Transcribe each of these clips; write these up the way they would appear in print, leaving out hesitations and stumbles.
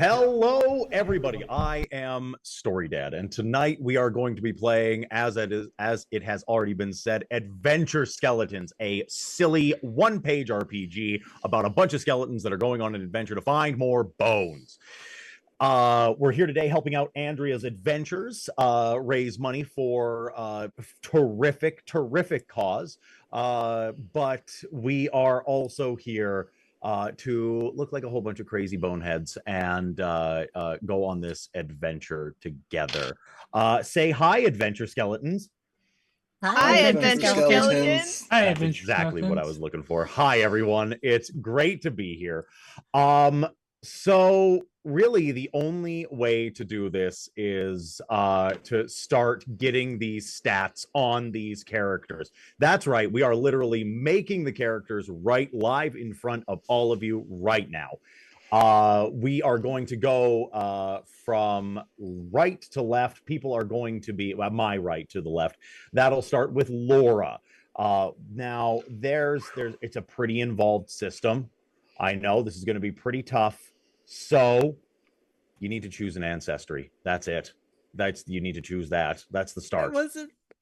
Hello, everybody. I am StoryDad, and tonight we are going to be playing, as it has already been said, Adventure Skeletons, a silly one-page RPG about a bunch of skeletons that are going on an adventure to find more bones. We're here today helping out Andrea's adventures, raise money for a terrific cause. But we are also here to look like a whole bunch of crazy boneheads and go on this adventure together. Say hi, Adventure Skeletons. Hi, Adventure Skeletons. Hi, That's exactly what I was looking for. Hi, everyone. It's great to be here. So really the only way to do this is to start getting these stats on these characters. That's right. We are literally making the characters right live in front of all of you right now. We are going to go from right to left. People are going to be my right to the left. That'll start with Laura. Now it's a pretty involved system. I know this is going to be pretty tough. So you need to choose an ancestry. That's it. You need to choose that. That's the start.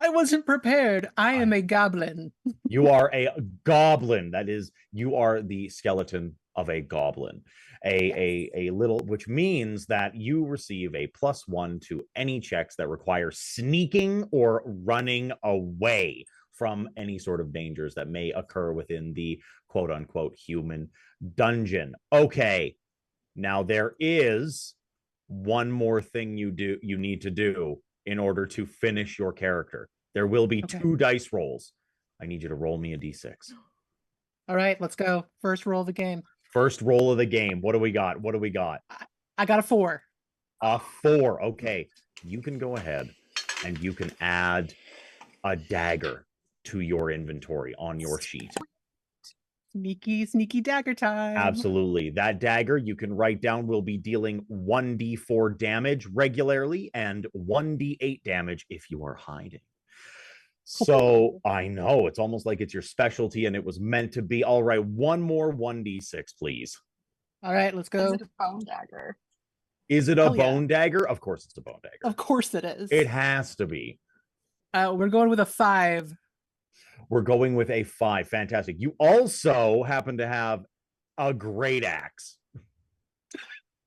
I wasn't prepared. I am a goblin. You are a goblin. That is, you are the skeleton of a goblin. A little, which means that you receive a +1 to any checks that require sneaking or running away from any sort of dangers that may occur within the quote unquote human dungeon. Okay. Now there is one more thing you need to do in order to finish your character. There will be 2 dice rolls. I need you to roll me a d6. All right, let's go. First roll of the game. First roll of the game. What do we got? I got a 4. A 4. Okay. You can go ahead and you can add a dagger to your inventory on your sheet. Sneaky dagger time. Absolutely. That dagger you can write down will be dealing 1d4 damage regularly and 1d8 damage if you are hiding. So I know it's almost like it's your specialty and it was meant to be. All right, one more 1d6, please. All right, let's go. Is it a bone dagger? Is it a bone dagger? Of course it's a bone dagger. Of course it is. It has to be. We're going with a 5. We're going with a 5. Fantastic. You also happen to have a great axe.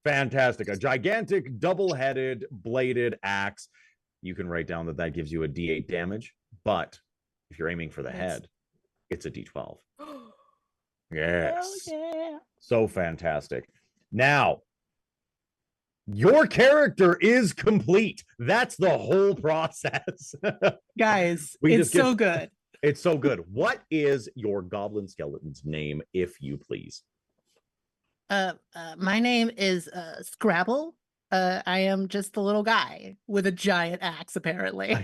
Fantastic. A gigantic double-headed bladed axe. You can write down that gives you a d8 damage, but if you're aiming for the head, it's a d12. Yes. Yeah. So fantastic. Now, your character is complete. That's the whole process. Guys, it's so good. It's so good. What is your goblin skeleton's name, if you please? My name is Scrabble. I am just a little guy with a giant axe, apparently.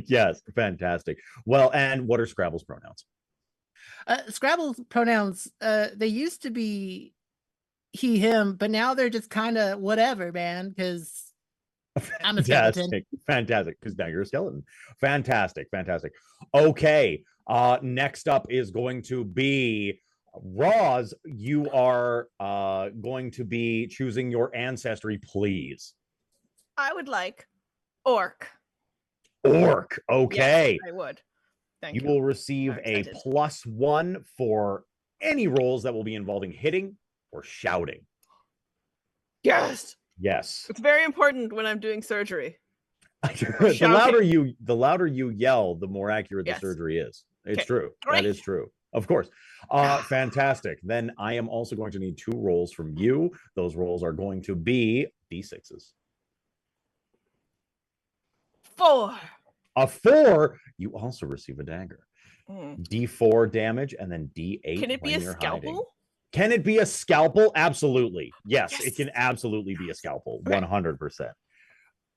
Yes, fantastic. Well, and what are Scrabble's pronouns? Scrabble's pronouns, they used to be he, him, but now they're just kind of whatever, man, because I'm a skeleton. Fantastic, because now you're a skeleton. Fantastic. Okay, next up is going to be Roz. You are going to be choosing your ancestry, please. I would like orc. Orc, okay. Yes, I would. Thank you. You will receive a +1 for any rolls that will be involving hitting or shouting. Yes. Yes. It's very important when I'm doing surgery. The louder you yell, the more accurate the surgery is. It's true. Great. That is true. Of course. Fantastic. Then I am also going to need 2 rolls from you. Those rolls are going to be d6s. 4. A 4. You also receive a dagger. D4 damage and then d8. Can it be a scalpel? Hiding. Can it be a scalpel? Absolutely. Yes, it can absolutely be a scalpel. 100%.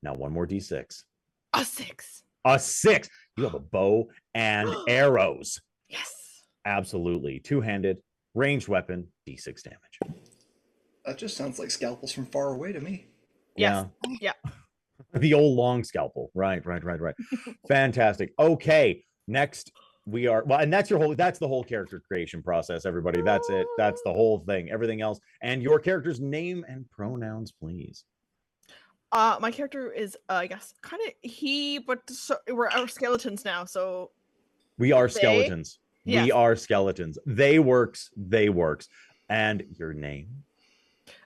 Now one more d6. A 6. A 6. You have a bow and arrows. Yes. Absolutely. 2-handed, ranged weapon, d6 damage. That just sounds like scalpels from far away to me. Yes. Yeah. The old long scalpel. Right. Fantastic. Okay. Next We are well, and that's the whole character creation process, everybody. That's it. That's the whole thing. Everything else. And your character's name and pronouns, please. My character is, I guess, kind of he, but we're our skeletons now, so we are skeletons. Yes. We are skeletons. They works. And your name?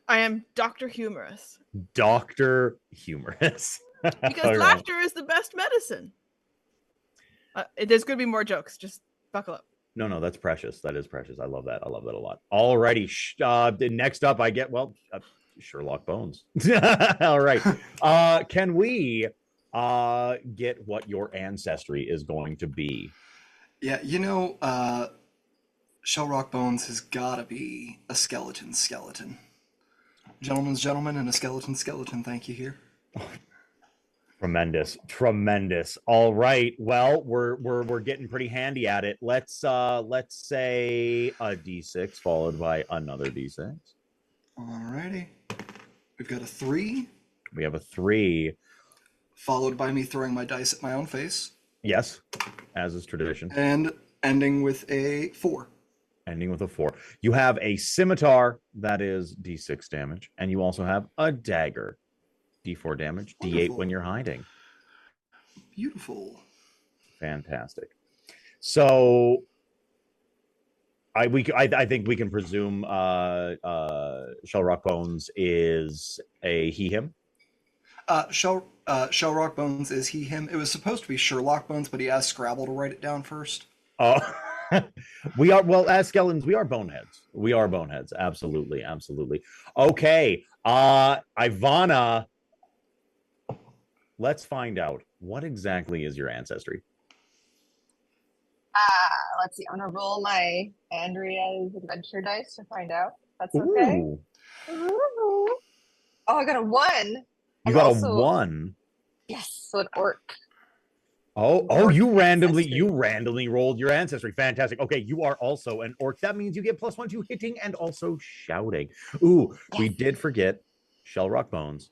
I am Dr. Humorous. Dr. Humorous. Because laughter is the best medicine. There's going to be more jokes. Just buckle up. No, that's precious. That is precious. I love that. I love that a lot. Alrighty. Next up, I get, Sherlock Bones. All right. Can we get what your ancestry is going to be? Yeah, Sherlock Bones has got to be a skeleton. Gentleman's gentleman and a skeleton. Thank you here. Tremendous. All right. Well, we're getting pretty handy at it. Let's say a D6 followed by another D6. Alrighty. We've got a 3. We have a 3. Followed by me throwing my dice at my own face. Yes, as is tradition. And ending with a 4. Ending with a 4. You have a scimitar, that is D6 damage, and you also have a dagger. D4 damage, Wonderful. D8 when you're hiding. Beautiful. Fantastic. So I think we can presume Sherlock Bones is a he/him. Sherlock Bones is he/him. It was supposed to be Sherlock Bones, but he asked Scrabble to write it down first. Oh, we are, well, as skeletons, we are boneheads. We are boneheads. Absolutely. Okay. Ivana, let's find out what exactly is your ancestry. Let's see. I'm gonna roll my Andrea's adventure dice to find out. That's okay. Ooh. Ooh. Oh, I got a 1. You got a 1. Yes, so an orc. Oh, you randomly rolled your ancestry. Fantastic. Okay, you are also an orc. That means you get +1 to hitting and also shouting. Ooh, yes. We did forget Sherlock Bones.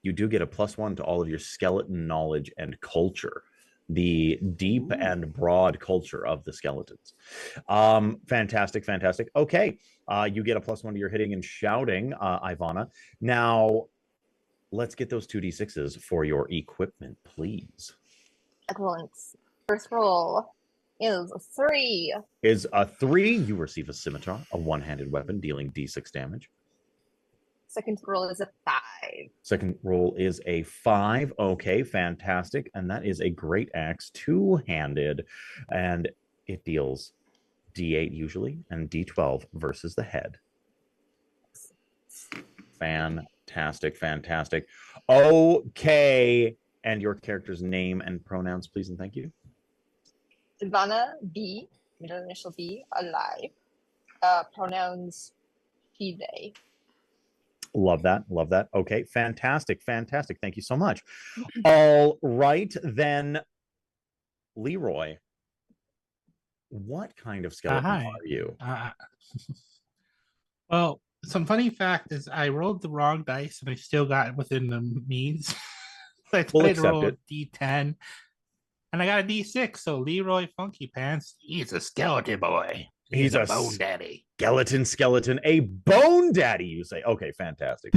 You do get a +1 to all of your skeleton knowledge and culture. The deep and broad culture of the skeletons. Fantastic. Okay, you get a +1 to your hitting and shouting, Ivana. Now, let's get those 2d6s for your equipment, please. Excellent. First roll is a 3. Is a 3. You receive a scimitar, a one-handed weapon dealing d6 damage. Second roll is a 5. Second roll is a 5. Okay, fantastic. And that is a great axe, two-handed. And it deals d8 usually and d12 versus the head. Fantastic. Okay. And your character's name and pronouns, please and thank you. Ivana B, middle initial B, alive. Pronouns she, they. Love that. Okay, fantastic. Thank you so much. All right, then, Leroy, what kind of skeleton are you? Well, some funny fact is I rolled the wrong dice and I still got within the means. I tried to roll a D10 and I got a D6. So Leroy Funky Pants, he's a skeleton boy. He's a bone daddy. Skeleton, a bone daddy, you say? Okay, fantastic.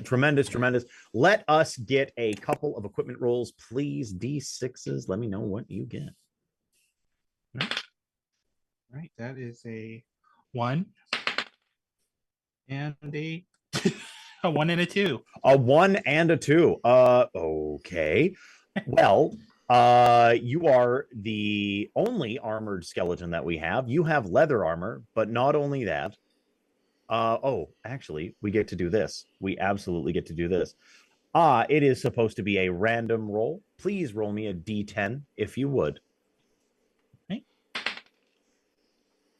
Tremendous. Let us get a couple of equipment rolls, please. D6s. Let me know what you get. All right, that is a 1 and a 1 and a 2. A 1 and a 2. Okay. Well, you are the only armored skeleton that we have. You have leather armor, but not only that. Actually, we get to do this. We absolutely get to do this. It is supposed to be a random roll. Please roll me a D10 if you would. Okay.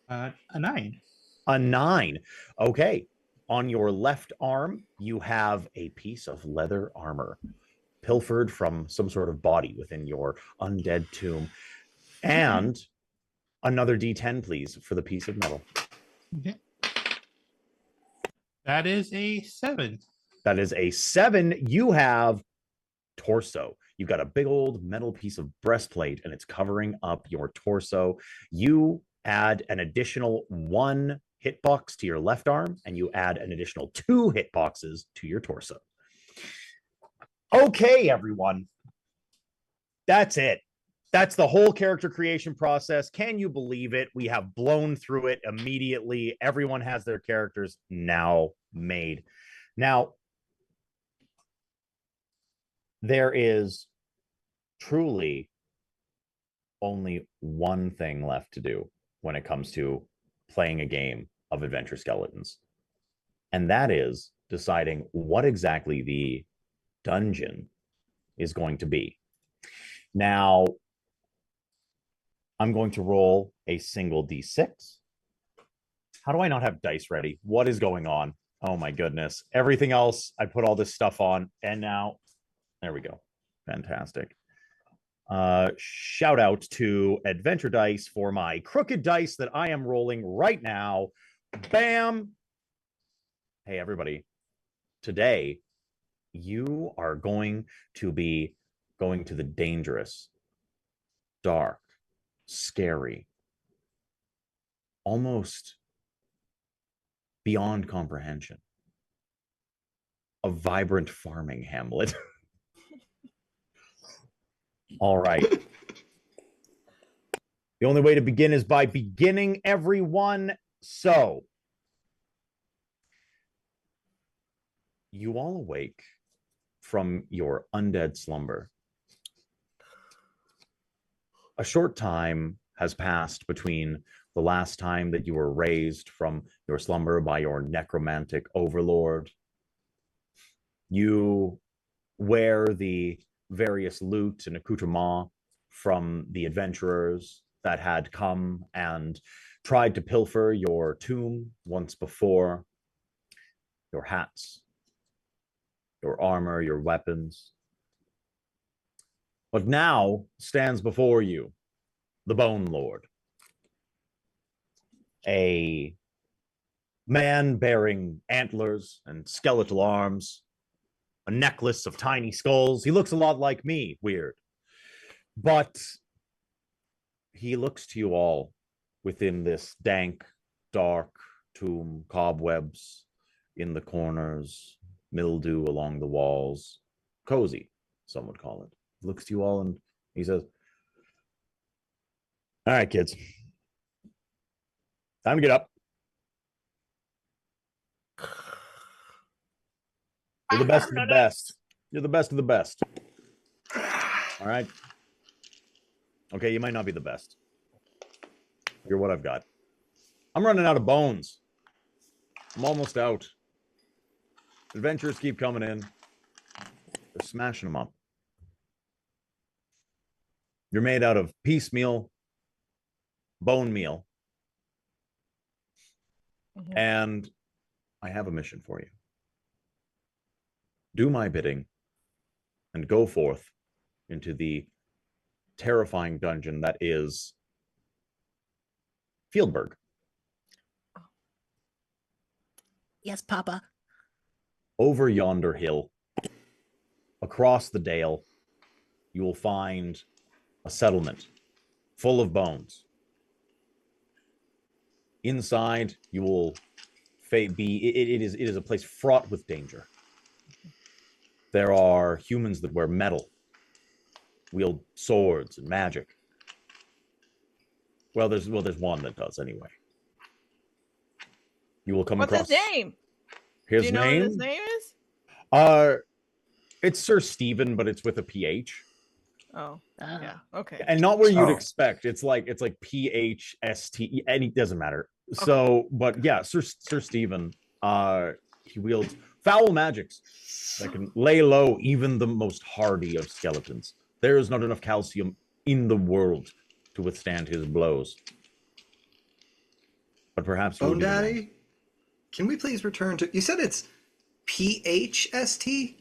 A 9. A 9. Okay. On your left arm, you have a piece of leather armor pilfered from some sort of body within your undead tomb. And another D10, please, for the piece of metal. Okay. That is a 7. That is a 7. You have torso. You've got a big old metal piece of breastplate and it's covering up your torso. You add an additional 1 hitbox to your left arm and you add an additional 2 hitboxes to your torso. Okay, everyone. That's it. That's the whole character creation process. Can you believe it? We have blown through it immediately. Everyone has their characters now made. Now, there is truly only one thing left to do when it comes to playing a game of Adventure Skeletons. And that is deciding what exactly the dungeon is going to be. Now, I'm going to roll a single d6. How do I not have dice ready? What is going on? Oh my goodness. Everything else, I put all this stuff on, and now, there we go. Fantastic. Shout out to Adventure Dice for my crooked dice that I am rolling right now. Bam! Hey, everybody. Today, you are going to be going to the dangerous, dark, scary, almost beyond comprehension, a vibrant farming hamlet. All right. The only way to begin is by beginning, everyone. So, you all awake from your undead slumber. A short time has passed between the last time that you were raised from your slumber by your necromantic overlord. You wear the various loot and accoutrement from the adventurers that had come and tried to pilfer your tomb once before. Your hats, your armor, your weapons. But now stands before you the Bone Lord, a man bearing antlers and skeletal arms, a necklace of tiny skulls. He looks a lot like me, weird. But he looks to you all within this dank, dark tomb, cobwebs in the corners, mildew along the walls, cozy, some would call it. He looks to you all and he says, all right, kids, time to get up. You're the best of the best. You're the best of the best. All right. Okay, you might not be the best. You're what I've got. I'm running out of bones. I'm almost out. Adventurers keep coming in. They're smashing them up. You're made out of piecemeal bone meal. Mhm. And I have a mission for you. Do my bidding and go forth into the terrifying dungeon that is Fieldberg. Yes, Papa. Over yonder hill, across the dale, you will find a settlement full of bones. Inside, you will be, it is a place fraught with danger. There are humans that wear metal, wield swords and magic. Well, there's one that does anyway. You will come What's across his name? His Do you know name? what his name is? It's Sir Stephen, but it's with a PH. Oh, yeah. Okay. And not where you'd expect. It's like PHST, and it doesn't matter. So, but yeah, Sir Stephen, he wields foul magics that can lay low even the most hardy of skeletons. There is not enough calcium in the world to withstand his blows. But perhaps Bone Daddy, can we please return to? You said it's PHST.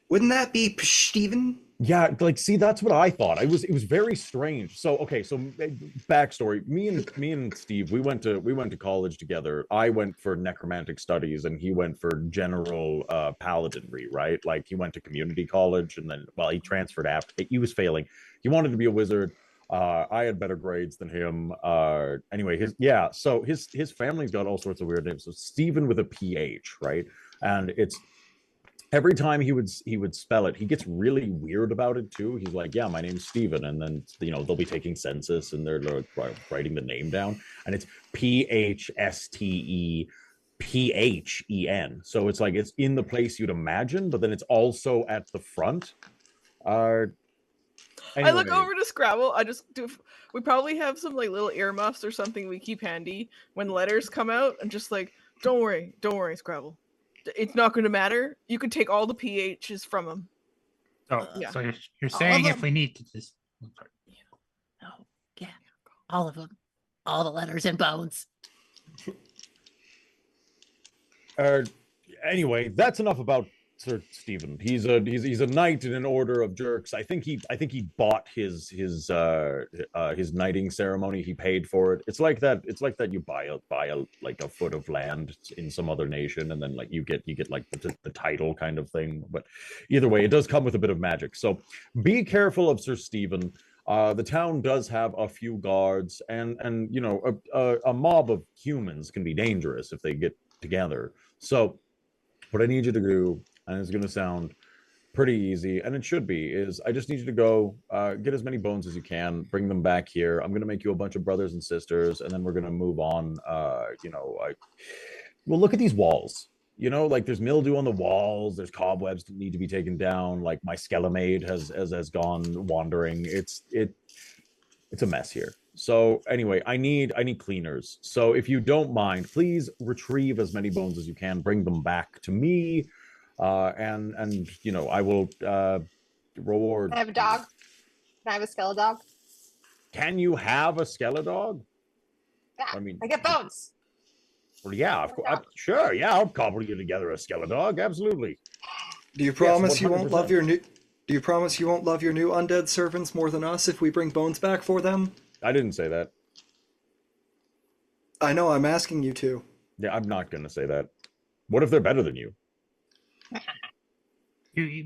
Wouldn't that be Steven? Yeah, like see, that's what I thought. It was very strange. So okay, so backstory. Me and Steve, we went to college together. I went for necromantic studies and he went for general paladinry, right? Like he went to community college and then well, he transferred after he was failing. He wanted to be a wizard. I had better grades than him. Anyway, his family's got all sorts of weird names. So Stephen with a PH, right? And it's every time he would spell it, he gets really weird about it too. He's like, yeah, my name's Steven. And then they'll be taking census and they're like writing the name down, and it's PHSTEPHEN. So it's like it's in the place you'd imagine, but then it's also at the front. Anyway. I look over to Scrabble. We probably have some like little earmuffs or something we keep handy when letters come out, and just like, don't worry, Scrabble. It's not going to matter. You can take all the PHs from them. Oh, yeah. So you're saying if we need to just... Oh, yeah. All of them. All the letters and bones. Anyway, that's enough about Sir Stephen. He's a knight in an order of jerks. I think he bought his knighting ceremony. He paid for it. It's like that you buy a like a foot of land in some other nation, and then like you get like the title kind of thing. But either way, it does come with a bit of magic. So be careful of Sir Stephen. The town does have a few guards, and a mob of humans can be dangerous if they get together. So what I need you to do, and it's going to sound pretty easy, and it should be, is I just need you to go get as many bones as you can, bring them back here. I'm going to make you a bunch of brothers and sisters, and then we're going to move on. Well, look at these walls. Like there's mildew on the walls. There's cobwebs that need to be taken down. Like my skelemaid has gone wandering. It's a mess here. So anyway, I need cleaners. So if you don't mind, please retrieve as many bones as you can, bring them back to me, and I will reward. Can I have a dog? Can I have a skeleton dog? Can you have a skeleton dog? Yeah, I mean, I get bones. Well, yeah, of course. Sure, yeah, I'll cobble you together a skeleton dog. Absolutely. Do you promise Yes, you won't love 100%. your new? Do you promise you won't love your new undead servants more than us if we bring bones back for them? I didn't say that. I know, I'm asking you to. Yeah, I'm not going to say that. What if they're better than you?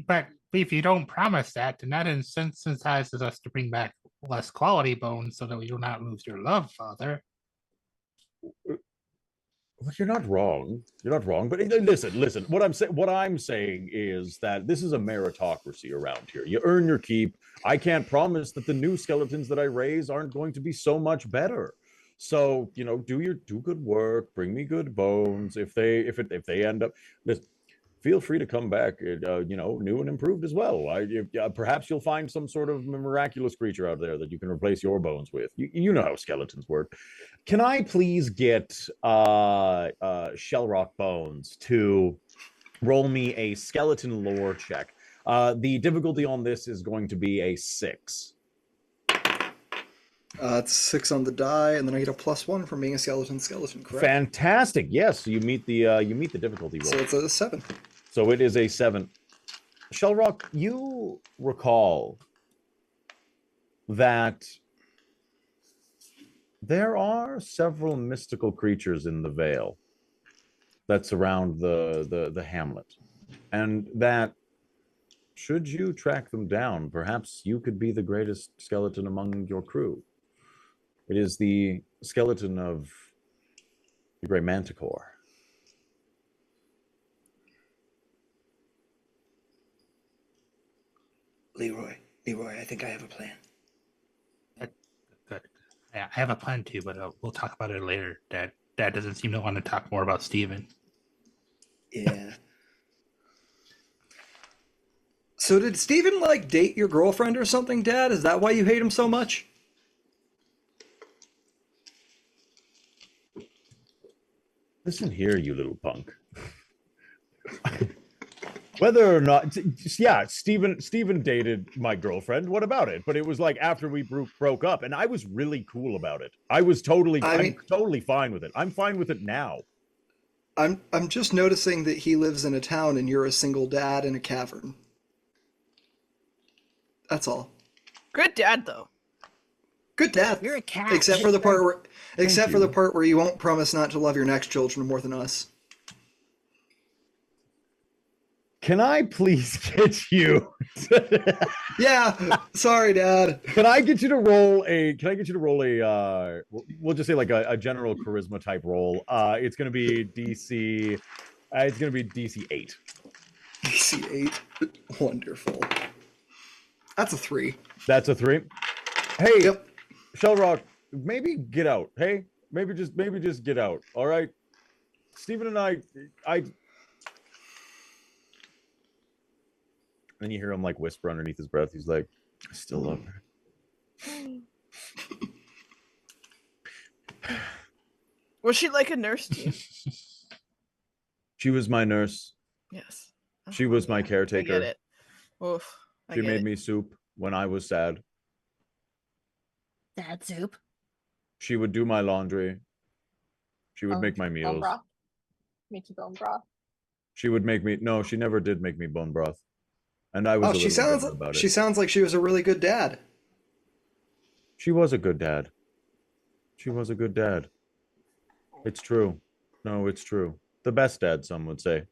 But if you don't promise that, then that insensitizes us to bring back less quality bones so that we do not lose your love, Father. Well, you're not wrong. You're not wrong. But listen. What I'm saying is that this is a meritocracy around here. You earn your keep. I can't promise that the new skeletons that I raise aren't going to be so much better. So do good work. Bring me good bones. If they end up, listen, feel free to come back. New and improved as well. Perhaps you'll find some sort of miraculous creature out there that you can replace your bones with. You know how skeletons work. Can I please get Shellrock Bones to roll me a skeleton lore check? The difficulty on this is going to be a 6. It's 6 on the die, and then I get a +1 from being a skeleton, correct? Fantastic. Yes, you meet the difficulty roll. So it's a 7. So it is a 7. Shellrock, you recall that there are several mystical creatures in the Vale that surround the hamlet, and that should you track them down, perhaps you could be the greatest skeleton among your crew. It is the skeleton of the Great Manticore. Leroy, I think I have a plan. Good. Yeah, I have a plan too, but we'll talk about it later. Dad doesn't seem to want to talk more about Steven. Yeah. So did Steven, date your girlfriend or something, Dad? Is that why you hate him so much? Listen here, you little punk. Whether or not, yeah, Steven dated my girlfriend. What about it? But it was like after we broke up, and I was really cool about it. I'm totally fine with it. I'm fine with it now. I'm just noticing that he lives in a town and you're a single dad in a cavern. That's all. Good dad, though. Good dad. You're a cat. Except for the part where you won't promise not to love your next children more than us. Can I please get you? Yeah. Sorry, Dad. Can I get you to roll a? We'll just say like a general charisma type roll. It's gonna be DC. It's gonna be DC 8. DC 8. Wonderful. That's a 3. That's a 3. Hey, Yep. Shellrock, maybe get out. Hey, maybe just get out. All right. Steven and I. Then you hear him like whisper underneath his breath. He's like, I still love her. Was she like a nurse to you? She was my nurse. Yes. She was my caretaker. I get it. Oof. She made me soup when I was sad. Sad soup. She would do my laundry. She would make my Bone meals. broth. Make you bone broth. She would make me. No, she never did make me bone broth. And I was. Oh, she sounds like she was a really good dad. She was a good dad. She was a good dad. It's true. No, it's true. The best dad, some would say.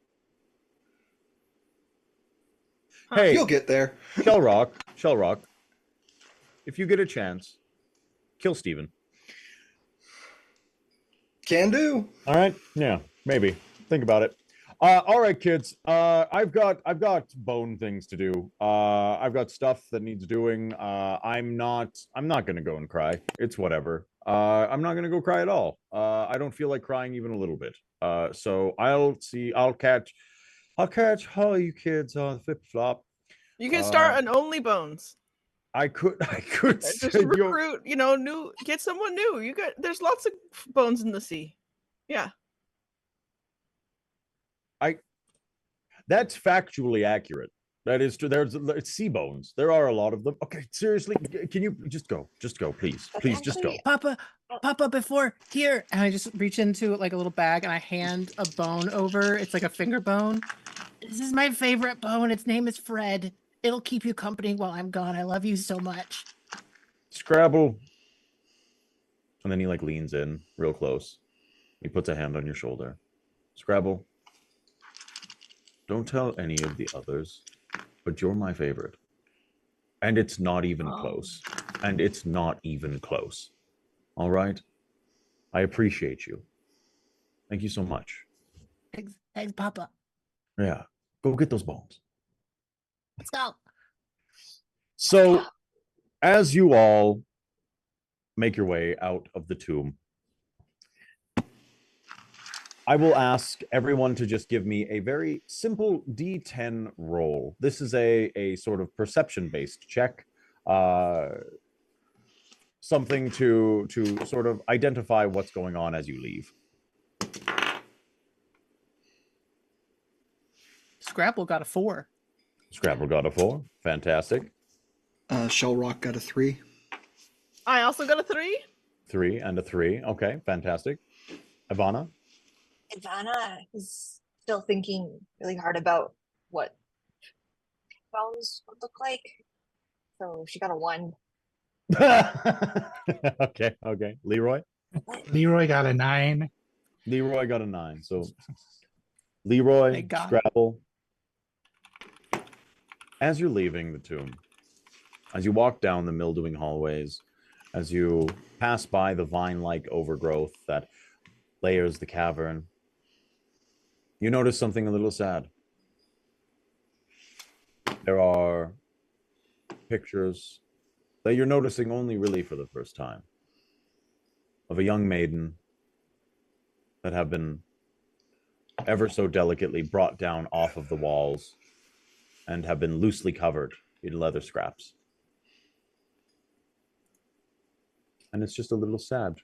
Hey, You'll get there. Shellrock. If you get a chance, kill Steven. Can do. All right. Yeah, maybe. Think about it. All right, kids. I've got bone things to do. I've got stuff that needs doing. I'm not gonna go and cry. It's whatever. I'm not gonna go cry at all. I don't feel like crying even a little bit. So I'll catch all you kids on flip flop. You can start an Only Bones. I could Just recruit, get someone new. There's lots of bones in the sea. Yeah. That's factually accurate. That is true. There's sea bones. There are a lot of them. Okay, seriously, can you just go, please, just go. Papa, before here, and I just reach into like a little bag and I hand a bone over. It's like a finger bone. This is my favorite bone. Its name is Fred. It'll keep you company while I'm gone. I love you so much. Scrabble. And then he like leans in real close. He puts a hand on your shoulder. Scrabble. Don't tell any of the others, but you're my favorite. And it's not even close. And it's not even close. All right? I appreciate you. Thank you so much. Thanks, Papa. Yeah. Go get those bones. Let's go. So, as you all make your way out of the tomb, I will ask everyone to just give me a very simple D10 roll. This is a sort of perception-based check. Something to sort of identify what's going on as you leave. Scrabble got a 4. Scrabble got a 4. Fantastic. Shellrock got a 3. I also got a 3. 3 and a 3. Okay, fantastic. Ivana? Ivana is still thinking really hard about what bones would look like. So she got a 1. Okay. Leroy? Leroy got a 9. Leroy got a 9. So Leroy, Scrabble. As you're leaving the tomb, as you walk down the mildewing hallways, as you pass by the vine-like overgrowth that layers the cavern, you notice something a little sad. There are pictures that you're noticing only really for the first time of a young maiden that have been ever so delicately brought down off of the walls and have been loosely covered in leather scraps. And it's just a little sad.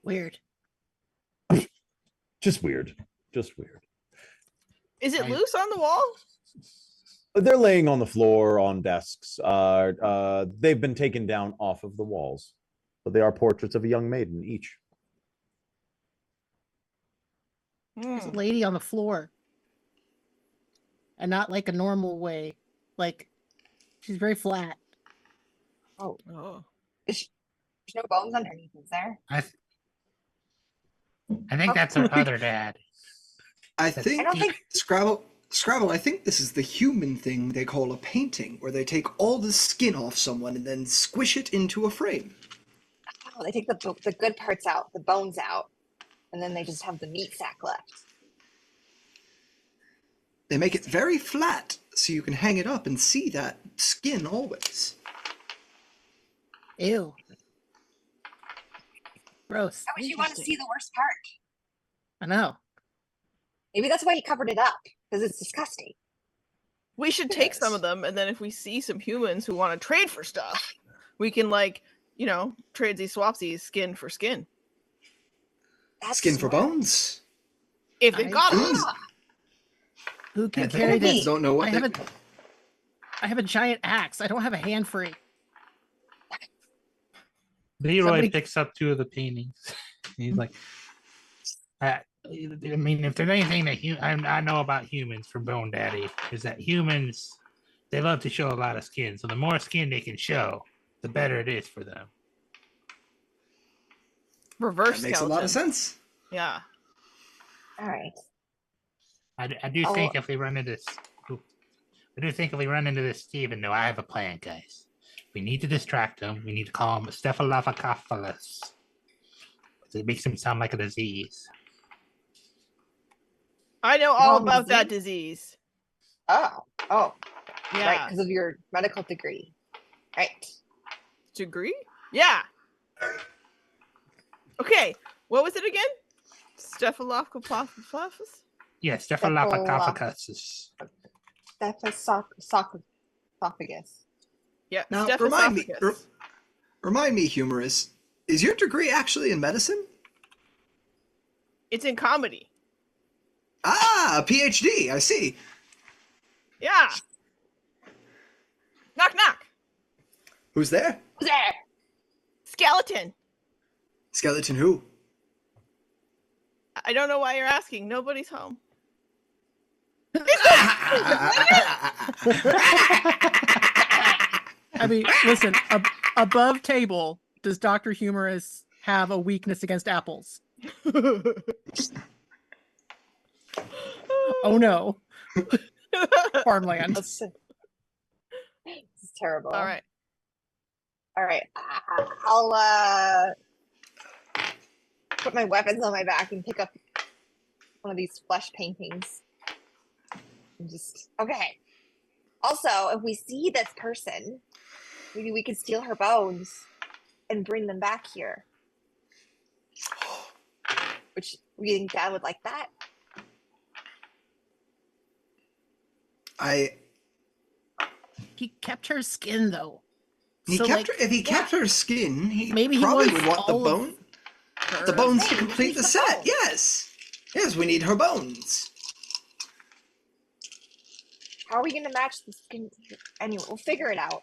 Weird. Just weird. Is it loose on the wall? They're laying on the floor, on desks. They've been taken down off of the walls. But they are portraits of a young maiden, each. There's a lady on the floor. and not like a normal way. Like she's very flat. Oh, Oh. there's no bones underneath, is there? I think that's her other dad. I think don't think- Scrabble, I think this is the human thing they call a painting, where they take all the skin off someone and then squish it into a frame. Oh, they take the good parts out, the bones out, and then they just have the meat sack left. They make it very flat, so you can hang it up and see that skin always. Ew. Gross. Why would you want to see the worst part? I know. Maybe that's why he covered it up, because it's disgusting. We should take some of them, and then if we see some humans who want to trade for stuff, we can tradesy swapsies, skin for skin. That's Skin for smart. bones. If they've got it. Who can Yeah, carry they this? don't know what I have a giant axe. I don't have a hand free. Leroy Somebody- picks up 2 of the paintings. He's like, I mean, if there's anything that I know about humans from Bone Daddy, is that humans, they love to show a lot of skin. So the more skin they can show, the better it is for them. Reverse That makes a lot of skeleton. sense. Yeah. All right. I do think if we run into this, Stephen, though, I have a plan, guys. We need to distract him. We need to call him Staphylococcus. It makes him sound like a disease. I know all Wrong about that disease? disease. Oh, right, Yeah. because of your medical degree. Right. Degree? Yeah. Okay. What was it again? Staphylococcus? Yeah, Staphylococcus. Esophagus. Yeah. Now, remind me, Staphylococcus. remind me, humorous, is your degree actually in medicine? It's in comedy. Ah, a PhD, I see. Yeah. Knock knock. Who's there? Who's there? Skeleton. Skeleton who? I don't know why you're asking. Nobody's home. I mean, listen, above table, does Dr. Humorous have a weakness against apples? Oh no. Farmland. This is terrible. All right. All right. I'll put my weapons on my back and pick up one of these flesh paintings. And just okay. Also, if we see this person, maybe we could steal her bones and bring them back here. Which we think Dad would like that. He kept her skin though. If he kept her skin, he maybe he probably wants would want the all of bone. The bones to Hey, complete the the set. bones. Yes, we need her bones. How are we gonna match the skin? Anyway, we'll figure it out.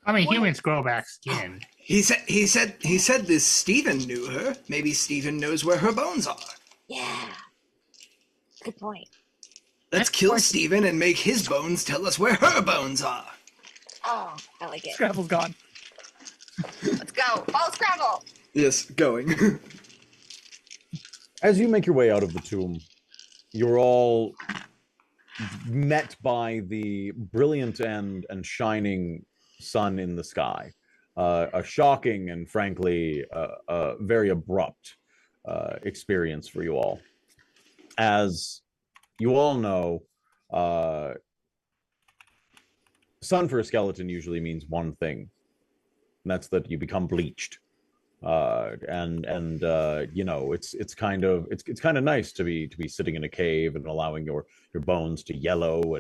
I mean, humans grow back skin. He said this Stephen knew her. Maybe Stephen knows where her bones are. Yeah. Good point. Let's kill Stephen and make his bones tell us where her bones are. Oh, I like it. Scrabble's gone. Let's go. Follow Scrabble. Yes, going. As you make your way out of the tomb, you're all met by the brilliant and shining sun in the sky. A shocking and frankly very abrupt experience for you all. As you all know, sun for a skeleton usually means one thing, and that's that you become bleached. You know, it's kind of nice to be sitting in a cave and allowing your bones to yellow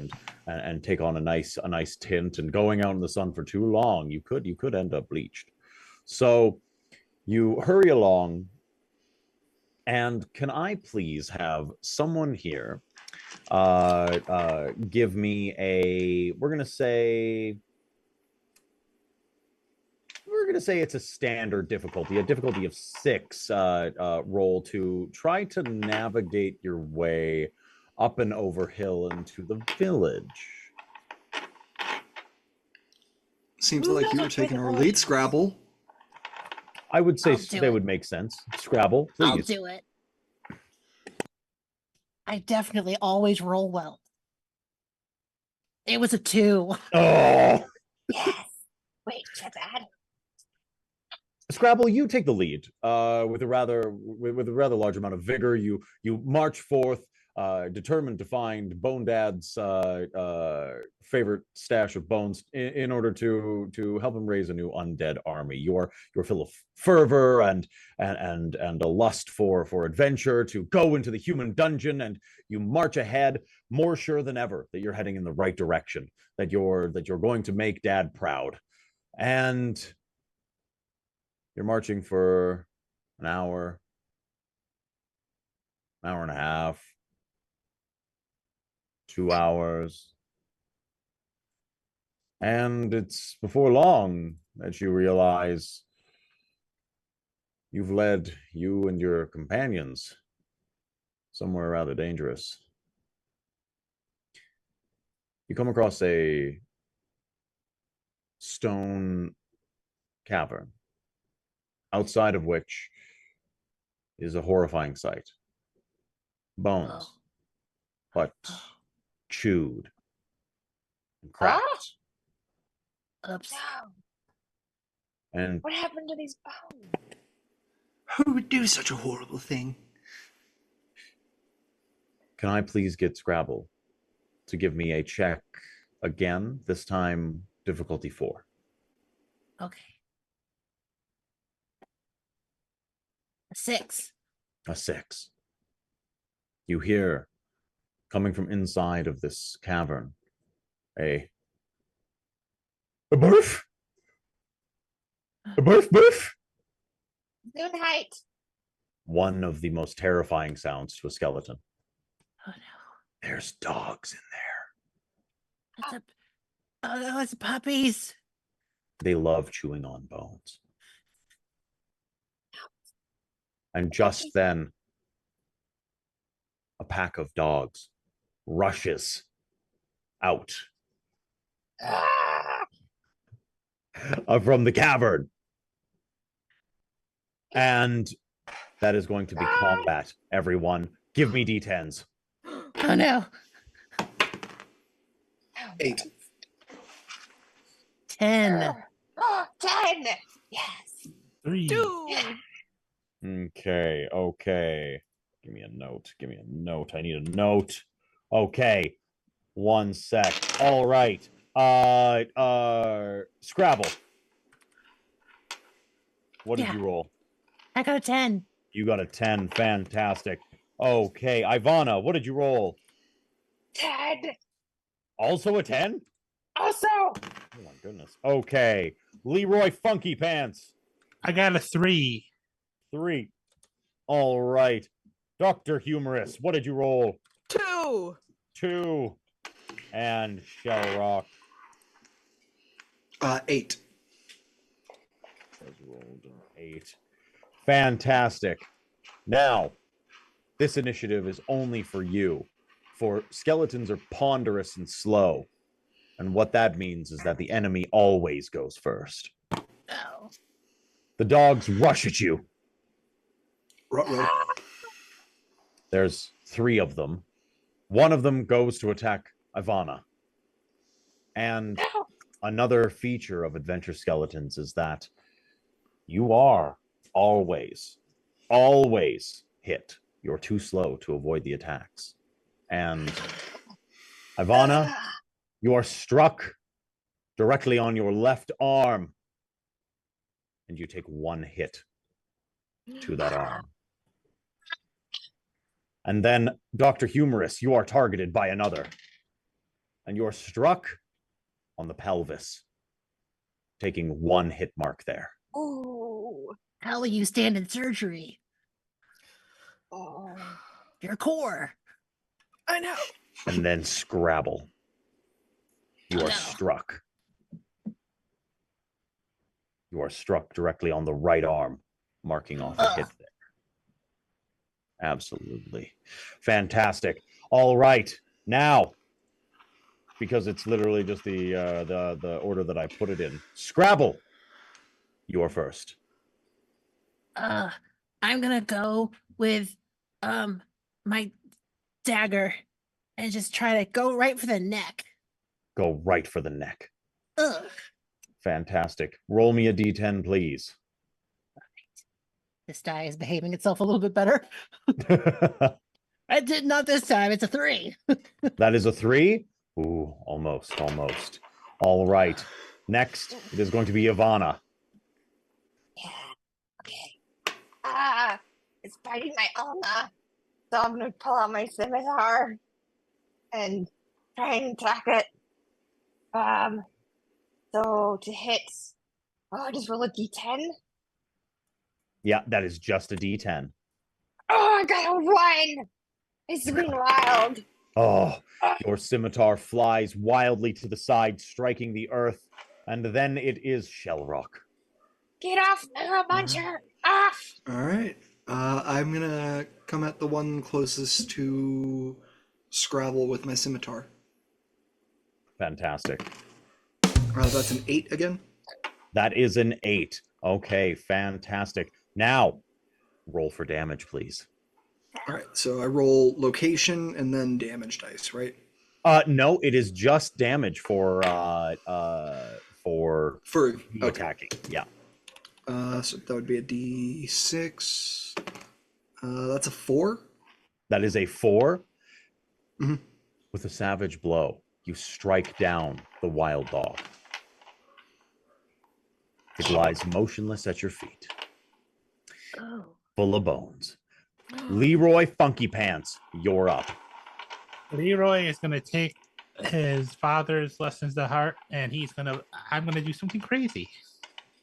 and take on a nice tint, and going out in the sun for too long, you could end up bleached. So you hurry along, and can I please have someone here give me we're gonna say it's a standard difficulty, a difficulty of 6 roll to try to navigate your way up and over hill into the village. Seems like you were taking our lead, Scrabble. I would say I'll do they it. would make sense. Scrabble, please. I'll do it. I definitely always roll well. It was a 2. Oh, Yes. Wait, that's bad. Scrabble, you take the lead with a rather large amount of vigor. You march forth, determined to find Bone Dad's favorite stash of bones in order to help him raise a new undead army. You're full of fervor and a lust for adventure to go into the human dungeon, and you march ahead, more sure than ever that you're heading in the right direction, that you're going to make Dad proud. And you're marching for an hour and a half, 2 hours. And it's before long that you realize you've led you and your companions somewhere rather dangerous. You come across a stone cavern, outside of which is a horrifying sight. Bones, but chewed and cracked. Oops. No. And What happened to these bones? Who would do such a horrible thing? can I please get Scrabble to give me a check again, this time difficulty 4? Okay. A 6. A 6. You hear, coming from inside of this cavern, a barf! A barf! Noon height. one One of the most terrifying sounds to a skeleton. Oh no. There's dogs in there. That's a... Oh no, it's puppies. They love chewing on bones. And just then, a pack of dogs rushes out from the cavern. And that is going to be combat, everyone. Give me D10s. Oh no. 8. 10. 10. Yes. 3. 2. Okay. Give me a note. I need a note. Okay. 1 sec. All right. Scrabble. What did Yeah. you roll? I got a 10. You got a 10. Fantastic. Okay. Ivana, what did you roll? 10. Also a 10? Also. Oh my goodness. Okay. Leroy Funky Pants. I got a 3. 3. All right. Dr. Humorous, what did you roll? 2. 2. And Shell Rock 8. has rolled an 8. Fantastic. Now, this initiative is only for you, for skeletons are ponderous and slow. And what that means is that the enemy always goes first. Oh. The dogs rush at you. Ruh-roh. There's 3 of them. One of them goes to attack Ivana. And another feature of adventure skeletons is that you are always hit. You're too slow to avoid the attacks. And Ivana, you are struck directly on your left arm. And you take 1 hit to that arm. And then, Dr. Humorous, you are targeted by another. And you're struck on the pelvis, taking 1 hit mark there. Ooh. How will you stand in surgery? Oh. Your core. I know. And then Scrabble. You Oh, are no. struck. You are struck directly on the right arm, marking off a hit there. Absolutely. Fantastic. All right. Now, because it's literally just the order that I put it in. Scrabble, you're first. I'm gonna go with my dagger and just try to go right for the neck. Go right for the neck. Ugh. Fantastic. Roll me a d10, please. This die is behaving itself a little bit better. I did not this time. It's a 3. That is a 3. Ooh, almost. All right. Next, it is going to be Ivana. Yeah. Okay. It's biting my ulna. So I'm gonna pull out my scimitar and try and attack it. So to hit, just roll a d10. Yeah, that is just a d10. Oh, I got a 1. It's been wild. Oh, your scimitar flies wildly to the side, striking the earth, and then it is Shellrock. Get off, Arrow Muncher! Off! All right. I'm gonna come at the one closest to Scrabble with my scimitar. Fantastic. That's an 8 again. That is an 8. Okay, fantastic. Now, roll for damage, please. All right. So I roll location and then damage dice, right? No, it is just damage for okay. attacking. Yeah. So that would be a D6. That's a 4. That is a 4. Mm-hmm. With a savage blow, you strike down the wild dog. It lies motionless at your feet, full of bones. Leroy Funky Pants, you're up. Leroy is going to take his father's lessons to heart, and I'm going to do something crazy.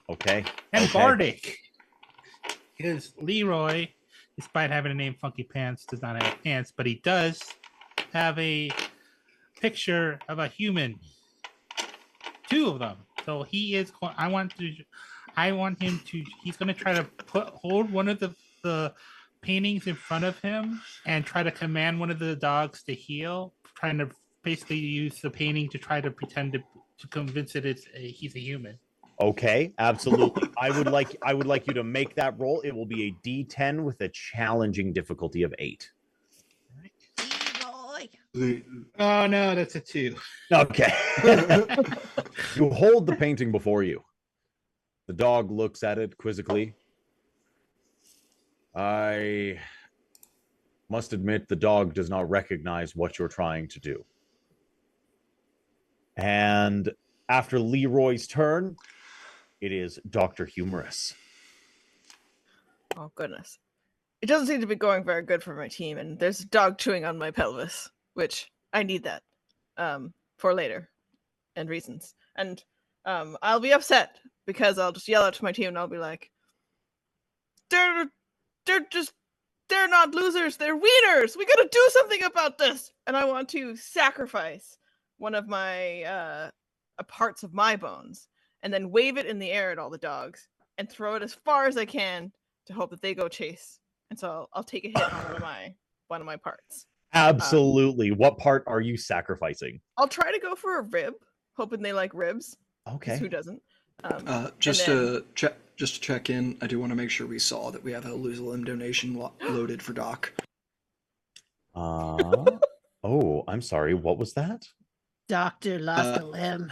Okay. And bardic. Because Leroy, despite having a name Funky Pants, does not have pants, but he does have a picture of a human. 2 of them. So he is going, I want him to, he's going to try to hold one of the paintings in front of him and try to command one of the dogs to heal, trying to basically use the painting to try to pretend to convince it he's a human. Okay, absolutely. I would like you to make that roll. It will be a D10 with a challenging difficulty of 8. Oh no, that's a 2. Okay. You hold the painting before you. The dog looks at it quizzically. I must admit the dog does not recognize what you're trying to do. And after Leroy's turn, it is Dr. Humorous. Oh, goodness. It doesn't seem to be going very good for my team, and there's a dog chewing on my pelvis, which I need that for later and reasons. And I'll be upset because I'll just yell out to my team and I'll be like, they're not losers, they're wieners. We gotta do something about this. And I want to sacrifice one of my parts of my bones and then wave it in the air at all the dogs and throw it as far as I can to hope that they go chase. And so I'll take a hit on one of my parts. Absolutely. What part are you sacrificing? I'll try to go for a rib, hoping they like ribs. Okay. Who doesn't? Just to check in, I do want to make sure we saw that we have a lose a limb donation loaded for Doc. Oh, I'm sorry. What was that? Doctor lost a limb.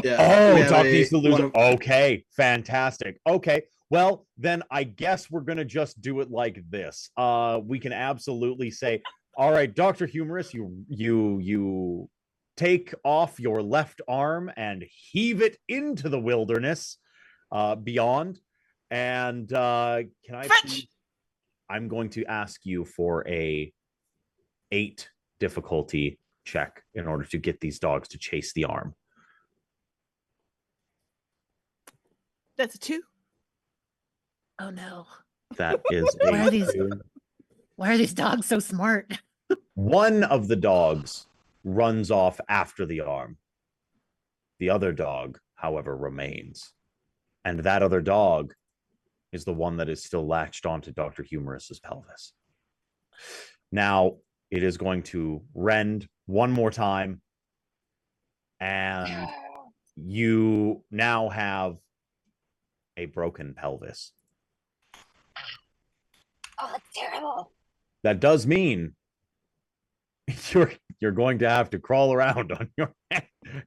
Yeah. Oh, Doc needs to lose. Okay, fantastic. Okay, well, then I guess we're going to just do it like this. We can absolutely say, all right, Dr. Humorous, you take off your left arm and heave it into the wilderness beyond. And can I please, I'm going to ask you for a 8 difficulty check in order to get these dogs to chase the arm. That's a 2. Oh no. That is a Why are these dogs so smart? One of the dogs runs off after the arm. The other dog, however, remains. And that other dog is the one that is still latched onto Dr. Humorous's pelvis. Now it is going to rend one more time, and you now have a broken pelvis. Oh, that's terrible. That does mean you're going to have to crawl around on your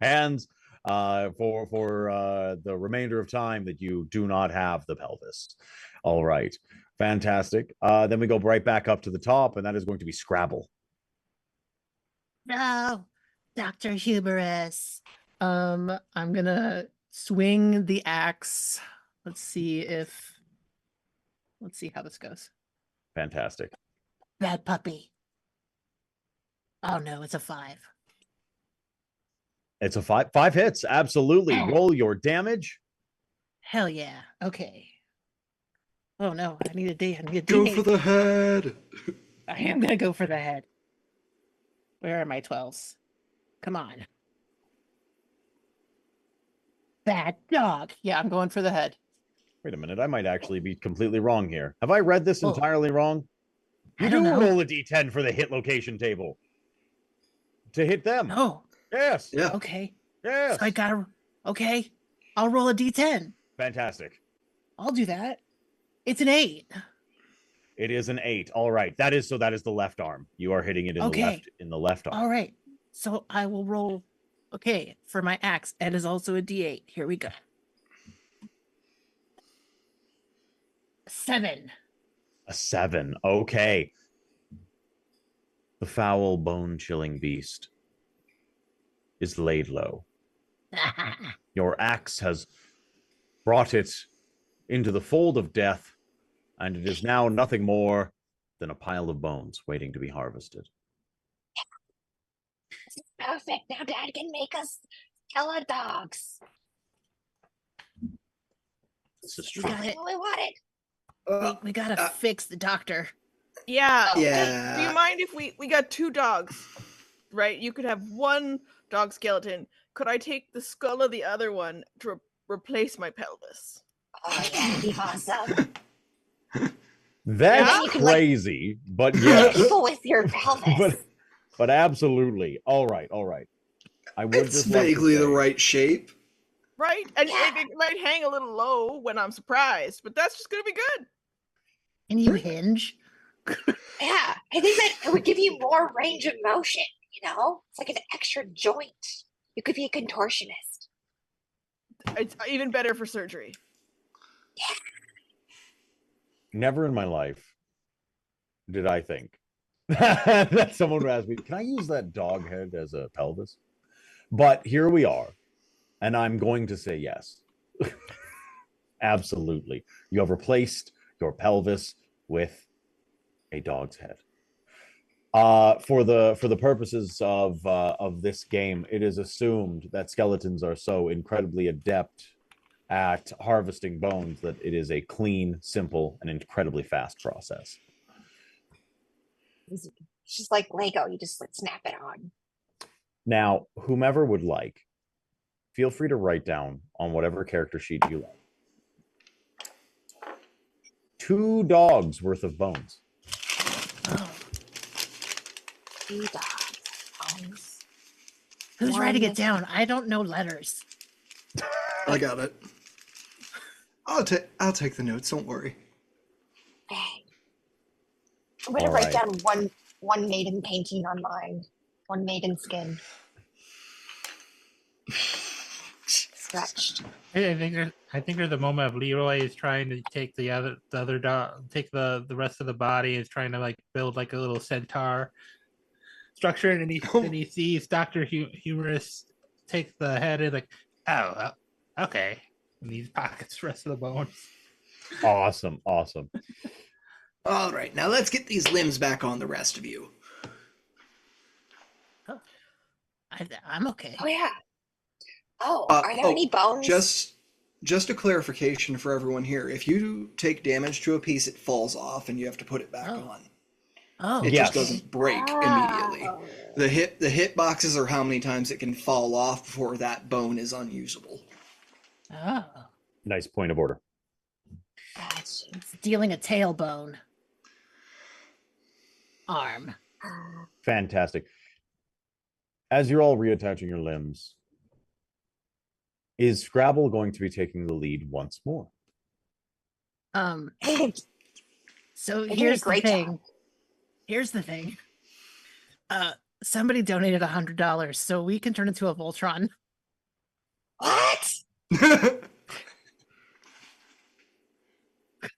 hands for the remainder of time that you do not have the pelvis. All right, fantastic. Then we go right back up to the top, and that is going to be Scrabble. No, Dr. Huberus. I'm gonna swing the axe. Let's see how this goes. Fantastic. Bad puppy. Oh no, it's a 5. It's a 5 hits. Absolutely. Roll your damage. Hell yeah. Okay. Oh no, I need a D. I need a D. Go for the head. I am gonna go for the head. Where are my 12s? Come on. Bad dog. Yeah, I'm going for the head. Wait a minute. I might actually be completely wrong here. Have I read this entirely wrong? You do roll a D10 for the hit location table. To hit them. Oh. Yes. Yeah. Okay. Yes. So I gotta. Okay. I'll roll a D10. Fantastic. I'll do that. It's an 8. It is an 8. All right. That is the left arm. You are hitting it in the left arm. All right. So I will roll. Okay, for my axe, and is also a D8. Here we go. 7. A 7. Okay. The foul, bone-chilling beast is laid low. Your axe has brought it into the fold of death, and it is now nothing more than a pile of bones waiting to be harvested. This is perfect. Now Dad can make us killer dogs. This is We true. got it. What we wanted. We gotta fix the doctor. Yeah. Yeah. Do you mind if we got 2 dogs, right? You could have one dog skeleton. Could I take the skull of the other one to replace my pelvis? Oh, yeah, that'd be awesome. That's Yeah, you can, crazy, but yes. People with your pelvis. but absolutely. All right. I would It's just like to vaguely the say- right shape. Right? And it might hang a little low when I'm surprised, but that's just gonna be good. Can you hinge? Yeah, I think that it would give you more range of motion, you know? It's like an extra joint. You could be a contortionist. It's even better for surgery. Never in my life did I think that someone would ask me, can I use that dog head as a pelvis? But here we are, and I'm going to say yes. Absolutely. You have replaced your pelvis with a dog's head. For the purposes of this game, it is assumed that skeletons are so incredibly adept at harvesting bones that it is a clean, simple, and incredibly fast process. It's just like Lego, you just like snap it on. Now, whomever would like, feel free to write down on whatever character sheet you like 2 dogs worth of bones. Oh. 2 dogs. Who's writing One. it down? I don't know letters. I got it. I'll take the notes. Don't worry. Okay. I'm gonna All write right. down one maiden painting on mine. One maiden skin. Stretched. I think there's a moment of Leroy is trying to take the other dog, take the rest of the body, is trying to like build like a little centaur structure, and he sees Dr. Humorous take the head and like, oh, okay, and he pockets the rest of the bones. Awesome. All right, now let's get these limbs back on the rest of you. I'm okay. Oh yeah. Oh, are there any bones? Just a clarification for everyone here. If you take damage to a piece, it falls off and you have to put it back on. Oh, It Yes. just doesn't break immediately. The hit boxes are how many times it can fall off before that bone is unusable. Oh. Nice point of order. Gotcha. It's dealing a tailbone. arm. Fantastic. As you're all reattaching your limbs, is Scrabble going to be taking the lead once more? So You're doing a here's the great thing. job. Here's the thing. Somebody donated $100, so we can turn into a Voltron. What?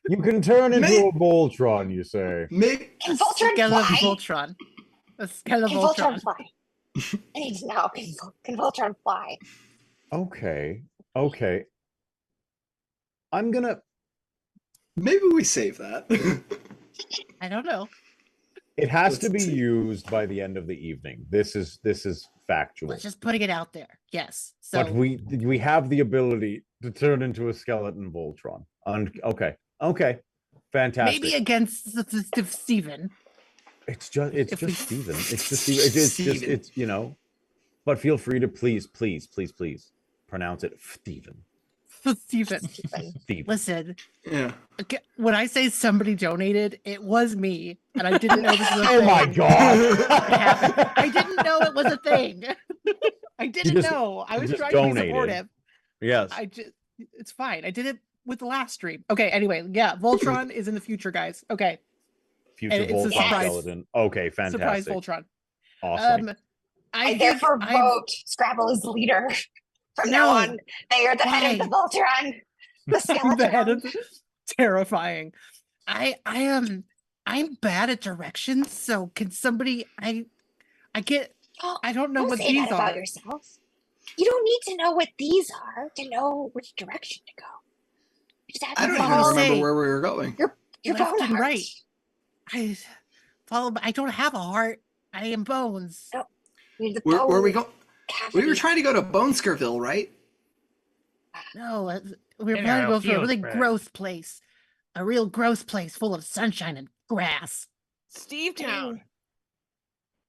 You can turn into May- a Voltron, you say? Can Voltron Skeleton fly? Voltron. A skeleton Can Voltron Voltron. fly? I need to know. Can Voltron fly? Okay. Okay. I'm gonna. Maybe we save that. I don't know. It has to Let's be see. used by the end of the evening. This is factual. Let's just putting it out there. Yes. So But we have the ability to turn into a skeleton Voltron. Okay. Fantastic. maybe against Steven. It's just if we- Steven. It's just Steven. It's just Steven. it's But feel free to please pronounce it Steven. Steven. Steven. Listen, Yeah. okay, when I say somebody donated, it was me, and I didn't know this was a Oh thing. my god! I didn't know it was a thing. I didn't just- know. I was just trying to be donated. supportive. Yes. It's fine. I did it with the last stream. Okay, anyway, yeah, Voltron is in the future, guys. Okay, Future it's a Voltron surprise- skeleton. Okay, surprise fantastic. Voltron. Awesome. I think therefore I'm- vote Scrabble is the leader. From now No. on, they are the head of the Voltron. The skeleton. the head of terrifying. I am I'm bad at directions, so can somebody I don't know Don't what say these that about are. yourself. You don't need to know what these are to know which direction to go. You just have I to don't even follow say- remember where we were going. your Left bone and heart. right. I follow I don't have a heart. I am bones. You need the Where bone we go? We were cavity. trying to go to Bonescarville, right? No, we were In planning to our go for a field really trip. gross place. A real gross place full of sunshine and grass. Steve Town.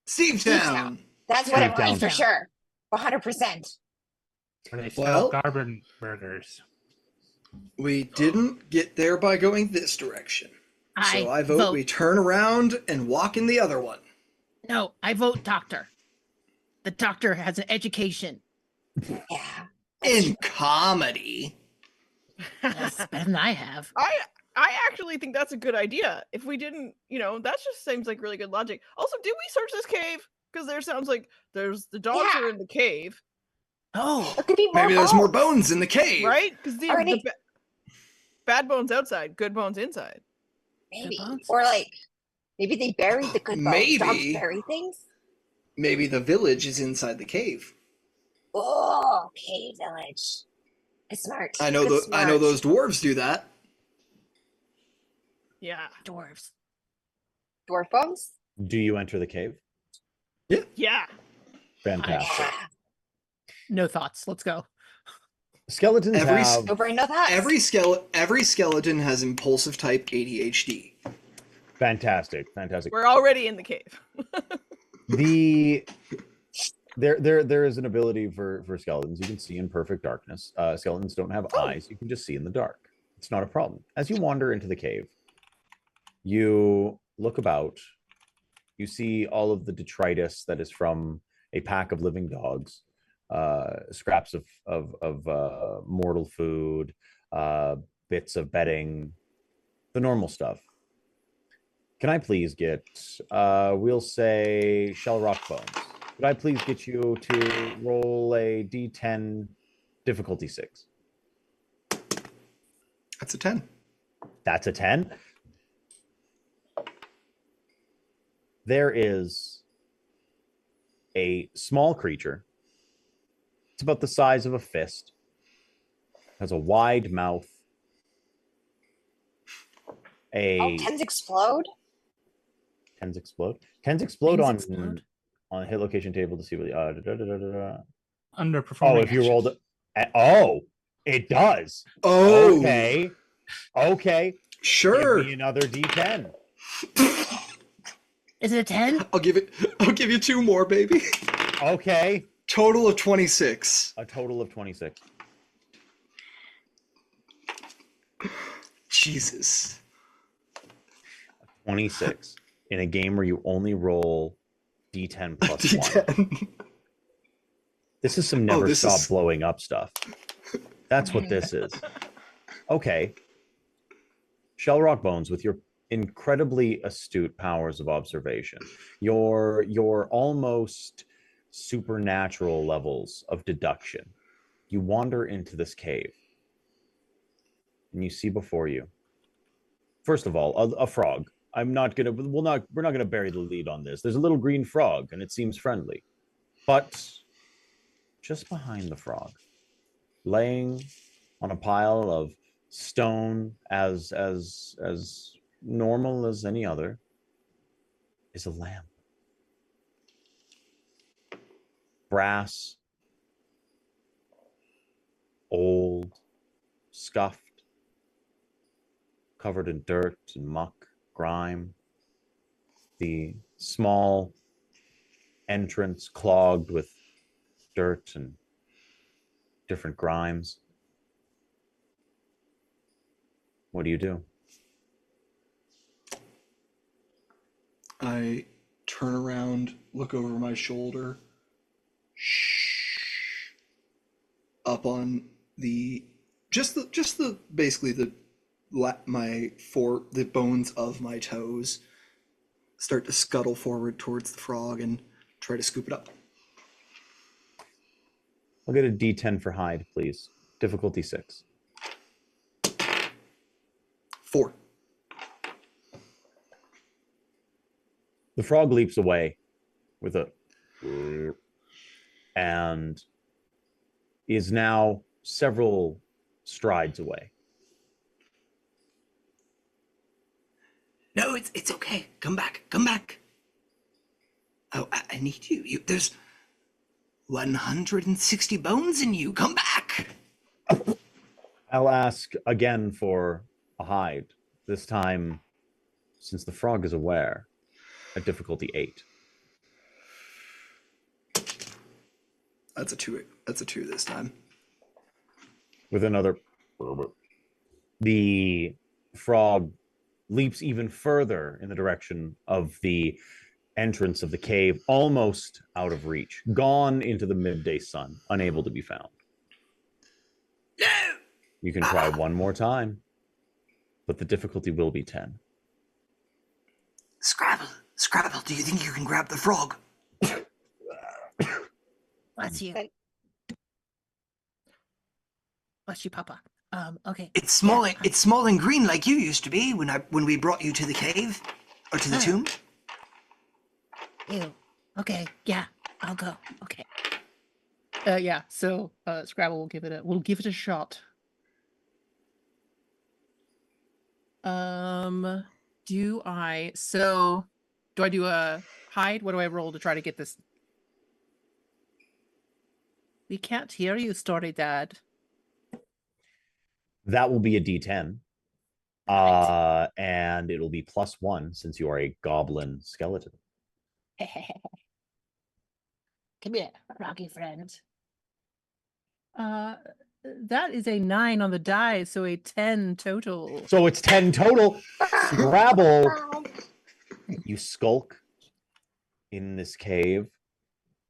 Steve Town. That's what it Steve was for Town. sure. 100%. Where they sell Well- Garden burgers. We didn't get there by going this direction. So I vote we turn around and walk in the other one. No, I vote doctor. The doctor has an education. Yeah. In comedy. That's better than I have. I actually think that's a good idea. If we didn't, that just seems like really good logic. Also, did we search this cave? Because there sounds like there's the dogs Yeah. are in the cave, Oh, There could be more Maybe there's more bones. bones in the cave. right? Because Are any- bad bones outside, good bones inside. Maybe. bones? Or like, maybe they buried the good bones. Maybe. Dogs bury things? Maybe the village is inside the cave. Oh, cave village. It's smart. I know Good I know smart. those dwarves do that. Yeah. dwarves. Dwarf bones? Do you enter the cave? Yeah. Fantastic. Yeah. No thoughts. Let's go. Skeletons Every have No brain, no thoughts. Every skeleton has impulsive type ADHD. fantastic. We're already in the cave. There is an ability for skeletons. You can see in perfect darkness. Skeletons don't have eyes. You can just see in the dark. It's not a problem. As you wander into the cave, you look about. You see all of the detritus that is from a pack of living dogs, scraps of mortal food, bits of bedding, the normal stuff. Can I please get, we'll say, shell rock bones. Could I please get you to roll a d10 difficulty 6? That's a 10. That's a 10. There is a small creature. It's about the size of a fist. Has a wide mouth. Oh, tens explode? Tens explode. Tens explode Things on explode. on a hit location table to see what the Underperforming. Oh, if you actions. rolled oh, it does. Oh, Okay. Sure. Give me another d10. Is it a 10? I'll give you 2 more, baby. Okay. Total of 26. A total of 26. Jesus. 26. in a game where you only roll D10 plus D10. 1. This is some never stop is... blowing up stuff. That's what this is. Okay. Shellrock Bones, with your incredibly astute powers of observation, your almost supernatural levels of deduction, you wander into this cave and you see before you, first of all, a frog. We're not gonna bury the lead on this. There's a little green frog and it seems friendly, but just behind the frog, laying on a pile of stone as normal as any other, is a lamp. Brass, old, scuffed, covered in dirt and muck, grime. The small entrance clogged with dirt and different grimes. What do you do? I turn around, look over my shoulder, up on the basically the bones of my toes, start to scuttle forward towards the frog and try to scoop it up. I'll get a D10 for hide, please. Difficulty 6. 4. The frog leaps away with a and is now several strides away. No, it's okay. Come back. Come back. Oh, I need you. There's 160 bones in you. Come back. I'll ask again for a hide. This time, since the frog is aware, at difficulty 8. That's a 2. That's a 2 this time. With another, the frog leaps even further in the direction of the entrance of the cave, almost out of reach, gone into the midday sun, unable to be found. No! You can try one more time, but the difficulty will be 10. Scrabble, do you think you can grab the frog? Bless you. Bless you, Papa. Okay. It's small. Yeah. It's small and green like you used to be when we brought you to the cave or to the tomb. Ew. Okay. Yeah. I'll go. Okay. Yeah. So Scrabble will give it a shot. Do I do a hide? What do I roll to try to get this? We can't hear you, StoryDad. That will be a D10. And it'll be +1 since you are a goblin skeleton. Come here, rocky friend. That is a 9 on the die, so a 10 total. So it's 10 total. Scrabble. You skulk in this cave,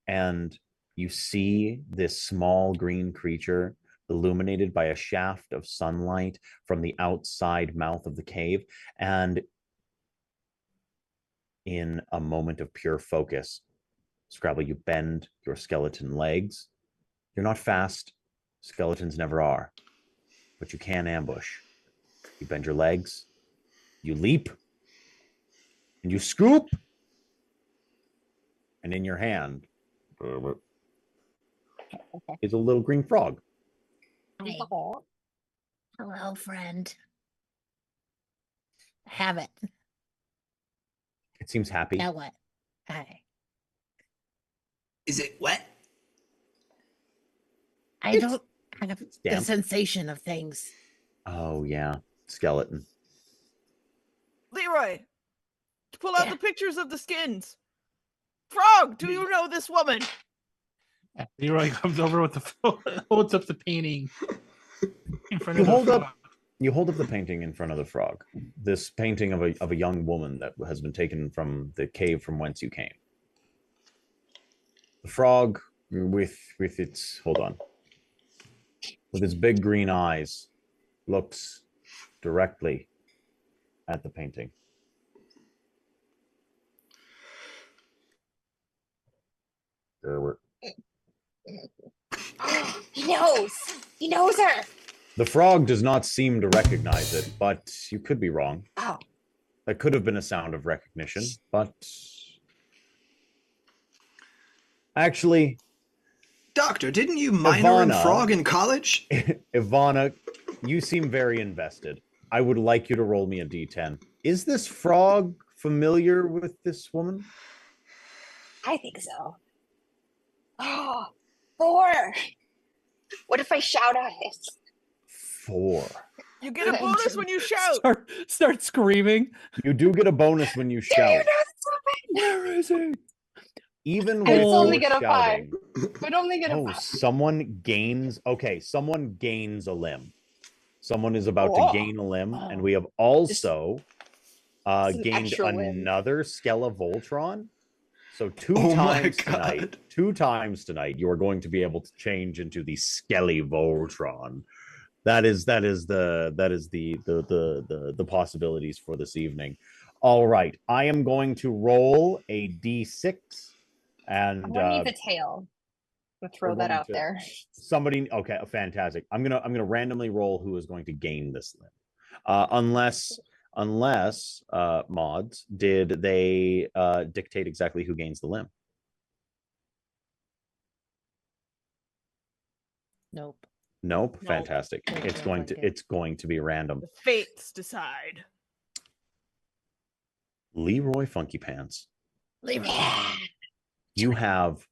and you see this small green creature illuminated by a shaft of sunlight from the outside mouth of the cave. And in a moment of pure focus, Scrabble, you bend your skeleton legs. You're not fast. Skeletons never are. But you can ambush. You bend your legs. You leap. And you scoop. And in your hand is a little green frog. Hi. Hello, friend. Have it. It seems happy. Now what? Hi. Is it wet? I don't have the sensation of things. Oh, yeah. Skeleton. Leroy, pull out the pictures of the skins. Frog, do you know this woman? Leroy comes over with holds up the painting in front of hold the up. You hold up the painting in front of the frog. This painting of a young woman that has been taken from the cave from whence you came. The frog with its with its big green eyes looks directly at the painting. He knows. He knows her. The frog does not seem to recognize it, but you could be wrong. Oh. That could have been a sound of recognition, but actually, Doctor, didn't you minor in frog in college? Ivana, you seem very invested. I would like you to roll me a d10. Is this frog familiar with this woman? I think so. Oh, 4. What if I shout at it? 4. You get a bonus when you shout. Start screaming. You do get a bonus when you shout. Where is he? Even I with only your get a 5. shouting, I'd only get a 5. someone gains. Okay, someone gains a limb. Someone is about to gain a limb, and we have also gained another Skelevoltron. So 2 times tonight, you are going to be able to change into the Skelevoltron. That is the possibilities for this evening. All right, I am going to roll a d6, and I'm gonna need the tail. I'm gonna throw that out there. Somebody, okay, fantastic. I'm gonna randomly roll who is going to gain this limb, unless mods, did they dictate exactly who gains the limb? Nope. Nope. Fantastic. It's going to be random. The fates decide. Leroy Funky Pants. Leroy. You have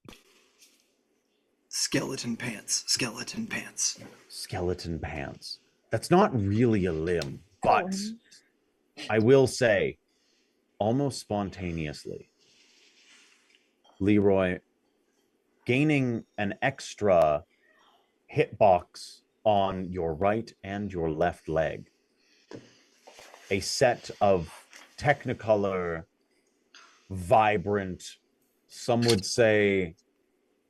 skeleton pants. Skeleton pants. Skeleton pants. That's not really a limb, but I will say, almost spontaneously, Leroy gaining an extra hitbox on your right and your left leg. A set of Technicolor, vibrant, some would say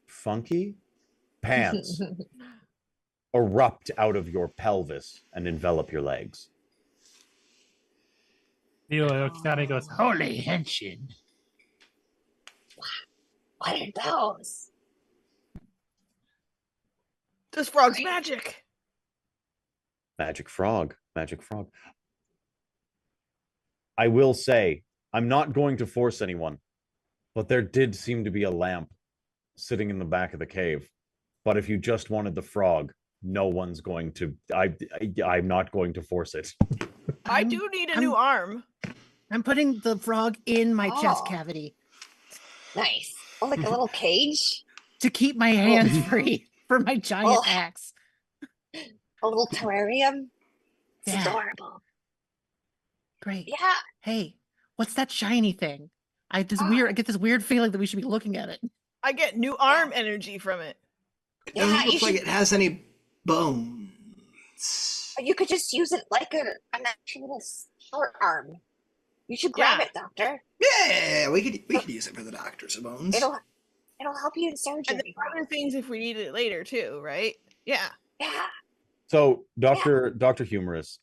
funky pants erupt out of your pelvis and envelop your legs. Leo looks down and goes, "Holy henshin." What are those? This frog's magic. Magic frog. Magic frog. I will say, I'm not going to force anyone, but there did seem to be a lamp sitting in the back of the cave. But if you just wanted the frog, no one's going to. I'm not going to force it. I do need a new arm. I'm putting the frog in my chest cavity. Nice. Oh, like a little cage? To keep my hands free for my giant axe. A little terrarium? It's Yeah. adorable. Great. Yeah. Hey, what's that shiny thing? I get this weird feeling that we should be looking at it. I get new arm energy from it. It doesn't look like it has any bones. You could just use it like an actual little short arm. You should grab it, Doctor. Yeah, we could use it for the doctor's bones. It'll help you in surgery. And there are other things if we need it later too, right? Yeah. Yeah. So, Dr. Humorous,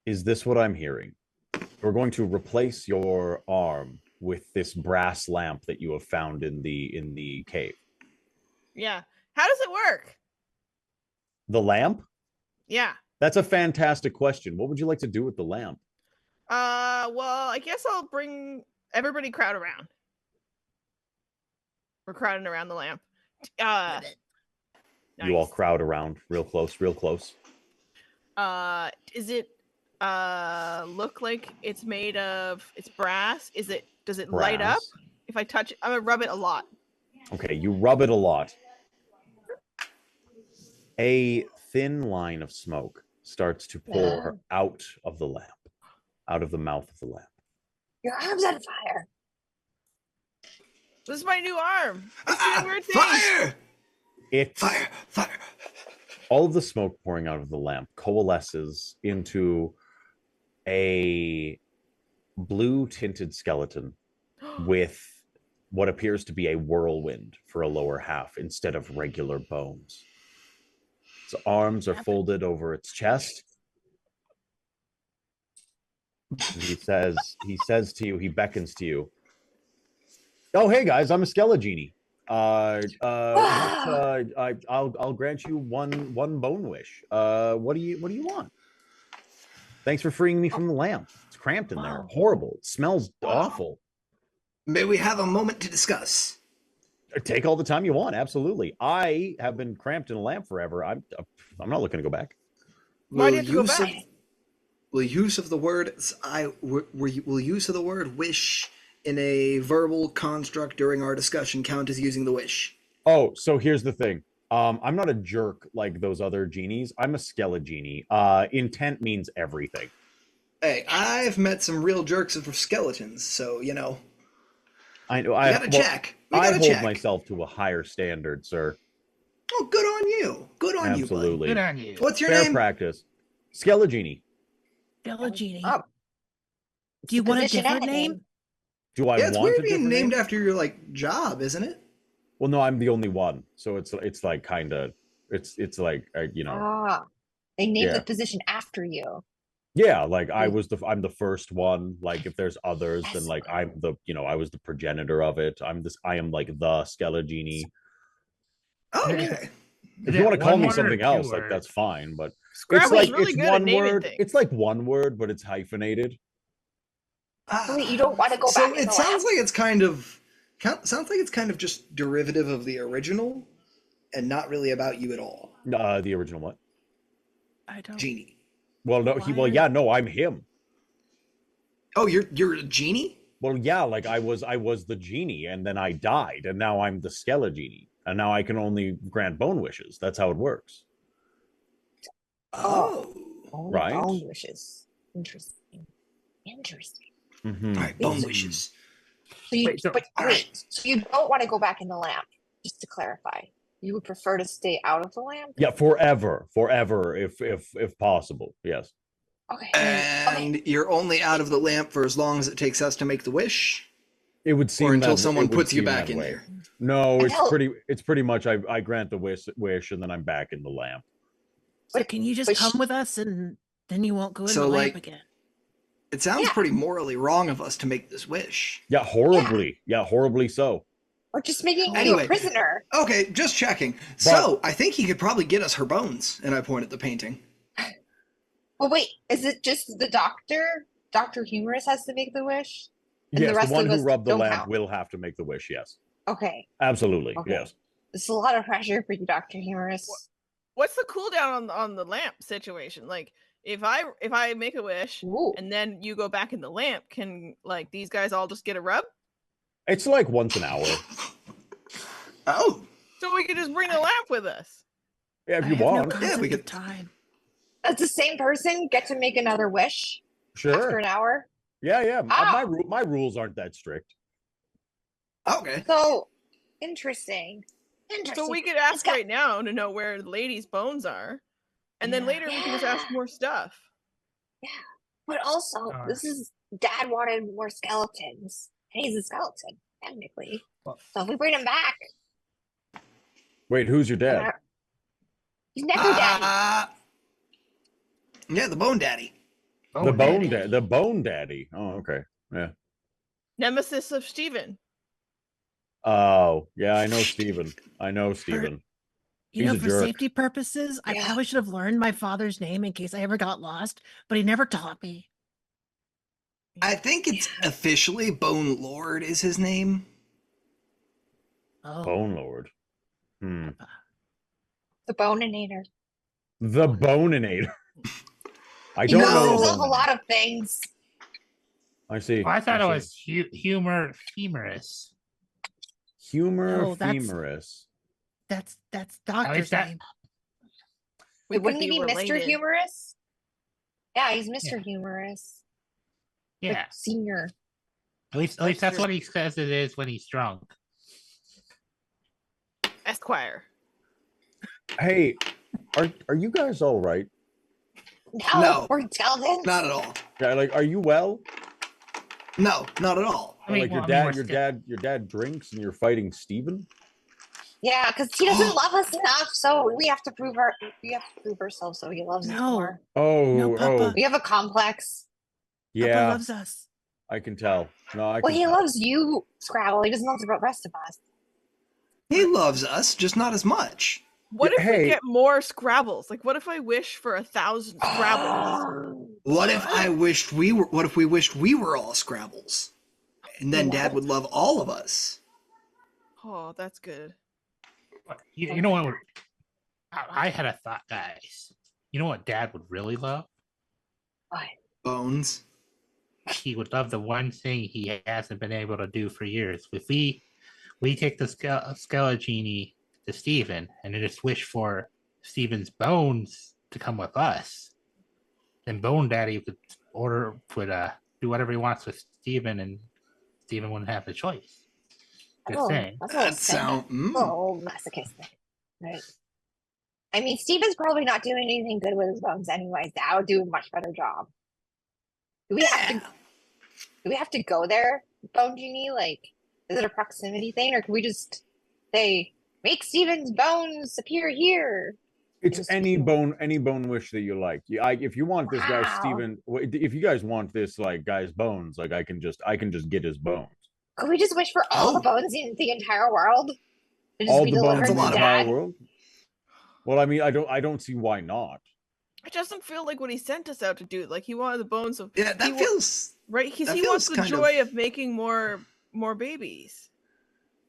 is this what I'm hearing? We're going to replace your arm with this brass lamp that you have found in the cave. Yeah. How does it work? The lamp? Yeah. That's a fantastic question. What would you like to do with the lamp? Well, I guess I'll bring everybody crowd around. We're crowding around the lamp. Nice. You all crowd around real close, real close. Is it look like it's made of brass? Does it light up? If I touch it, I'm gonna rub it a lot. Okay, you rub it a lot. A thin line of smoke starts to pour out of the lamp, out of the mouth of the lamp. Your arm's on fire. This is my new arm. It's doing weird things. Fire! It's fire! All of the smoke pouring out of the lamp coalesces into a blue tinted skeleton with what appears to be a whirlwind for a lower half instead of regular bones. Its arms are folded over its chest. He says to you, he beckons to you. Oh, hey guys, I'm a Skelegenie. I'll grant you one bone wish. What do you want? Thanks for freeing me from the lamp. It's cramped in there. Horrible. It smells awful. May we have a moment to discuss? Take all the time you want. Absolutely. I have been cramped in a lamp forever. I'm not looking to go back. Why do you have to go back? Will use of the word will use of the word wish in a verbal construct during our discussion count as using the wish? Oh, so here's the thing. I'm not a jerk like those other genies. I'm a Skelegenie. Intent means everything. Hey, I've met some real jerks of skeletons, so you know. I know. I gotta check. I hold myself to a higher standard, sir. Oh, good on you. Good on you, Absolutely. Good on you. What's your Fair name? practice. Skelegenie. Skelegenie. Oh, Do you want a position different and a name? Do I it's want weird a being different named name? after your like job, isn't it? Well, no, I'm the only one, so it's like kind of it's like you know. Ah, they named Yeah. the position after you. Yeah, like I'm the first one. Like if there's others, then Yes. like I'm the I was the progenitor of it. I am like the Skelegenie. Okay. If you want to call One me word or something two else, like words? that's fine. But Scrabble's really it's good at one naming word. things. It's like one word, but it's hyphenated. Wait, you don't want to go So back in it the sounds lab? like it's kind of just derivative of the original, and not really about you at all. The original one. I don't. Genie. Well, no, no, I'm him. Oh, you're a genie? Well, yeah, like I was the genie, and then I died, and now I'm the Skelegenie, and now I can only grant bone wishes. That's how it works. Oh. Only Right. bone wishes. Interesting. Interesting. Mm-hmm. All right, bone wishes. So you, Wait, so- so you don't want to go back in the lamp, just to clarify. You would prefer to stay out of the lamp? Yeah, forever, if possible. Yes. Okay. And you're only out of the lamp for as long as it takes us to make the wish, It would seem or until that- someone it would puts you seem back that in way. there. No, Until- it's pretty much I grant the wish and then I'm back in the lamp. So can you just but come with us and then you won't go in So, the lamp like- again? It sounds Yeah. pretty morally wrong of us to make this wish. Yeah, horribly. Yeah, horribly so. We're just making you Anyway. a prisoner. Okay, just checking. So I think he could probably get us her bones. And I point at the painting. Well, wait. Is it just the doctor? Dr. Humorous has to make the wish? And Yes, the rest one of who us rubbed the don't lamp count? will have to make the wish. Yes, Okay. absolutely. Okay. Yes. It's a lot of pressure for you, Dr. Humorous. What's the cooldown on the lamp situation? Like, if I make a wish Ooh. and then you go back in the lamp, can like these guys all just get a rub? It's like once an hour. Oh. So we could just bring the lamp with us. Yeah, if I you have no want. concept we of could- time. Does the same person get to make another wish after Sure. an hour? Yeah. Ah. My rules aren't that strict. Okay. So interesting. Interesting. So we could This ask guy- right now to know where the lady's bones are, and then Yeah. later we can just ask Yeah. more stuff. But also, this is Dad wanted more skeletons, and he's a skeleton technically. Well- So if we bring him back, Wait, who's your dad? he's Necro Daddy. Yeah, the Bone Daddy. The bone daddy. Oh, okay. Yeah. Nemesis of Steven. Oh, yeah, I know Steven. You He's know, a for jerk. safety purposes, I Yeah. probably should have learned my father's name in case I ever got lost, but he never taught me. I think it's officially Bone Lord is his name. Oh, Bone Lord. The Boneinator. The Boneinator. I He don't calls know. himself a lot of things. I see. Well, I thought it see. was humor femorous. Humor No, that's- femorous. that's doctor's that- name. We Wouldn't he could be Mr. related. Humorous? Yeah, he's Mr. Humorous. Like, Yeah, senior. at least that's what he says it is when he's drunk. Esquire. Hey, Are you guys all right? No. We're skeletons. Not at all. Yeah, like, are you well? No, not at all. Like your dad drinks and you're fighting Steven? Yeah, because he doesn't love us enough, so we have to prove ourselves so he loves us more. No, Papa. We have a complex. Yeah. Papa loves us. I can tell. No, I Well, can he tell. loves you, Scrabble. He doesn't love the rest of us. He loves us, just not as much. What Yeah, if we hey. get more Scrabbles? Like, what if I wish for 1,000 Scrabbles? What if we wished we were all Scrabbles? And then Dad would love all of us. Oh, that's good. You know what? I had a thought, guys. You know what Dad would really love? What? Bones. He would love the one thing he hasn't been able to do for years. If we take the Skelegini to Steven and then just wish for Steven's bones to come with us, then Bone Daddy would do whatever he wants with Steven, and Steven wouldn't have the choice. Just saying. That's a little masochistic. Right. I mean, Steven's probably not doing anything good with his bones anyways. That would do a much better job. Do we have to go there, Bone Genie? Like, is it a proximity thing, or can we just say, make Steven's bones appear here? It's any bone wish that you like. If you want this guy Steven, if you guys want this like guy's bones, like I can just get his bones. Could we just wish for all the bones in the entire world? All the bones in the entire world? Well, I mean, I don't see why not. It doesn't feel like what he sent us out to do. Like, he wanted the bones of... Yeah, that feels... Right? He wants the joy of making more babies.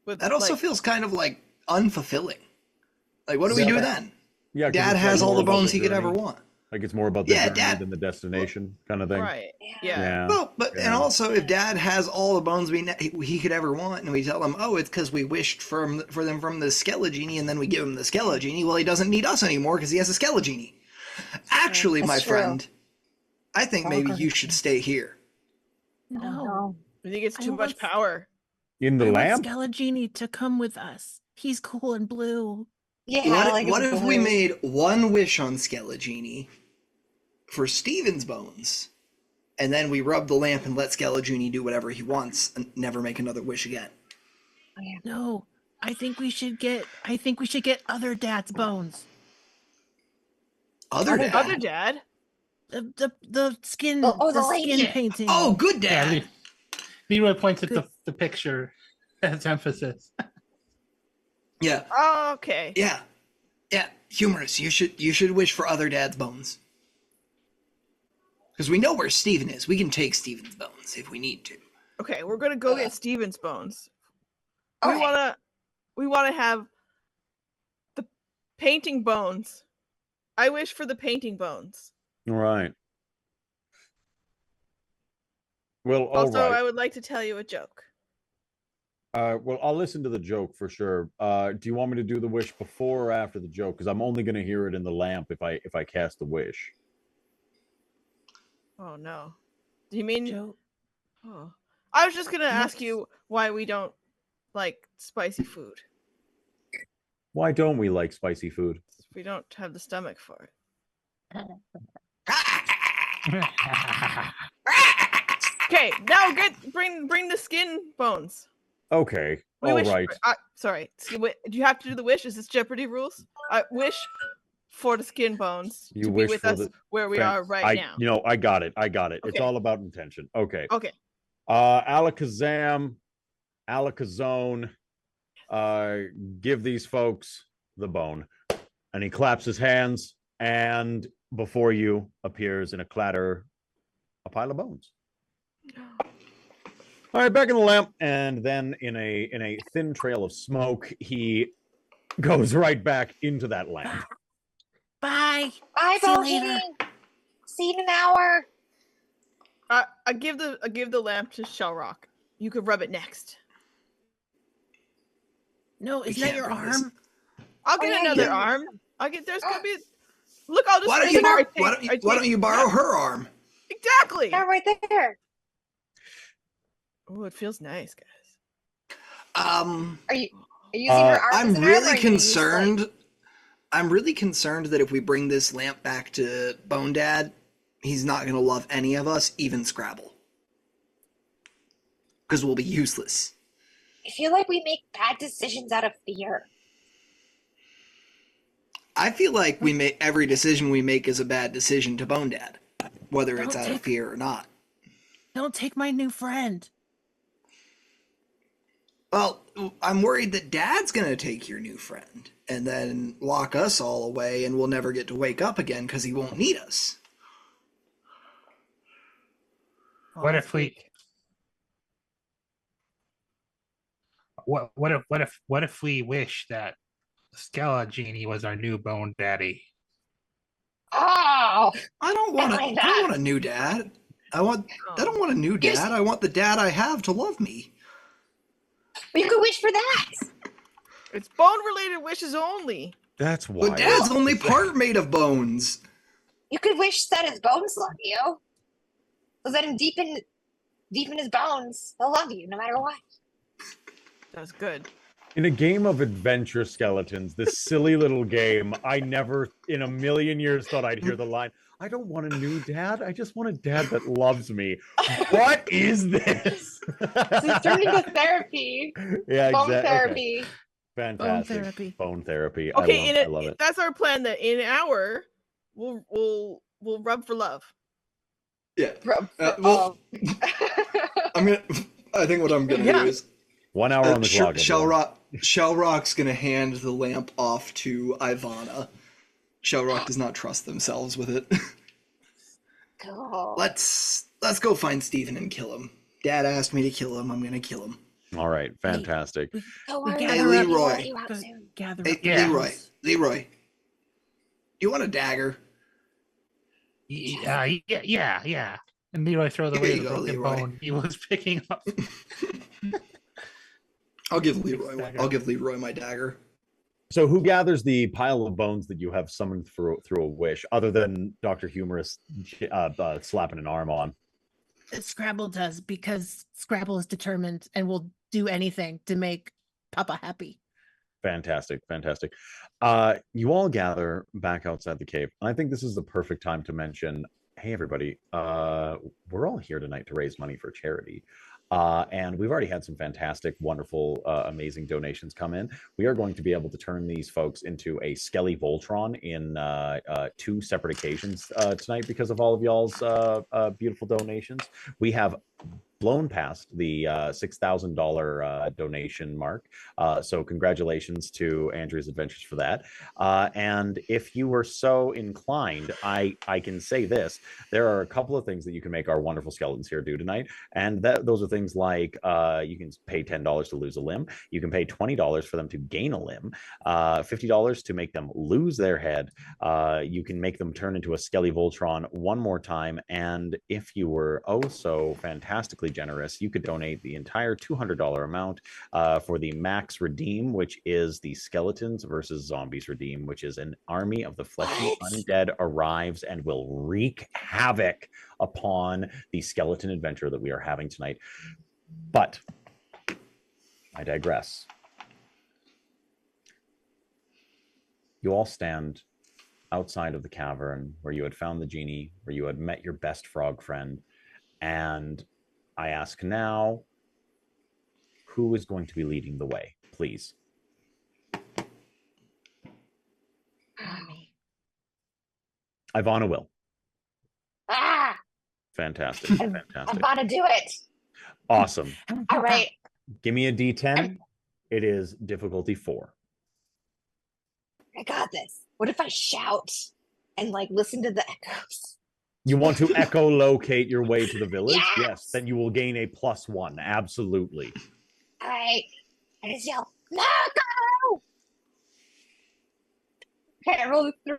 That also feels kind of like unfulfilling. Like, what do we do then? Yeah, Dad has all the bones he could ever want. Like, it's more about the journey than the destination kind of thing. Right. Yeah. Well, and also, if Dad has all the bones he could ever want, and we tell him, oh, it's because we wished for them from the Skelegini, and then we give him the Skelegini, well, he doesn't need us anymore because he has a Skelegini. Actually, my friend, I think maybe you should stay here. No. I think it's too much power. In the lamp? Skelegini to come with us. He's cool and blue. Yeah. What if we made one wish on Skelegini for Steven's bones, and then we rub the lamp and let Skelegini do whatever he wants and never make another wish again? No, I think we should get other Dad's bones. Other Dad? The skin. the skin painting. Oh, good Dad. Yeah, Leroy points at the picture as emphasis. Yeah. Oh, okay. Yeah. Yeah. Humorous. You should wish for other Dad's bones. Because we know where Steven is. We can take Steven's bones if we need to. Okay, we're gonna go get Steven's bones. We wanna have the painting bones. I wish for the painting bones. Right. Well, also, I would like to tell you a joke. Well, I'll listen to the joke for sure. Do you want me to do the wish before or after the joke? Because I'm only going to hear it in the lamp if I cast the wish. Oh no! Do you mean? Joke. Oh, I was just going to ask you why we don't like spicy food. Why don't we like spicy food? We don't have the stomach for it. Okay, now bring the skin bones. Okay, all right. Sorry, do you have to do the wish? Is this Jeopardy rules? I wish for the skin bones to be with us where we are right now. You know, I got it. Okay. It's all about intention. Okay. Okay. Alakazam, Alakazone, give these folks the bone. And he claps his hands, and before you appears in a clatter a pile of bones. All right, back in the lamp, and then in a thin trail of smoke, he goes right back into that lamp. Bye. Bye, See you Bone later. Genie. See you in an hour. I give the lamp to Shellrock. You could rub it next. No, isn't that your arm? I'll get another arm. There's gonna be. Look, I'll just. Why don't you borrow her arm? Exactly. Yeah, right there. Oh, it feels nice, guys. Are you using your arm? I'm really concerned I'm really concerned that if we bring this lamp back to Bone Dad, he's not going to love any of us, even Scrabble. Because we'll be useless. I feel like we make bad decisions out of fear. I feel like every decision we make is a bad decision to Bone Dad, whether it's out of fear or not. Don't take my new friend. Well, I'm worried that Dad's going to take your new friend and then lock us all away and we'll never get to wake up again because he won't need us. What if we... What if we wish that Skella Genie was our new bone daddy? Oh! I don't want a new dad. I don't want a new dad. I want the dad I have to love me. You could wish for that. It's bone-related wishes only. That's why. But Dad's only part made of bones. You could wish that his bones love you. So that him deep in his bones, he'll love you no matter what. That's good. In a game of adventure skeletons, this silly little game, I never in a million years thought I'd hear the line, I don't want a new dad. I just want a dad that loves me. What is this? It's turned into therapy. Yeah, Bone exactly. therapy. Okay. Fantastic. Bone therapy. Bone therapy. Okay, I love it. That's our plan. That in an hour, we'll rub for love. Yeah. Well, I think what I'm gonna do is 1 hour on the clock. Shellrock's gonna hand the lamp off to Ivana. Shellrock does not trust themselves with it. cool. Let's go find Steven and kill him. Dad asked me to kill him. I'm gonna kill him. All right, fantastic. Don't worry, Hey, I'll Leroy. let you out soon. Gather Hey, up. Yeah. Leroy. You want a dagger? Yeah. And Leroy throws Here away you the go, broken Leroy. bone he was picking up. I'll give Leroy my dagger. So who gathers the pile of bones that you have summoned through a wish, other than Dr. Humorous slapping an arm on? Scrabble does, because Scrabble is determined and will do anything to make Papa happy. Fantastic. You all gather back outside the cave. I think this is the perfect time to mention, hey everybody, we're all here tonight to raise money for charity. And we've already had some fantastic, wonderful, amazing donations come in. We are going to be able to turn these folks into a Skelly Voltron in 2 separate occasions tonight because of all of y'all's beautiful donations. We have blown past the $6,000 donation mark. So congratulations to Andrea's Adventures for that. And if you were so inclined, I can say this. There are a couple of things that you can make our wonderful skeletons here do tonight. And those are things like you can pay $10 to lose a limb. You can pay $20 for them to gain a limb. $50 to make them lose their head. You can make them turn into a Skelly Voltron one more time. And if you were so fantastically generous, you could donate the entire $200 amount for the Max Redeem, which is the Skeletons versus Zombies Redeem, which is an army of the fleshy undead arrives and will wreak havoc upon the skeleton adventure that we are having tonight. But I digress. You all stand outside of the cavern where you had found the genie, where you had met your best frog friend, and I ask now, who is going to be leading the way, please? Me. Ivana will. Ah! Fantastic. I'm about to do it. Awesome. All right. Give me a D10. It is difficulty 4. I got this. What if I shout and listen to the echoes? You want to echolocate your way to the village? Yes. Then you will gain a +1. Absolutely. All right. I just yell, Marco! Okay, I rolled a 3.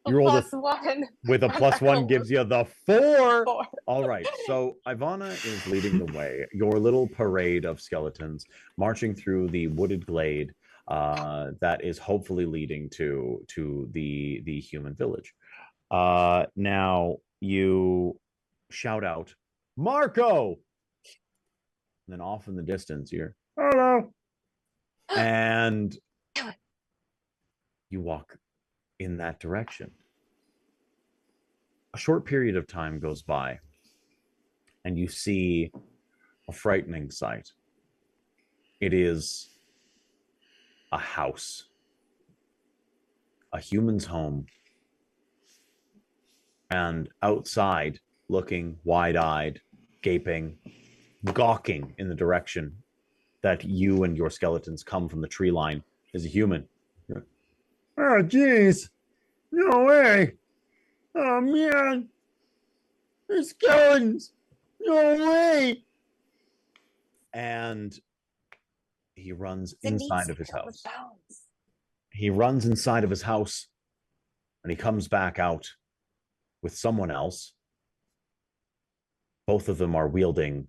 You rolled a +1. with a +1 gives you the 4. 4. All right, so Ivana is leading the way. Your little parade of skeletons marching through the wooded glade that is hopefully leading to the human village. Now you shout out, Marco! And then off in the distance, you're, hello. And you walk in that direction. A short period of time goes by, and you see a frightening sight. It is a house, a human's home, and outside, looking wide-eyed, gaping, gawking in the direction that you and your skeletons come from the tree line, is a human. Oh, jeez. No way. Oh, man. There's skeletons. No way. And he runs inside of his house. He runs inside of his house, and he comes back out with someone else. Both of them are wielding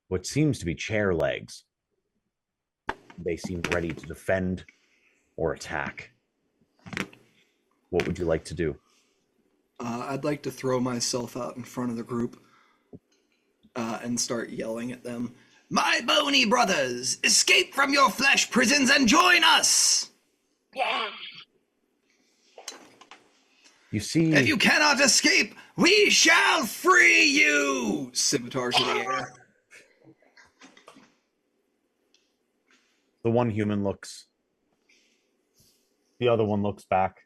what seems to be chair legs. They seem ready to defend or attack. What would you like to do? I'd like to throw myself out in front of the group and start yelling at them. My bony brothers, escape from your flesh prisons and join us! Yeah. You see... If you cannot escape, we shall free you! Scimitars in the air. The one human looks. The other one looks back.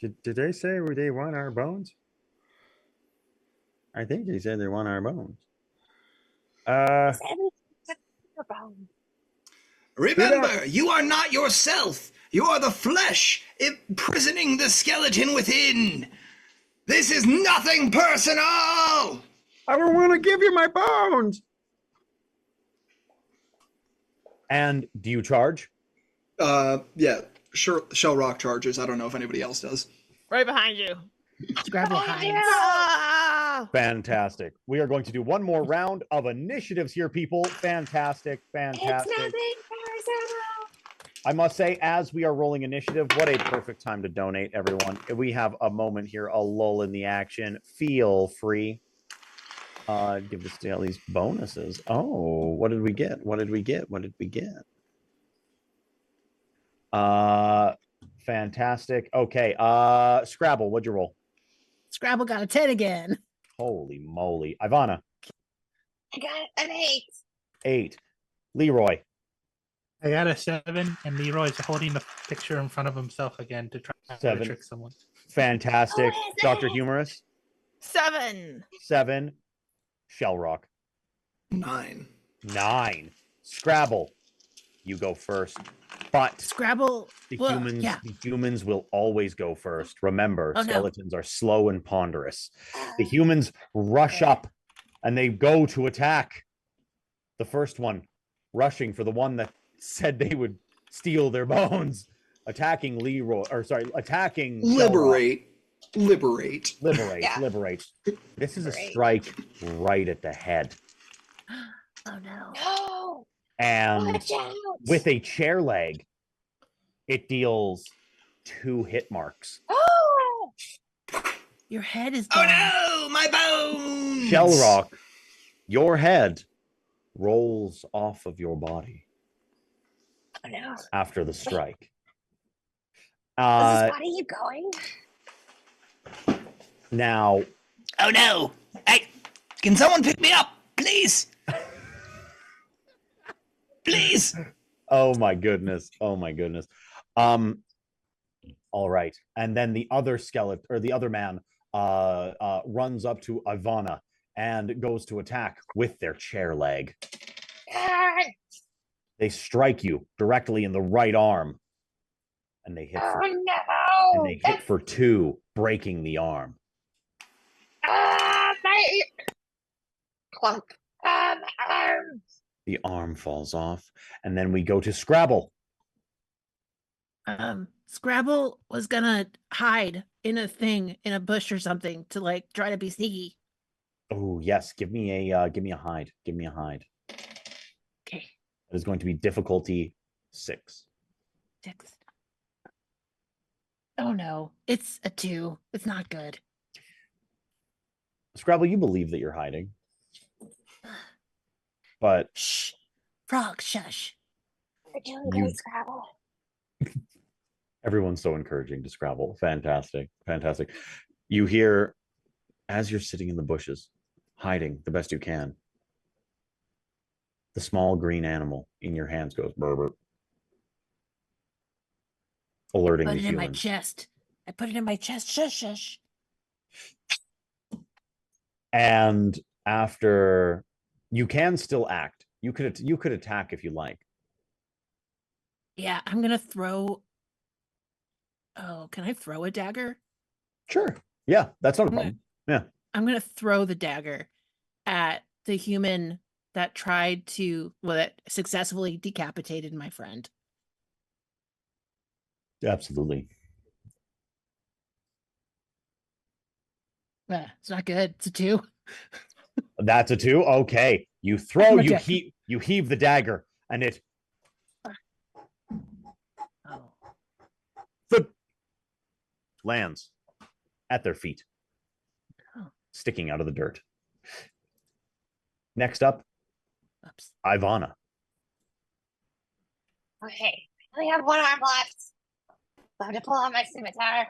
Did they say they want our bones? I think they said they want our bones. Remember, you are not yourself. You are the flesh, imprisoning the skeleton within. This is nothing personal! I don't want to give you my bones! And do you charge? Yeah, sure. Shell Rock charges. I don't know if anybody else does. Right behind you. Scrabble hides. Ah! Fantastic. We are going to do one more round of initiatives here, people. Fantastic, fantastic. It's nothing personal. I must say, as we are rolling initiative, what a perfect time to donate, everyone. We have a moment here, a lull in the action. Feel free. Give us all these bonuses. Oh, what did we get? What did we get? What did we get? Fantastic. Okay. Scrabble, what'd you roll? Scrabble got a 10 again. Holy moly. Ivana. I got an 8. 8. Leroy. I got a 7, and Leroy's holding the picture in front of himself again to try to 7. trick someone. Fantastic. Oh, Dr. Humorous. 7. 7. Shellrock. 9. 9. Scrabble. You go first. But Scrabble. the humans will always go first. Remember, skeletons are slow and ponderous. The humans rush up and they go to attack. The first one rushing for the one that said they would steal their bones. Attacking Leroy, attacking Liberate. Liberate. Yeah. Liberate. This is a strike right at the head. Oh no. No. And Watch out. with a chair leg, it deals 2 hit marks. Oh. Your head is Oh gone. no, my bones! Shellrock, your head rolls off of your body Oh no. after the strike. Is this body keep going? Now, Oh no! Hey, can someone pick me up, please? Please. oh my goodness. All right. And then the other skeleton, or the other man, runs up to Ivana and goes to attack with their chair leg. They strike you directly in the right arm, and they hit for, and they hit for 2, breaking the arm. My clunk. My arm. The arm falls off, and then we go to Scrabble. Scrabble was gonna hide in a thing, in a bush or something, to like try to be sneaky. Oh yes, give me a hide. Give me a hide. Okay. It is going to be difficulty 6. 6. Oh no, it's a 2. It's not good. Scrabble, you believe that you're hiding, but Shh, frog, shush. We're doing good, Scrabble. Everyone's so encouraging to Scrabble. Fantastic. Fantastic. You hear, as you're sitting in the bushes, hiding the best you can, the small green animal in your hands goes burr, burr, alerting Put the it in my humans. chest. I put it in my chest. Shush, shush. And after, you can still act. You could attack if you like. Yeah, I'm gonna throw. Oh, can I throw a dagger? Sure. Yeah, that's not a problem. Yeah. I'm gonna throw the dagger at the human that tried to, well, that successfully decapitated my friend. Absolutely. It's not good. It's a 2. That's a 2. Okay. You throw, you heave the dagger, and it lands at their feet, sticking out of the dirt. Next up, Ivana. Okay, I only have one arm left. So I have to pull out my scimitar.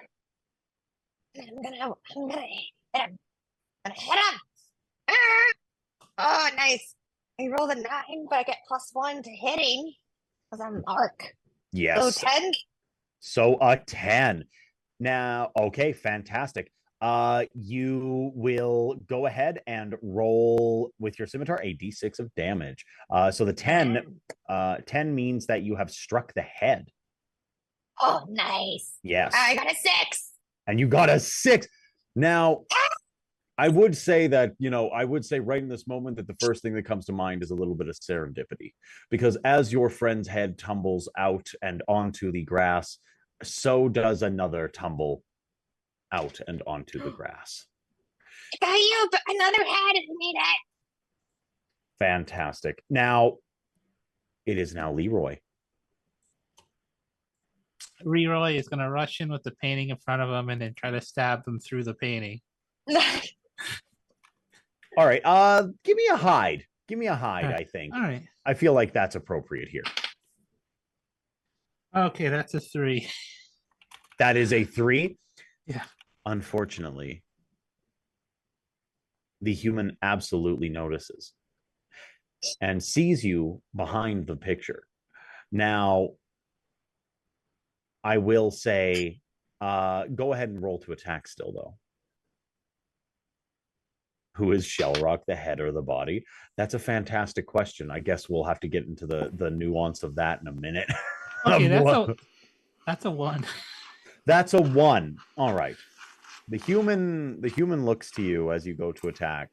I'm gonna hit him. I'm gonna hit him. Oh, nice. I rolled a 9, but I get +1 to hitting because I'm Arc. Yes. So 10. So a 10. Now, okay, fantastic. You will go ahead and roll with your scimitar a d6 of damage. So the 10 means that you have struck the head. Oh, nice. Yes. I got a 6. And you got a 6. Now, I would say that, I would say right in this moment that the first thing that comes to mind is a little bit of serendipity, because as your friend's head tumbles out and onto the grass, so does another tumble out and onto the grass. Got you, but another head if you need it. Fantastic. Now, it is now Leroy. Leroy is going to rush in with the painting in front of him and then try to stab them through the painting. All right. Give me a hide. Give me a hide, I think. All right. I feel like that's appropriate here. Okay, that's a 3. That is a 3? Yeah. Unfortunately, the human absolutely notices and sees you behind the picture. Now, I will say, go ahead and roll to attack still, though. Who is Shellrock, the head or the body? That's a fantastic question. I guess we'll have to get into the nuance of that in a minute. Okay, that's a 1. That's a 1. All right. The human looks to you as you go to attack.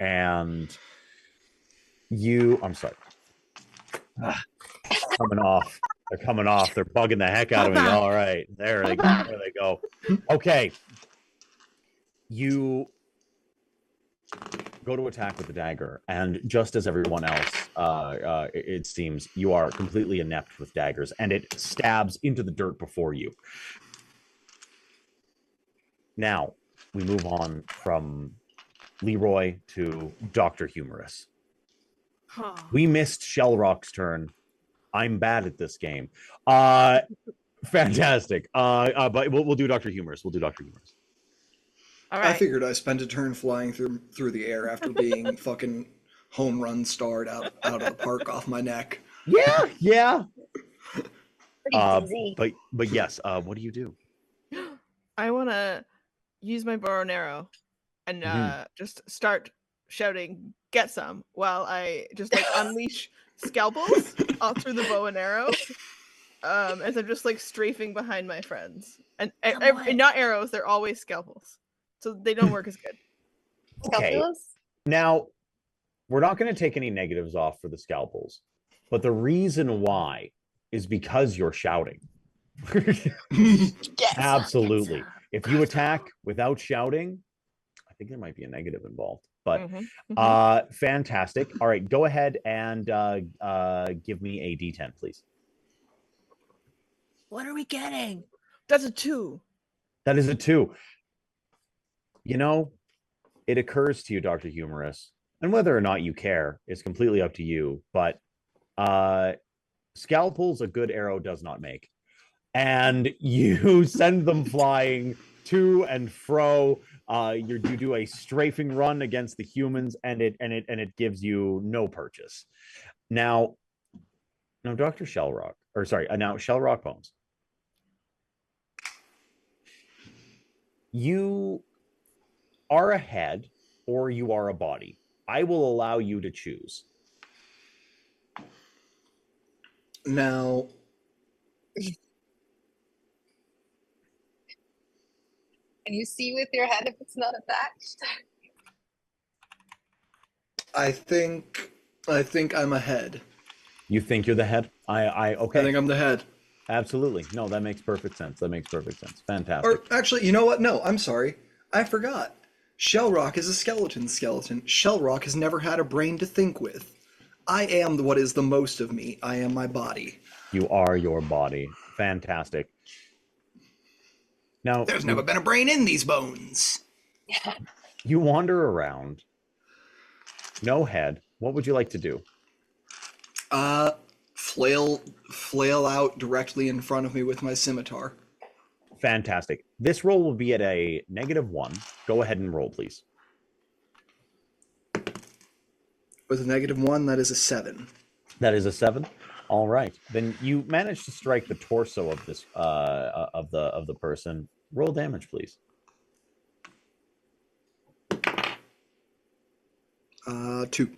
And you, I'm sorry. Coming off. They're coming off. They're bugging the heck out of me. All right. There they go. Okay. You go to attack with the dagger, and just as everyone else, it seems you are completely inept with daggers, and it stabs into the dirt before you. Now, we move on from Leroy to Dr. Humorous. We missed Shellrock's turn. I'm bad at this game. Fantastic. But we'll do Dr. Humorous. We'll do Dr. Humorous. All right. I figured I spent a turn flying through the air after being fucking home run starred out of the park off my neck. Yeah. Pretty easy. But yes, what do you do? I want to use my bow and arrow and just start shouting, "Get some!" while I just like unleash scalpels all through the bow and arrow. As I'm just like strafing behind my friends, and not arrows, they're always scalpels, so they don't work as good. Okay. Now, we're not going to take any negatives off for the scalpels, but the reason why is because you're shouting. Absolutely. If you attack without shouting, I think there might be a negative involved. But fantastic. All right, go ahead and give me a D10, please. What are we getting? That's a 2. That is a 2. It occurs to you, Dr. Humorous, and whether or not you care is completely up to you, but scalpels a good arrow does not make. And you send them flying to and fro. You do a strafing run against the humans, and it gives you no purchase. Now, Dr. Shellrock, now Shellrock Bones. You are a head or you are a body. I will allow you to choose. Now, Can you see with your head if it's not attached? I think I'm a head. You think you're the head? Okay. I think I'm the head. Absolutely. No, that makes perfect sense. Fantastic. Or actually, you know what? No, I'm sorry. I forgot. Shellrock is a skeleton. Shellrock has never had a brain to think with. I am what is the most of me. I am my body. You are your body. Fantastic. Now, there's never been a brain in these bones. You wander around. No head. What would you like to do? Flail out directly in front of me with my scimitar. Fantastic. This roll will be at a -1. Go ahead and roll, please. With a -1, that is a 7. That is a 7. All right. Then you manage to strike the torso of this of the person. Roll damage, please. 2.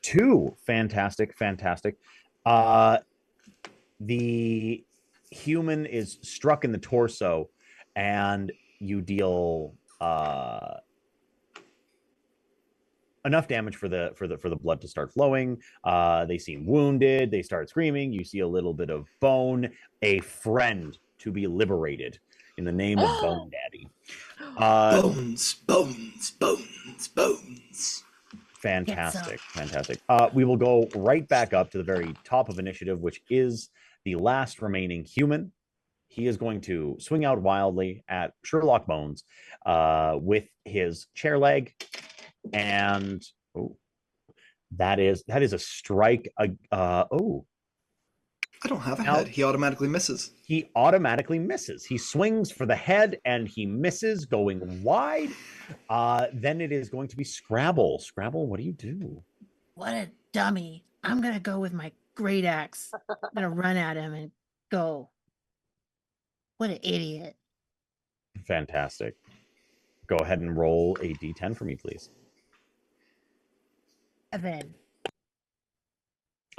2. Fantastic. The human is struck in the torso, and you deal enough damage for the blood to start flowing. They seem wounded. They start screaming. You see a little bit of bone. A friend to be liberated in the name of Bone Daddy. Bones. Fantastic. We will go right back up to the very top of initiative, which is the last remaining human. He is going to swing out wildly at Sherlock Bones with his chair leg, and that is a strike. I don't have a head. He automatically misses. He swings for the head and he misses, going wide. Then it is going to be Scrabble. Scrabble, what do you do? What a dummy. I'm going to go with my great axe. I'm going to run at him and go. What an idiot. Fantastic. Go ahead and roll a d10 for me, please. 7.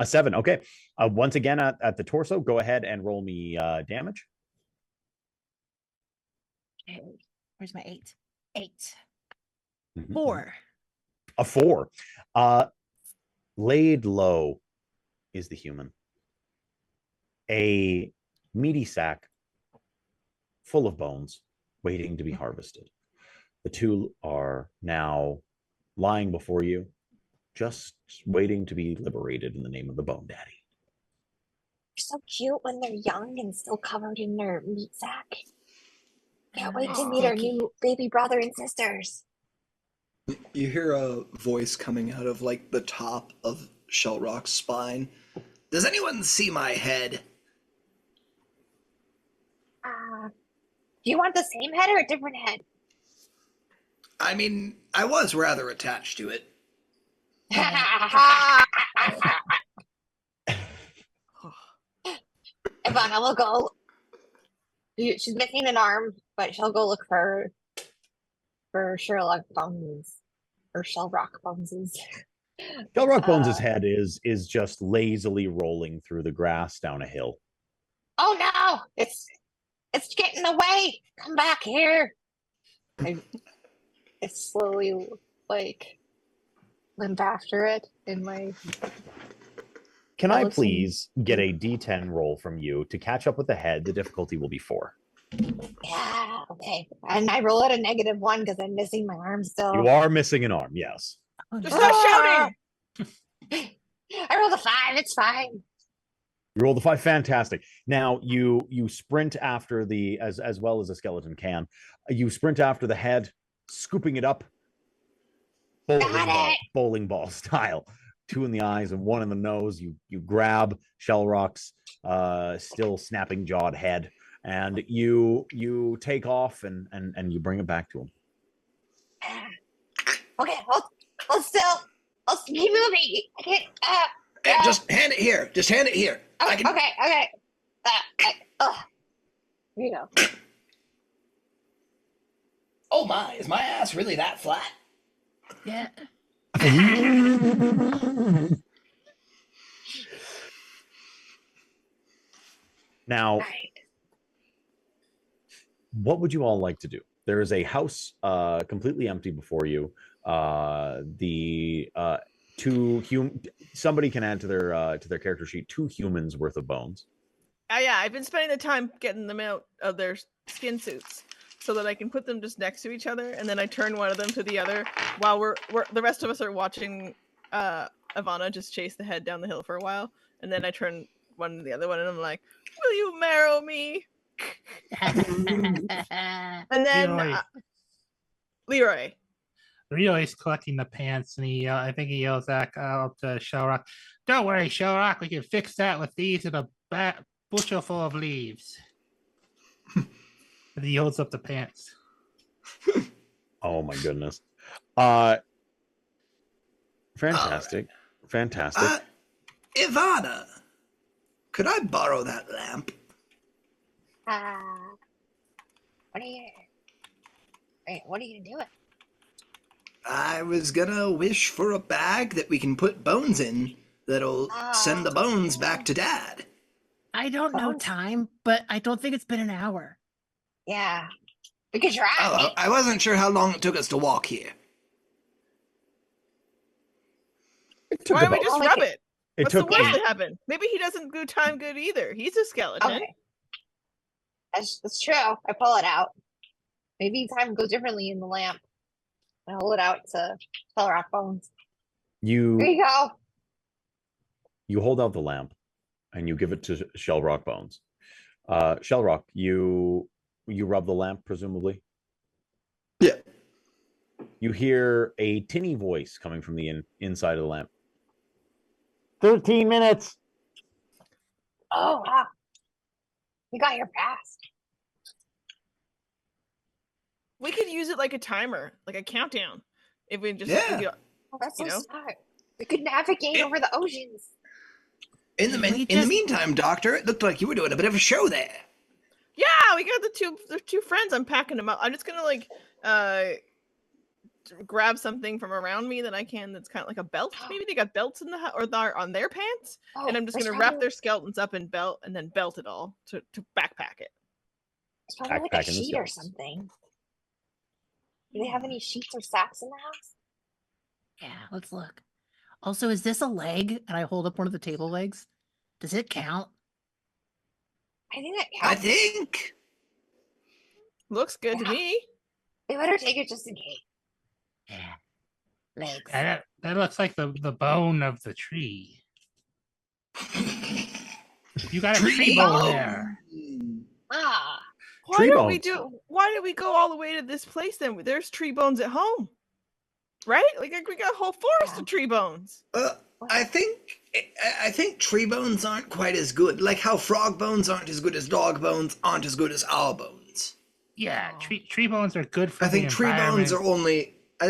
A 7. Okay. Once again at the torso, go ahead and roll me damage. Okay. Where's my 8? 8. Mm-hmm. 4. A 4. Laid low is the human. A meaty sack full of bones waiting to be harvested. The two are now lying before you, just waiting to be liberated in the name of the Bone Daddy. They're so cute when they're young and still covered in their meat sack. Can't wait to meet our new baby brother and sisters. You hear a voice coming out of like the top of Shellrock's spine. Does anyone see my head? Do you want the same head or a different head? I mean, I was rather attached to it. Ivana will go. She's missing an arm, but she'll go look for Sherlock Bones or Shellrock Bones. Shellrock Bones' head is just lazily rolling through the grass down a hill. Oh no! It's getting away! Come back here! It's slowly like limp after it in my. Can I please get a D10 roll from you to catch up with the head? The difficulty will be 4. Yeah, okay. And I roll at a -1 because I'm missing my arm still. You are missing an arm, yes. Just stop shouting! I rolled a 5, it's fine. You rolled a 5, fantastic. Now you sprint after the, as well as a skeleton can. You sprint after the head, scooping it up, bowling ball style. 2 in the eyes and 1 in the nose. You grab Shellrock's still snapping jawed head, and you take off and you bring it back to him. Okay, hold still. Keep moving. I can't. Just hand it here. Just hand it here. Okay. Here you go. Oh my, is my ass really that flat? Yeah. Now, what would you all like to do? There is a house completely empty before you. Somebody can add to their character sheet 2 humans worth of bones. Yeah, I've been spending the time getting them out of their skin suits so that I can put them just next to each other, and then I turn one of them to the other while we're the rest of us are watching Ivana just chase the head down the hill for a while, and then I turn one to the other one and I'm like, "Will you marrow me?" And then Leroy. Leroy's collecting the pants, and I think he yells up to Shellrock, "Don't worry, Shellrock, we can fix that with these and a bushel full of leaves." And he holds up the pants. Oh my goodness. Fantastic. Fantastic. Ivana, could I borrow that lamp? What are you doing? I was gonna wish for a bag that we can put bones in that'll send the bones back to Dad. I don't know time, but I don't think it's been an hour. Yeah. We could try. Oh, I wasn't sure how long it took us to walk here. Why don't we just rub it? What's the worst that happened? Maybe he doesn't do time good either. He's a skeleton. Okay. That's true. I pull it out. Maybe time goes differently in the lamp. I hold it out to Shellrock bones. Here you go. You hold out the lamp and you give it to Shellrock bones. Shellrock, you rub the lamp, presumably? Yeah. You hear a tinny voice coming from the inside of the lamp. 13 minutes. Oh, wow. You got here fast. We could use it like a timer, like a countdown. If we just, that's so smart. We could navigate over the oceans. In the meantime, Doctor, it looked like you were doing a bit of a show there. Yeah, we got the two friends. I'm packing them up. I'm just gonna grab something from around me that I can. That's kind of like a belt. Maybe they got belts in on their pants, and I'm just gonna wrap their skeletons up in belt and then belt it all to backpack it. It's probably like a sheet or something. Do they have any sheets or sacks in the house? Yeah, let's look. Also, is this a leg? And I hold up one of the table legs. Does it count? I think that counts. I think. Looks good to me. We better take it just in case. Yeah. Legs. That looks like the bone of the tree. You got a tree bone there. Why don't we go all the way to this place then? There's tree bones at home. Right? Like we got a whole forest of tree bones. I think tree bones aren't quite as good. Like how frog bones aren't as good as dog bones aren't as good as our bones. Yeah, tree bones are good for I think tree bones are only a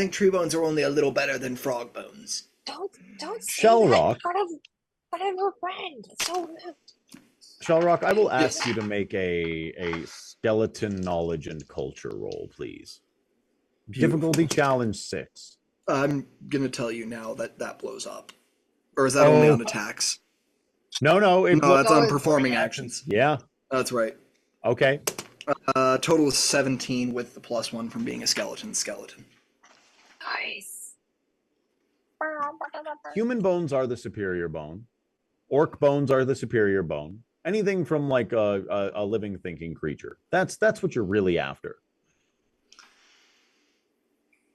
little better than frog bones. Don't say Shellrock. that in front of your friend. It's so rude. Shellrock, I will ask you to make a skeleton knowledge and culture roll, please. Difficulty challenge 6. I'm gonna tell you now that blows up. Or is that only on attacks? No, that's on performing actions. Yeah. That's right. Okay. Total is 17 with the +1 from being a skeleton. Nice. Human bones are the superior bone. Orc bones are the superior bone. Anything from like a living, thinking creature. That's what you're really after.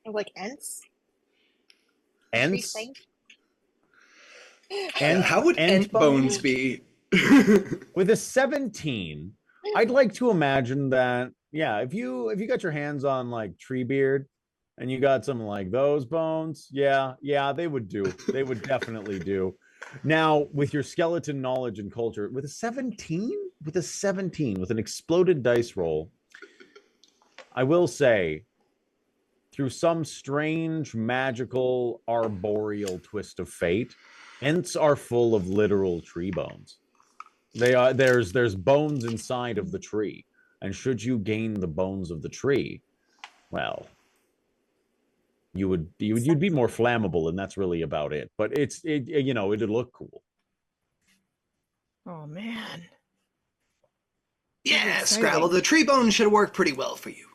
Like Ents? Ents? And how would Ent bones be? With a 17, I'd like to imagine that, if you got your hands on like Treebeard, and you got something like those bones, yeah, they would do. They would definitely do. Now, with your skeleton knowledge and culture, with a 17, with an exploded dice roll, I will say, through some strange, magical, arboreal twist of fate, Ents are full of literal tree bones. There's bones inside of the tree, and should you gain the bones of the tree, well, you'd be more flammable, and that's really about it. But it'd look cool. Oh man. Yeah, Scrabble, the tree bones should work pretty well for you.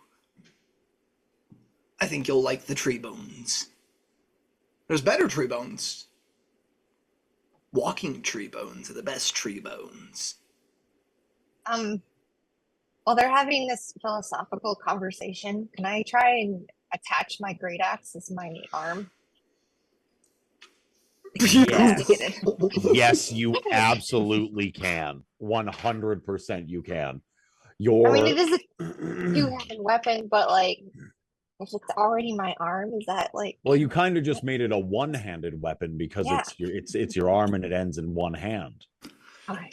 I think you'll like the tree bones. There's better tree bones. Walking tree bones are the best tree bones. While they're having this philosophical conversation, can I try and attach my great axe as my arm? Yes, you absolutely can. 100% you can. I mean, it is a two-handed weapon, but like, if it's already my arm, is that like? Well, you kind of just made it a one-handed weapon because it's your arm and it ends in one hand. Okay.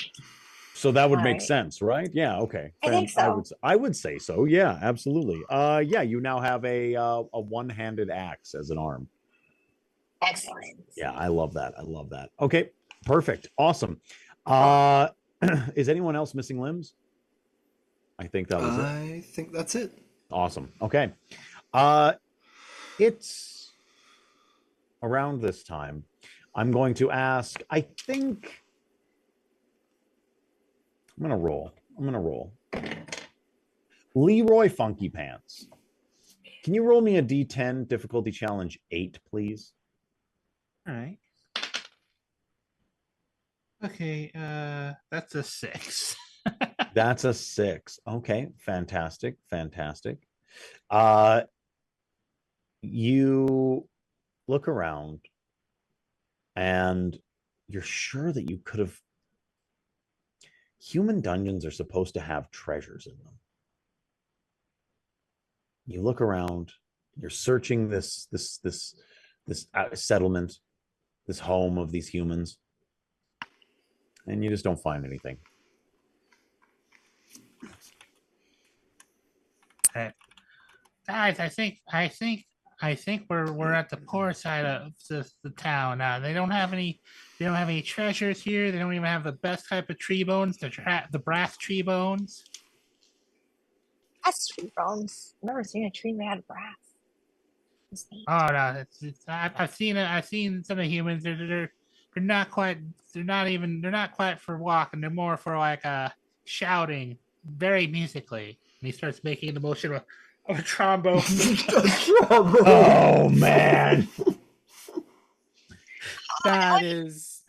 So that would make sense, right? Yeah. Okay. I think so. I would say so. Yeah, absolutely. Yeah, you now have a one-handed axe as an arm. Excellent. Yeah, I love that. Okay, perfect. Awesome. Is anyone else missing limbs? I think that was it. I think that's it. Awesome. Okay. It's around this time. I'm going to ask, I think I'm going to roll. Leroy Funky Pants. Can you roll me a D10 difficulty challenge 8, please? All right. Okay, that's a 6. That's a 6. Okay, fantastic. You look around and you're sure that you could have. Human dungeons are supposed to have treasures in them. You look around, you're searching this settlement, this home of these humans, and you just don't find anything. Guys, I think we're at the poor side of the town. They don't have any treasures here. They don't even have the best type of tree bones. The brass tree bones. Brass tree bones. I've never seen a tree made out of brass. Oh no, I've seen some of the humans. They're not quite for walking. They're more for like shouting, very musically. And he starts making the motion of a trombone. Oh man, that is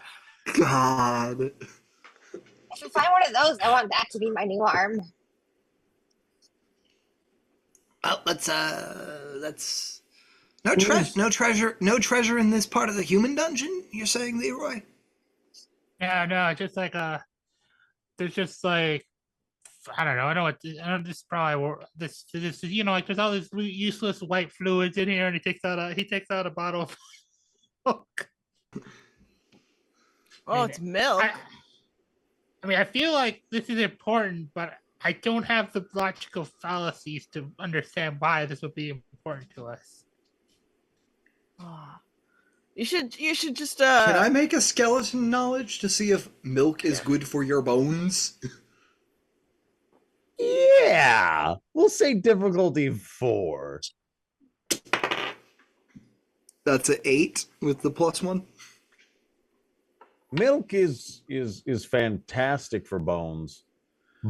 God. If you find one of those, I want that to be my new arm. Well, let's no treasure in this part of the human dungeon. You're saying, Leroy? Yeah, no, just like there's just like I don't know. I know what this probably this like there's all this useless white fluids in here, and he takes out a bottle of milk. Oh, it's milk. I feel like this is important, but I don't have the logical fallacies to understand why this would be important to us. Oh. You should just Can I make a skeleton knowledge to see if milk is good for your bones? Yeah, we'll say difficulty 4. That's an 8 with the +1. Milk is fantastic for bones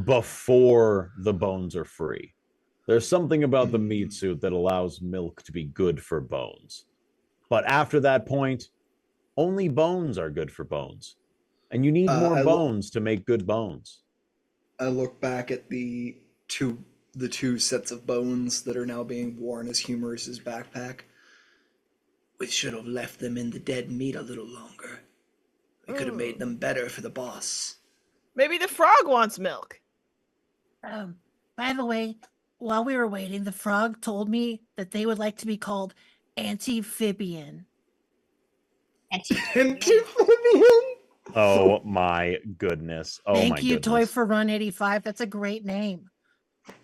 before the bones are free. There's something about the meat suit that allows milk to be good for bones. But after that point, only bones are good for bones. And you need more bones to make good bones. I look back at the two sets of bones that are now being worn as Humorous's backpack. We should have left them in the dead meat a little longer. We could have made them better for the boss. Maybe the frog wants milk. by the way, while we were waiting, the frog told me that they would like to be called Amphibian. Amphibian. Oh my goodness. Oh Thank my you, goodness. Toy for Run 85. That's a great name.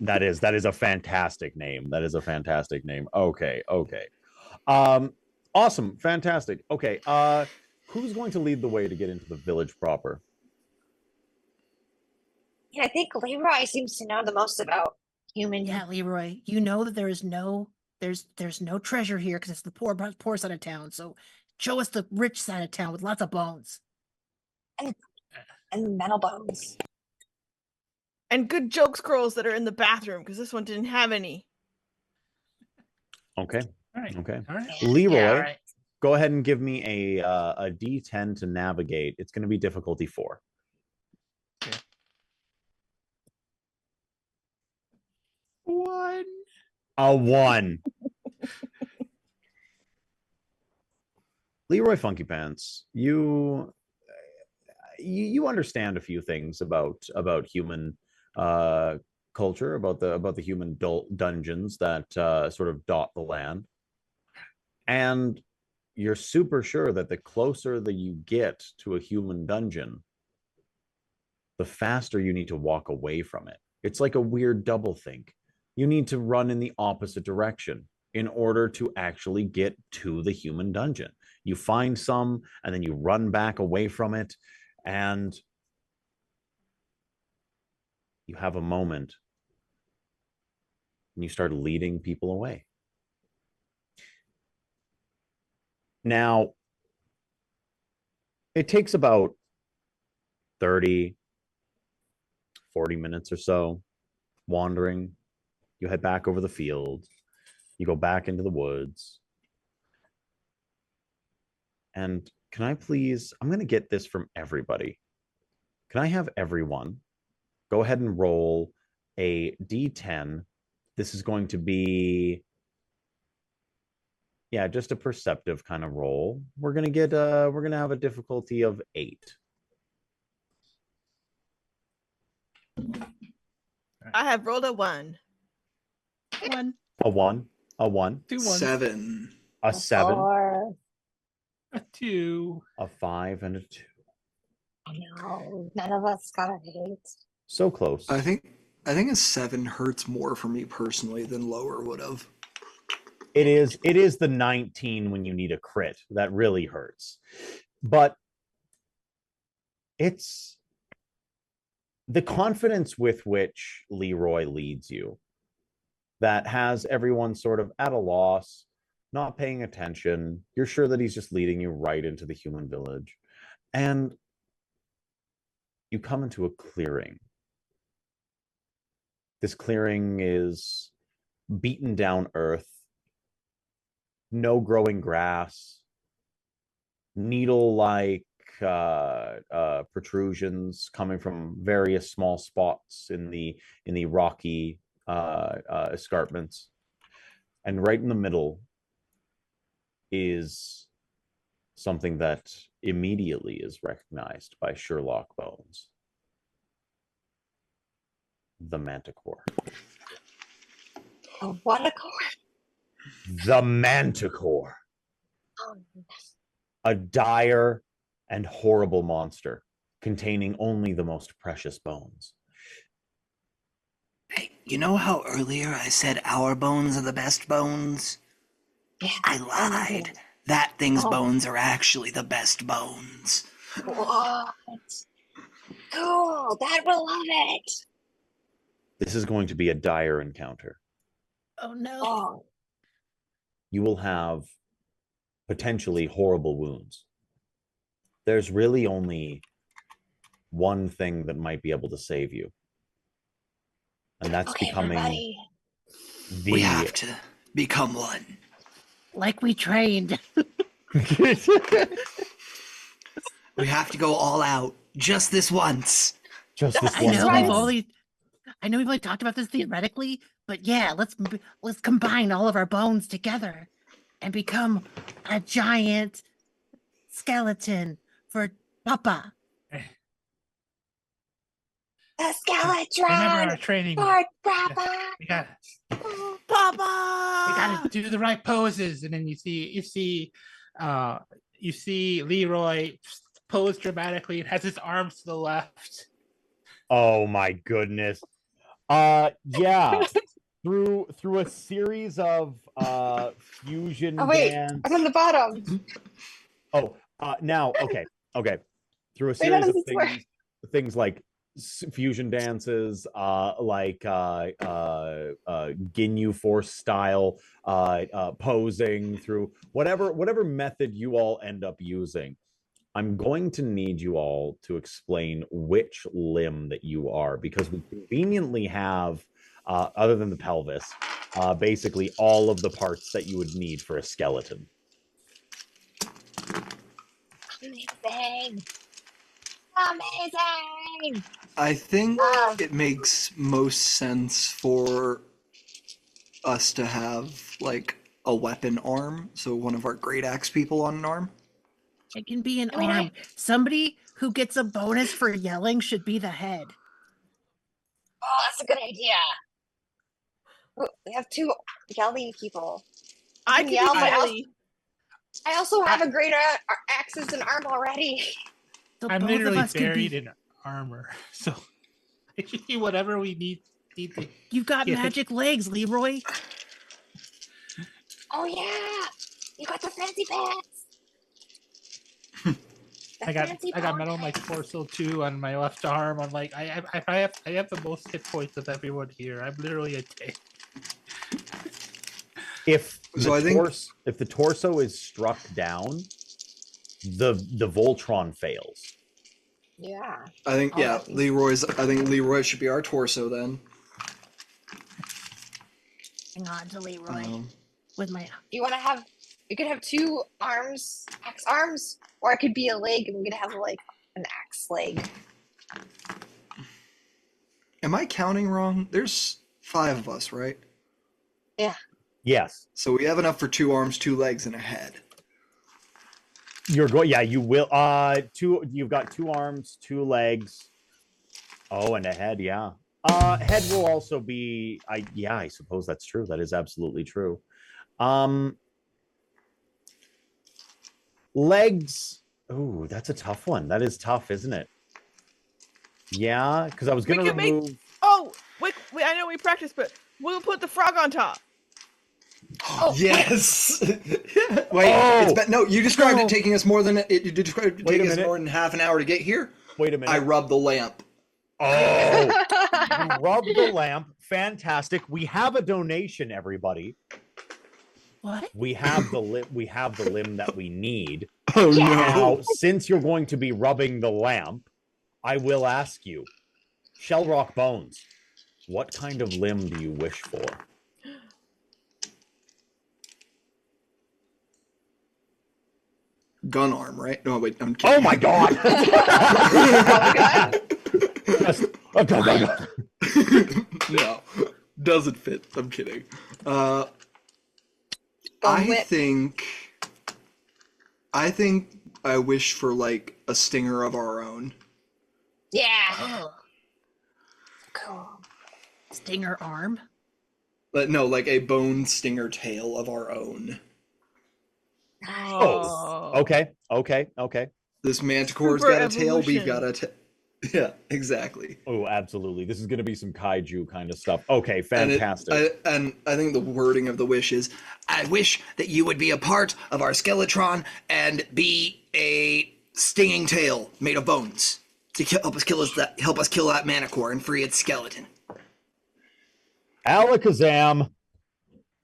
That is a fantastic name. That is a fantastic name. Okay. Awesome. Fantastic. Okay. Who's going to lead the way to get into the village proper? Yeah, I think Leroy seems to know the most about human. Yeah, Leroy, you know that there's no treasure here because it's the poor side of town. So show us the rich side of town with lots of bones. And metal bones. And good joke scrolls that are in the bathroom, because this one didn't have any. Okay. All right. Okay. All right. Leroy, Yeah, all right. go ahead and give me a D10 to navigate. It's going to be difficulty 4. Okay. 1. A 1. Leroy Funky Pants, you understand a few things about human culture, about the human dungeons that sort of dot the land, and you're super sure that the closer that you get to a human dungeon, the faster you need to walk away from it. It's like a weird double think. You need to run in the opposite direction in order to actually get to the human dungeon. You find some, and then you run back away from it, and you have a moment, and you start leading people away. Now, it takes about 30, 40 minutes or so wandering. You head back over the field. You go back into the woods. And can I please, I'm going to get this from everybody. Can I have everyone go ahead and roll a D10? This is going to be, yeah, just a perceptive kind of roll. We're going to have a difficulty of 8. I have rolled a 1. 1. A 1, a 1, 2 1s. 7. a 7, Or A 2. a 5, and a 2. no, none of us got an 8. So close. I think a 7 hurts more for me personally than lower would have. It is the 19 when you need a crit that really hurts. But it's the confidence with which Leroy leads you that has everyone sort of at a loss, not paying attention. You're sure that he's just leading you right into the human village. And you come into a clearing. This clearing is beaten down earth, no growing grass, needle-like protrusions coming from various small spots in the rocky escarpments, and right in the middle is something that immediately is recognized by Sherlock Bones: the Manticore. Oh, what a core. The Manticore, Oh, a dire and horrible monster containing only the most precious bones. Hey, you know how earlier I said our bones are the best bones? yeah. I lied. That thing's Oh. bones are actually the best bones. What? Cool. Dad will love it. This is going to be a dire encounter. Oh no. Oh, You will have potentially horrible wounds. There's really only one thing that might be able to save you. And that's okay, becoming everybody. We have to become one. Like we trained. We have to go all out just this once. just this I one know time. we've only talked about this theoretically, but yeah, let's combine all of our bones together and become a giant skeleton for Papa. The Skeletron! Remember our training. Lord Papa! We got Papa! We gotta do the right poses, and then you see Leroy pose dramatically and has his arms to the left. Oh my goodness. Yeah. through a series of fusion dance. I'm on the bottom. Now okay. Through a series of things like fusion dances, like Ginyu Force style posing, through whatever method you all end up using. I'm going to need you all to explain which limb that you are, because we conveniently have, other than the pelvis, basically all of the parts that you would need for a skeleton. Amazing! I think it makes most sense for us to have like a weapon arm, so one of our great axe people on an arm. It can be an arm. Somebody who gets a bonus for yelling should be the head. Oh, that's a good idea. We have 2 yelling people. I can yell, be but I also have a great axes and arm already. So I'm both of literally us could buried be... in armor, so it should be whatever we need to. You've got magic legs, Leroy. Oh yeah, you got the fancy pants. I got metal on my torso too, on my left arm. I'm like, I have the most hit points of everyone here. I'm literally a tank. If the torso is struck down, the Voltron fails. Yeah. I think Leroy should be our torso then. Hang on to Leroy with my. You could have 2 arms, axe arms, or it could be a leg, and we could have like an axe leg. Am I counting wrong? There's 5 of us, right? Yeah. Yes. So we have enough for 2 arms, 2 legs, and a head. You're going. Yeah, you will. You've got 2 arms, 2 legs. Oh, and a head. Yeah. Head will also be. I suppose that's true. That is absolutely true. Legs. Ooh, that's a tough one. That is tough, isn't it? Yeah, because I was gonna remove. Oh, wait! I know we practiced, but we'll put the frog on top. Oh, yes. Wait. No, you described it taking us more than it. You described it taking us more than half an hour to get here. Wait a minute. I rubbed the lamp. Oh, you rubbed the lamp. Fantastic. We have a donation, everybody. What? We have the limb that we need. Oh no! Now, since you're going to be rubbing the lamp, I will ask you, Shellrock Bones, what kind of limb do you wish for? Gun arm, right? No, wait, I'm kidding. Oh my god! No, doesn't fit. I'm kidding. I think I wish for like a stinger of our own. Yeah. Oh. Cool. Stinger arm? But no, like a bone stinger tail of our own. Nice. Oh, okay. This manticore's got a tail, we've got a tail. Yeah, exactly. Oh, absolutely. This is going to be some kaiju kind of stuff. Okay, fantastic. And I think the wording of the wish is, I wish that you would be a part of our Skeletron and be a stinging tail made of bones to help us kill that manticore and free its skeleton. Alakazam,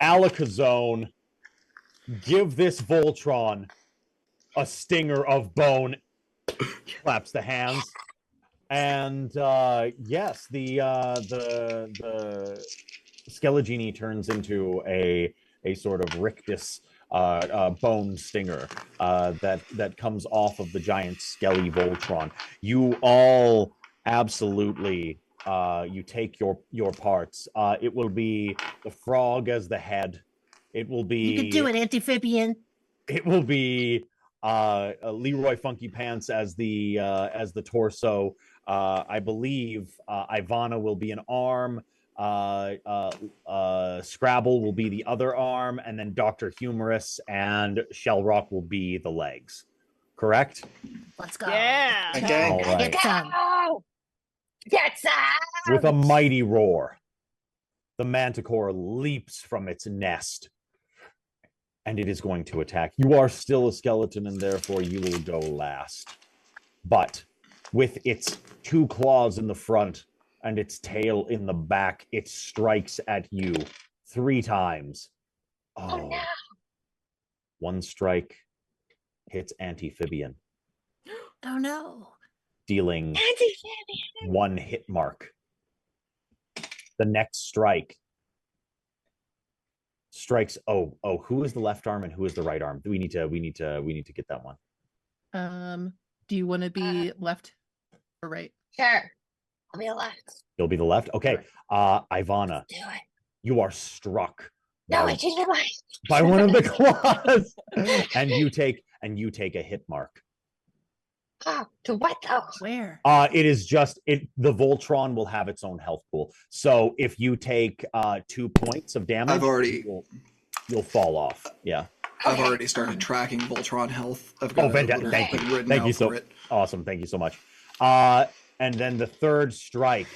Alakazone, give this Voltron a stinger of bone. Claps the hands. And yes, the Skelegini turns into a sort of rictus bone stinger that comes off of the giant Skelly Voltron. You all absolutely you take your parts. It will be the frog as the head. It will be. You can do it, Amphibian. It will be Leroy Funky Pants as the torso. I believe Ivana will be an arm. Scrabble will be the other arm, and then Dr. Humorous and Shellrock will be the legs. Correct? Let's go. Yeah. Okay. All right. Get some. Get some! With a mighty roar, the manticore leaps from its nest, and it is going to attack. You are still a skeleton, and therefore you will go last. But with its 2 claws in the front and its tail in the back, it strikes at you 3 times. Oh no! One strike hits Amphibian, Oh no. dealing Amphibian! 1 hit mark. The next strike strikes. Oh, who is the left arm and who is the right arm? We need to get that one. Do you want to be left or right? Sure. I'll be a left. You'll be the left. Okay. Ivana, Do it. you are struck No, by, I changed my mind. by one of the claws, and you take a hit mark. Oh, to what though? Where? It is just it. The Voltron will have its own health pool. So if you take 2 points of damage, I've already you'll fall off. Yeah. I've already started tracking Voltron health. I've Oh, got fantastic! Thank you. Thank you so awesome. Thank you so much. And then the third strike,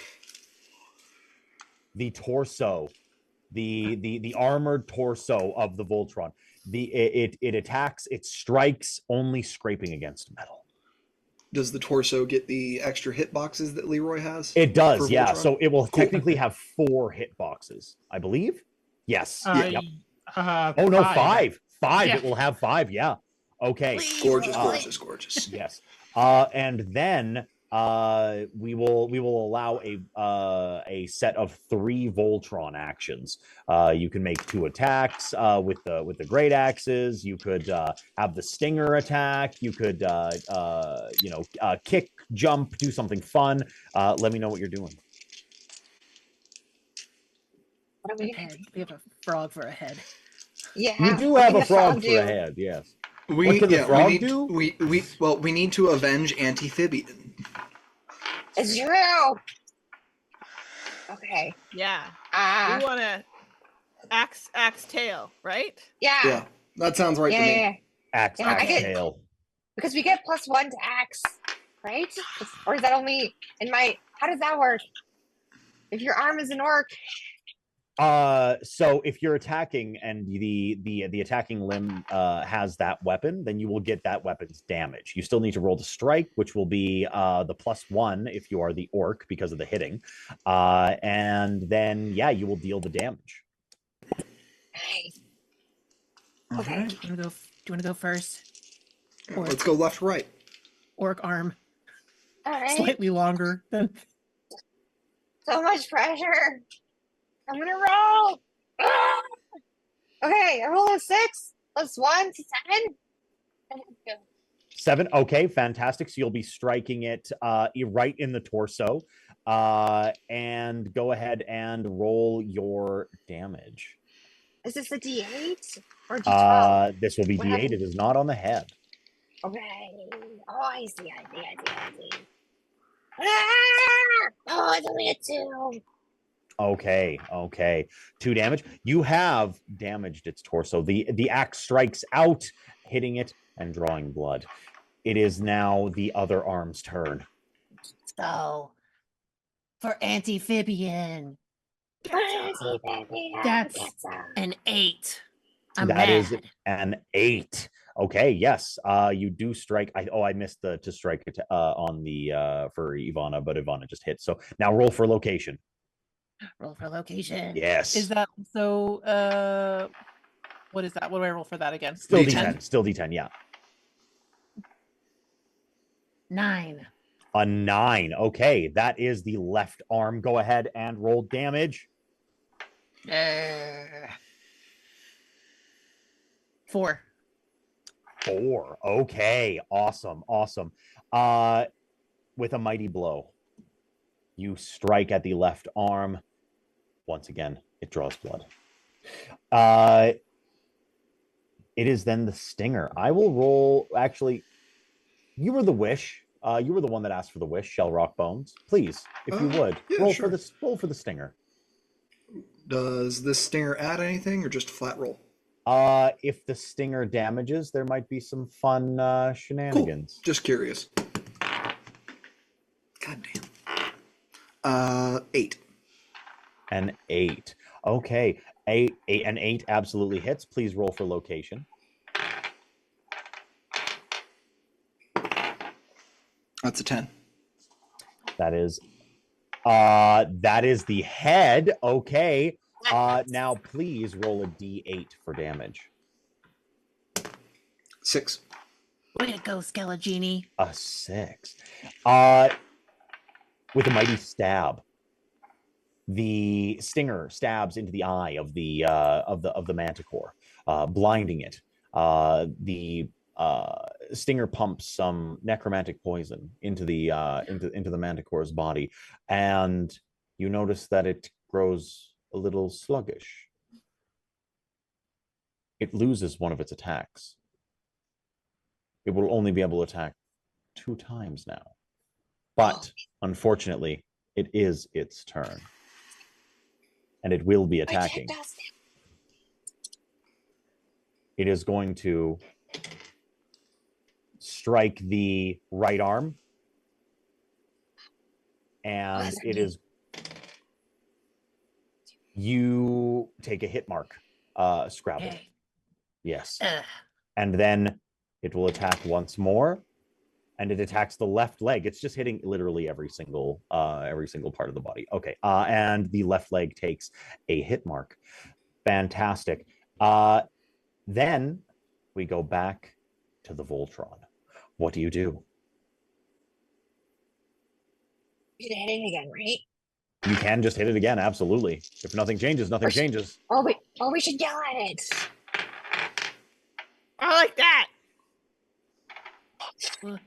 the torso, the armored torso of the Voltron. It attacks. It strikes only scraping against metal. Does the torso get the extra hit boxes that Leroy has? It does, yeah. Voltron? So it will technically have 4 hit boxes, I believe. Yes. Yep. Oh no, 5. 5. Yeah. It will have 5. Yeah. Okay. Gorgeous. Yes. And then we will allow a set of 3 Voltron actions. You can make 2 attacks with the great axes. You could have the stinger attack. You could kick, jump, do something fun. Let me know what you're doing. What do we Head. We have a frog for a head. Yeah. You do have a frog for a head. Yes. What can the frog do? We need to avenge Amphibian. It's true. Okay. Yeah. We want to axe tail, right? Yeah. Yeah, that sounds right to me. Yeah. Axe tail. Because we get +1 to axe, right? Or is that only in my? How does that work? If your arm is an orc. So if you're attacking and the attacking limb has that weapon, then you will get that weapon's damage. You still need to roll the strike, which will be the +1 if you are the orc because of the hitting, and then you will deal the damage. Nice. Okay. Okay. Do you want to go first? Orc. Let's go left, right. Orc arm, All right. slightly longer than. So much pressure. I'm gonna roll. Ah! Okay, I roll a 6 +1 to 7. 7. Okay, fantastic. So you'll be striking it right in the torso, and go ahead and roll your damage. Is this a D8 or D12? This will be What D8. happened? It is not on the head. Okay. Oh, I see. Ah! Oh, it's only a 2. Okay. 2 damage. You have damaged its torso. The axe strikes out, hitting it and drawing blood. It is now the other arm's turn. So, for Amphibian, That's an 8. I'm That mad. is an 8. Okay, yes. You do strike. I missed the to strike it on the for Ivana, but Ivana just hit. So now roll for location. Roll for location. Yes. Is that so? What is that? What do I roll for that again? Still D10. Still D10. Yeah. 9. A 9. Okay, that is the left arm. Go ahead and roll damage. 4. 4. Okay, awesome. With a mighty blow, you strike at the left arm. Once again, it draws blood. It is then the stinger. I will roll. Actually, you were the wish. You were the one that asked for the wish, Shell Rock Bones. Please, if you would, Yeah, roll sure. for the stinger. Does this stinger add anything or just a flat roll? If the stinger damages, there might be some fun shenanigans. Cool. Just curious. God damn. 8. An 8. Okay. An 8 absolutely hits. Please roll for location. That's a 10. That is the head. Okay. Now please roll a d8 for damage. 6. Way to go, Skelegini. A 6. With a mighty stab, the stinger stabs into the eye of the manticore, blinding it. The stinger pumps some necromantic poison into the manticore's body, and you notice that it grows a little sluggish. It loses one of its attacks. It will only be able to attack 2 times now. But unfortunately, it is its turn. And it will be attacking. It is going to strike the right arm. And it is... You take a hit mark, Scrabble. Hey. Yes. And then it will attack once more. And it attacks the left leg. It's just hitting literally every single part of the body. Okay. And the left leg takes a hit mark. Fantastic. Then we go back to the Voltron. What do you do? You should hit it again, right? You can just hit it again. Absolutely. If nothing changes, nothing changes. We should yell at it. I like that. Well,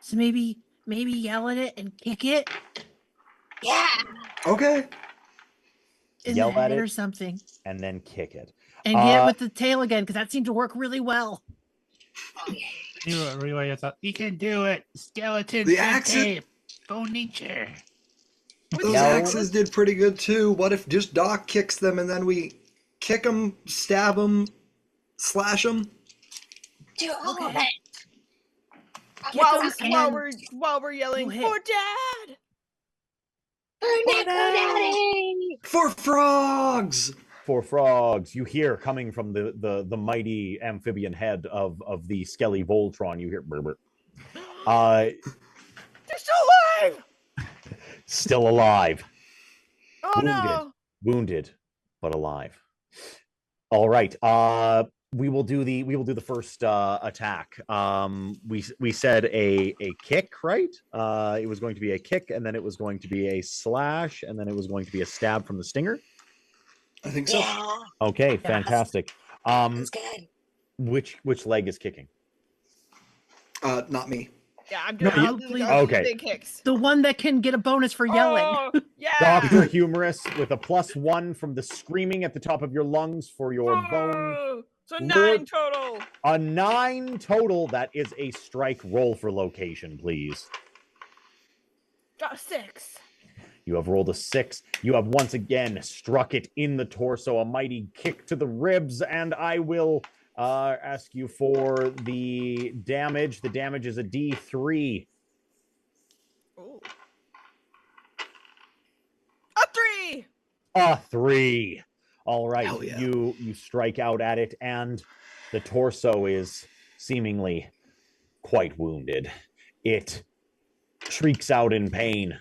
so maybe yell at it and kick it. Yeah. Okay. In Yell the at head it or something, and then kick it. and hit it with the tail again, because that seemed to work really well. You can do it. Skeleton. The axes. Bone nature. Those axes did pretty good too. What if just Doc kicks them and then we kick them, stab them, slash them? Do all of it. While we're yelling for Dad. For Daddy. For frogs. For frogs. You hear coming from the mighty amphibian head of the Skelly Voltron. You hear burr, burr. They're still alive. Still alive. Oh no. Wounded, but alive. All right. We will do the first attack. We said a kick, right? It was going to be a kick, and then it was going to be a slash, and then it was going to be a stab from the stinger. I think so. Yeah. Okay, fantastic. That's good. Which leg is kicking? Not me. Yeah, I'm doing okay. big kicks. The one that can get a bonus for yelling. Oh, yeah. Dr. Humorous with a +1 from the screaming at the top of your lungs for your bone. So 9 total. A 9 total. That is a strike. Roll for location, please. Got a 6. You have rolled a 6. You have once again struck it in the torso, a mighty kick to the ribs, and I will ask you for the damage. The damage is a D3. Ooh. A 3. A 3. All right. Hell yeah. You strike out at it, and the torso is seemingly quite wounded. It shrieks out in pain.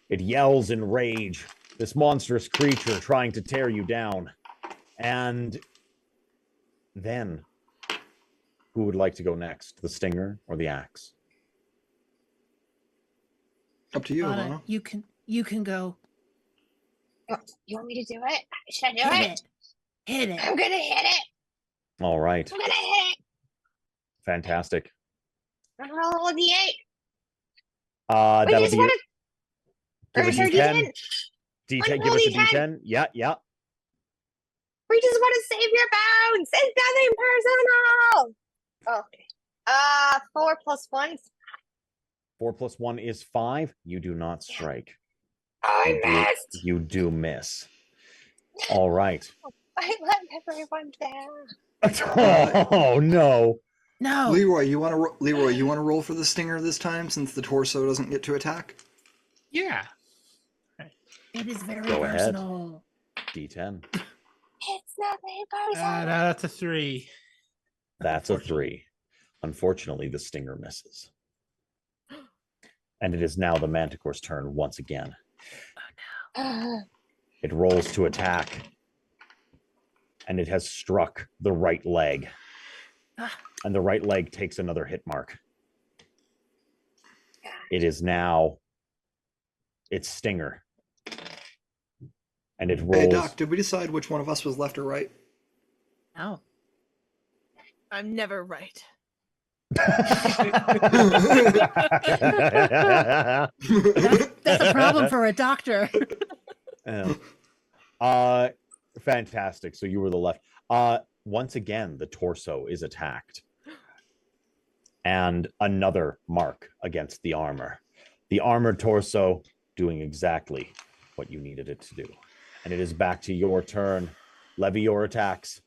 It yells in rage. This monstrous creature trying to tear you down. And then, who would like to go next? The stinger or the axe? Up to you, Lana, Alana. you can go. You want me to do it? Should I do Hit it? it. Hit it. I'm gonna hit it. All right. I'm gonna hit it. Fantastic. I'm gonna roll a D8. That'll just be... wanna- Give or us a D10. D10. Give us a D10. Yeah. We just want to save your bones. It's nothing personal. Okay. 4 + 1. 4 + 1 is 5. You do not strike. I missed. You do miss. All right. I let everyone down. Oh no. No. Leroy, you want to roll for the stinger this time since the torso doesn't get to attack? Yeah. It is very Go ahead. personal. D10. It's nothing personal. That's a 3. That's a 3. Unfortunately, the stinger misses. And it is now the Manticore's turn once again. It rolls to attack. And it has struck the right leg. And the right leg takes another hit mark. It is now its stinger. And it rolls. Hey, Doc, did we decide which one of us was left or right? No. I'm never right. That's a problem for a doctor. Fantastic. So you were the left. Once again, the torso is attacked. And another mark against the armor. The armored torso doing exactly what you needed it to do. And it is back to your turn. Levy your attacks.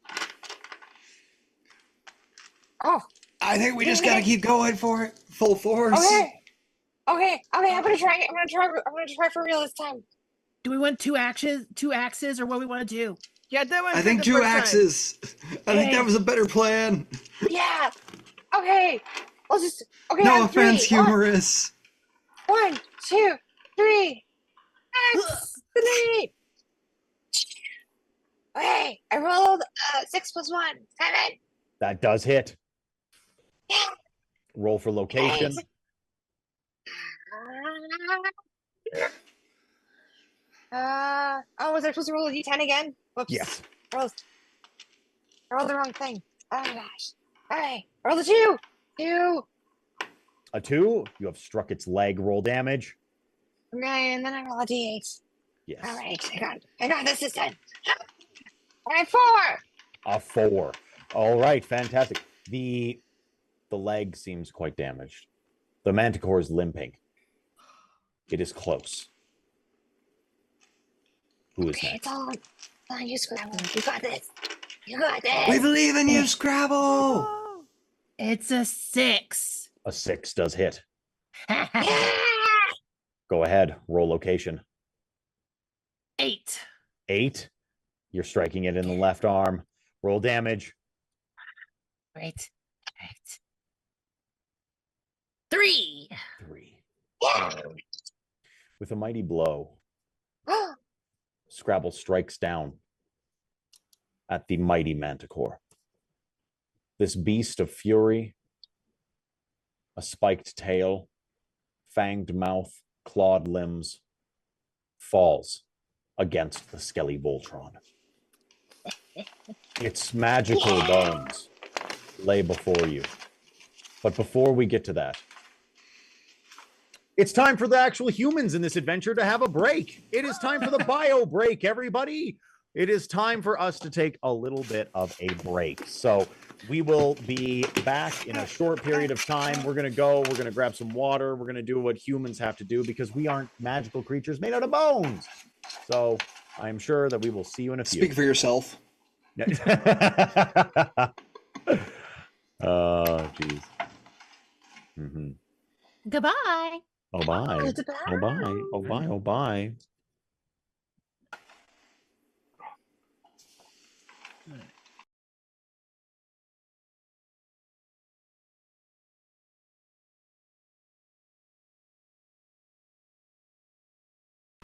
Oh. I think we just gotta keep going for it. Full force. Okay. I'm gonna try for real this time. Do we want two axes, or what we want to do? Yeah, that one. I think 2 axes. I think that was a better plan. Yeah. Okay. Let's just. Okay. No offense, humorous. 1, 2, 3. X. 3. Okay. I rolled 6 + 1. 7. That does hit. Yeah. Roll for location. Was I supposed to roll a d10 again? Whoops. Yes. I rolled the wrong thing. Oh gosh. Alright. Roll the 2. 2. A 2. You have struck its leg. Roll damage. Okay, and then I roll a d8. Yes. Alright. I got this time. Alright, 4. A 4. All right. Fantastic. The leg seems quite damaged. The Manticore is limping. It is close. Who is next? It's all on you, Scrabble. You got this. We believe in you, Scrabble. It's a 6. A 6 does hit. Yeah! Go ahead. Roll location. 8. 8. You're striking it in the left arm. Roll damage. Right. 3. 3. Yeah! With a mighty blow, Scrabble strikes down at the mighty Manticore. This beast of fury, a spiked tail, fanged mouth, clawed limbs, falls against the skelly Voltron. Its magical bones lay before you. But before we get to that, it's time for the actual humans in this adventure to have a break. It is time for the bio break, everybody. It is time for us to take a little bit of a break. So we will be back in a short period of time. We're going to grab some water. We're going to do what humans have to do because we aren't magical creatures made out of bones. So I'm sure that we will see you in a few. Speak for yourself. Oh, jeez. Mm-hmm. Goodbye. Oh, bye. Goodbye. Oh, bye. Oh, bye. Oh, bye.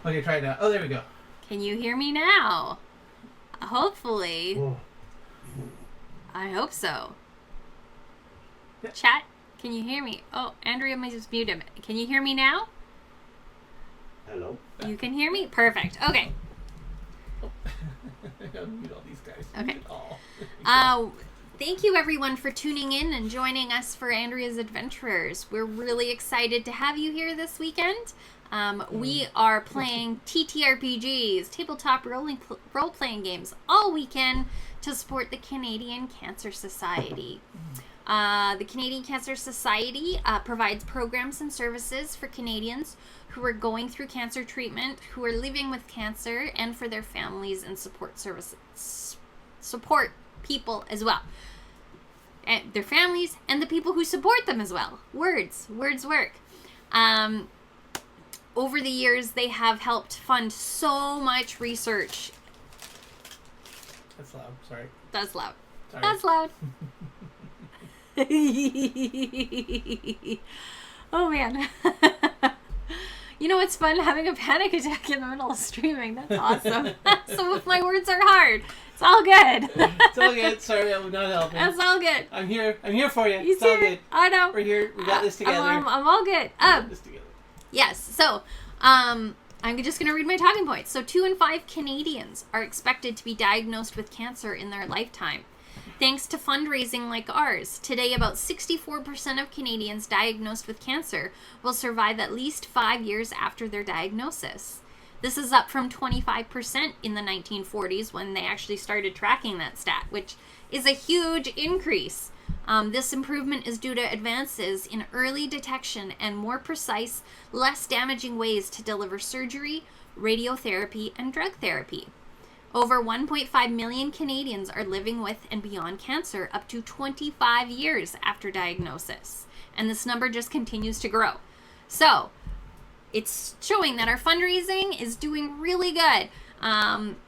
Okay, try it now. Oh, there we go. Can you hear me now? Hopefully. Whoa. I hope so. Chat, can you hear me? Oh, Andrea might just mute him. Can you hear me now? Hello. You can hear me? Perfect. Okay. I gotta mute all these guys. Okay. Oh. Thank you everyone for tuning in and joining us for Andrea's Adventurers. We're really excited to have you here this weekend. We are playing TTRPGs, tabletop role-playing games, all weekend to support the Canadian Cancer Society. The Canadian Cancer Society provides programs and services for Canadians who are going through cancer treatment, who are living with cancer, and for their families and support people as well. And their families and the people who support them as well. Words work. Over the years, they have helped fund so much research. That's loud. Sorry. That's loud. Sorry. That's loud. Oh man. You know what's fun? Having a panic attack in the middle of streaming. That's awesome. So if my words are hard, it's all good. It's all good. Sorry, I'm not helping. That's all good. I'm here for you. He's it's all here. good. I know. We're here. We got this together. I'm all good. We got this together. Yes. So, I'm just going to read my talking points. So 2 in 5 Canadians are expected to be diagnosed with cancer in their lifetime. Thanks to fundraising like ours, today about 64% of Canadians diagnosed with cancer will survive at least 5 years after their diagnosis. This is up from 25% in the 1940s when they actually started tracking that stat, which is a huge increase. This improvement is due to advances in early detection and more precise, less damaging ways to deliver surgery, radiotherapy, and drug therapy. Over 1.5 million Canadians are living with and beyond cancer up to 25 years after diagnosis. And this number just continues to grow. So, it's showing that our fundraising is doing really good.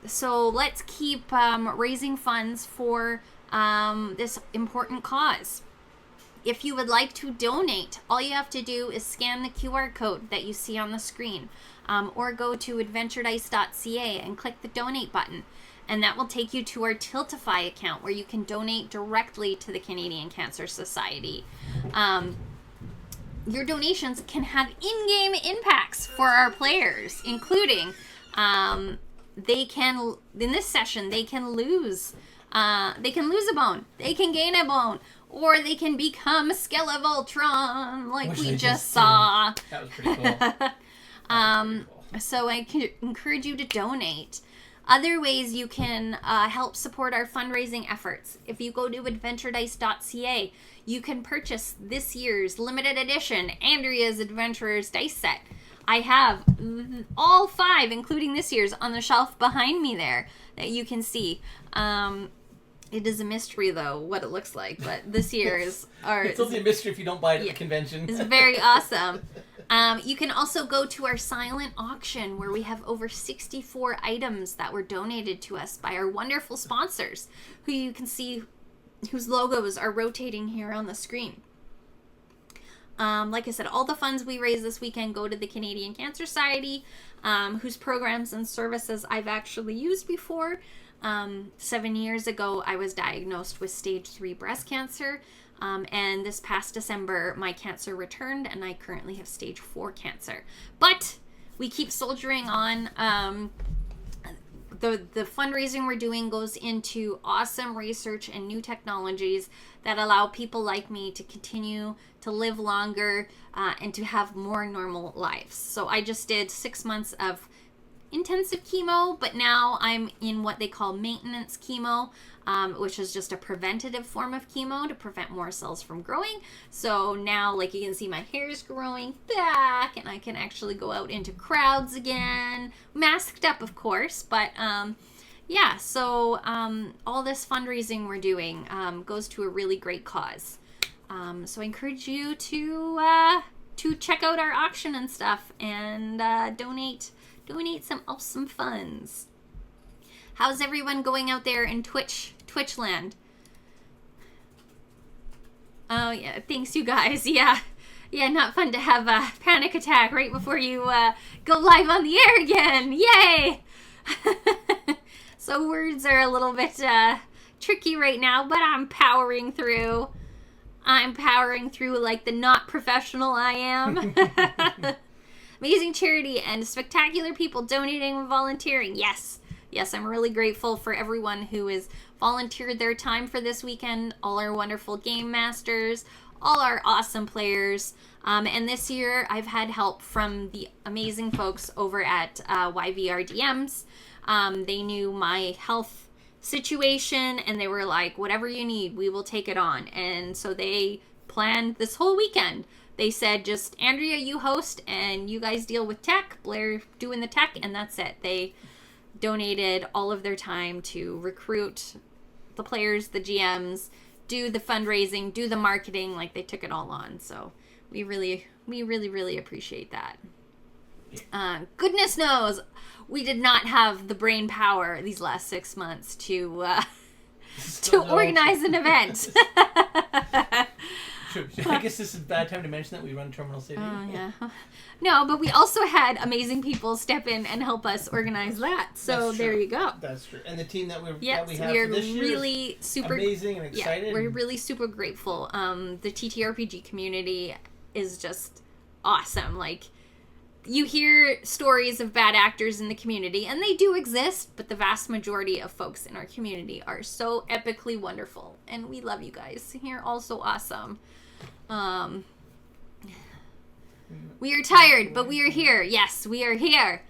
So let's keep raising funds for this important cause. If you would like to donate, all you have to do is scan the QR code that you see on the screen, or go to adventuredice.ca and click the donate button, and that will take you to our Tiltify account where you can donate directly to the Canadian Cancer Society. Your donations can have in-game impacts for our players, including they can, in this session, they can lose a bone, they can gain a bone, or they can become Skelevoltron, like we just saw. That was pretty cool. So I can encourage you to donate. Other ways you can help support our fundraising efforts. If you go to adventuredice.ca, you can purchase this year's limited edition Andrea's Adventurers dice set. I have all 5, including this year's, on the shelf behind me there that you can see. It is a mystery, though, what it looks like, but this year's are... It's only a mystery if you don't buy it at the convention. It's very awesome. You can also go to our silent auction where we have over 64 items that were donated to us by our wonderful sponsors, who you can see, whose logos are rotating here on the screen. Like I said, all the funds we raise this weekend go to the Canadian Cancer Society, whose programs and services I've actually used before. 7 years ago, I was diagnosed with stage 3 breast cancer. And this past December, my cancer returned, and I currently have stage 4 cancer. But we keep soldiering on. The fundraising we're doing goes into awesome research and new technologies that allow people like me to continue to live longer and to have more normal lives. So I just did 6 months of intensive chemo, but now I'm in what they call maintenance chemo, which is just a preventative form of chemo to prevent more cells from growing. So now, like, you can see my hair is growing back and I can actually go out into crowds again, masked up of course, but yeah, so all this fundraising we're doing goes to a really great cause. So I encourage you to check out our auction and stuff and donate some awesome funds. How's everyone going out there in Twitch land? Oh yeah, thanks you guys. Yeah, not fun to have a panic attack right before you go live on the air again. Yay! So words are a little bit tricky right now, but I'm powering through. Like the not professional I am. Amazing charity and spectacular people donating and volunteering. Yes. Yes, I'm really grateful for everyone who has volunteered their time for this weekend, all our wonderful game masters, all our awesome players. And this year, I've had help from the amazing folks over at YVRDMs. They knew my health situation, and they were like, whatever you need, we will take it on. And so they planned this whole weekend. They said, just, Andrea, you host, and you guys deal with tech, Blair doing the tech, and that's it. They donated all of their time to recruit the players, the GMs, do the fundraising, do the marketing, like they took it all on. So we really appreciate that. Goodness knows we did not have the brain power these last 6 months to organize an event. True. I guess this is a bad time to mention that we run Terminal City. Oh, yeah. No, but we also had amazing people step in and help us organize that. So there you go. That's true. And the team that we have we are for this year really super amazing and excited. Yeah, we're really super grateful. The TTRPG community is just awesome. Like, you hear stories of bad actors in the community, and they do exist, but the vast majority of folks in our community are so epically wonderful, and we love you guys. You're all so awesome. We are tired, but we are here. Yes, we are here.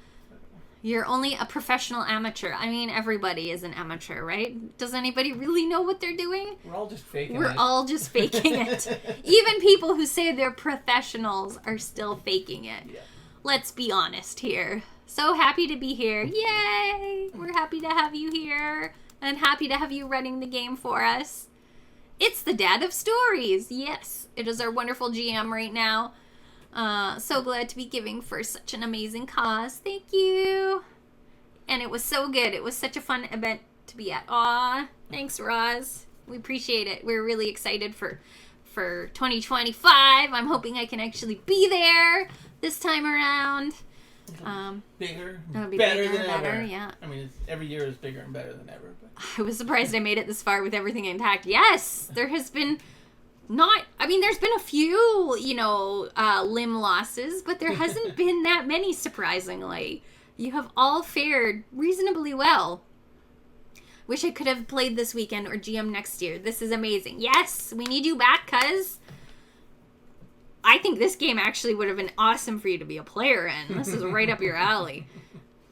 You're only a professional amateur. I mean, everybody is an amateur, right? Does anybody really know what they're doing? We're all just faking it. We're all just faking it. Even people who say they're professionals are still faking it. Yeah. Let's be honest here. So happy to be here. Yay! We're happy to have you here and happy to have you running the game for us. It's the Dad of Stories. Yes, it is our wonderful GM right now. So glad to be giving for such an amazing cause. Thank you. And it was so good. It was such a fun event to be at. Aw, thanks, Roz. We appreciate it. We're really excited for 2025. I'm hoping I can actually be there this time around. Bigger, it'll be better bigger than and better, ever. yeah. I mean, every year is bigger and better than ever. But. I was surprised I made it this far with everything intact. Yes, there has been there's been a few, limb losses, but there hasn't been that many, surprisingly. You have all fared reasonably well. Wish I could have played this weekend or GM next year. This is amazing. Yes, we need you back, cuz I think this game actually would have been awesome for you to be a player in. This is right up your alley.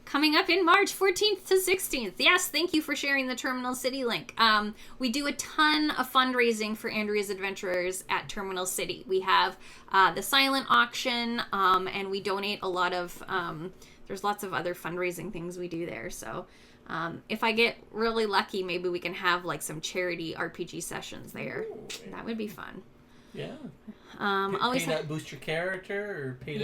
Coming up in March 14th to 16th. Yes, thank you for sharing the Terminal City link. We do a ton of fundraising for Andrea's Adventurers at Terminal City. We have the silent auction, and we donate a lot of... there's lots of other fundraising things we do there. So if I get really lucky, maybe we can have like some charity RPG sessions there. Ooh. That would be fun. Yeah. Always pay that boost your character, or pay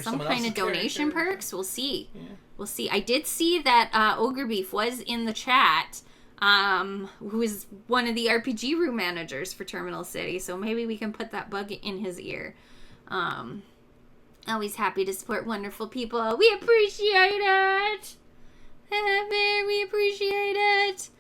some kind of donation perks. We'll see. Yeah. We'll see. I did see that Ogre Beef was in the chat, who is one of the RPG room managers for Terminal City. So maybe we can put that bug in his ear. Always happy to support wonderful people. We appreciate it. We appreciate it.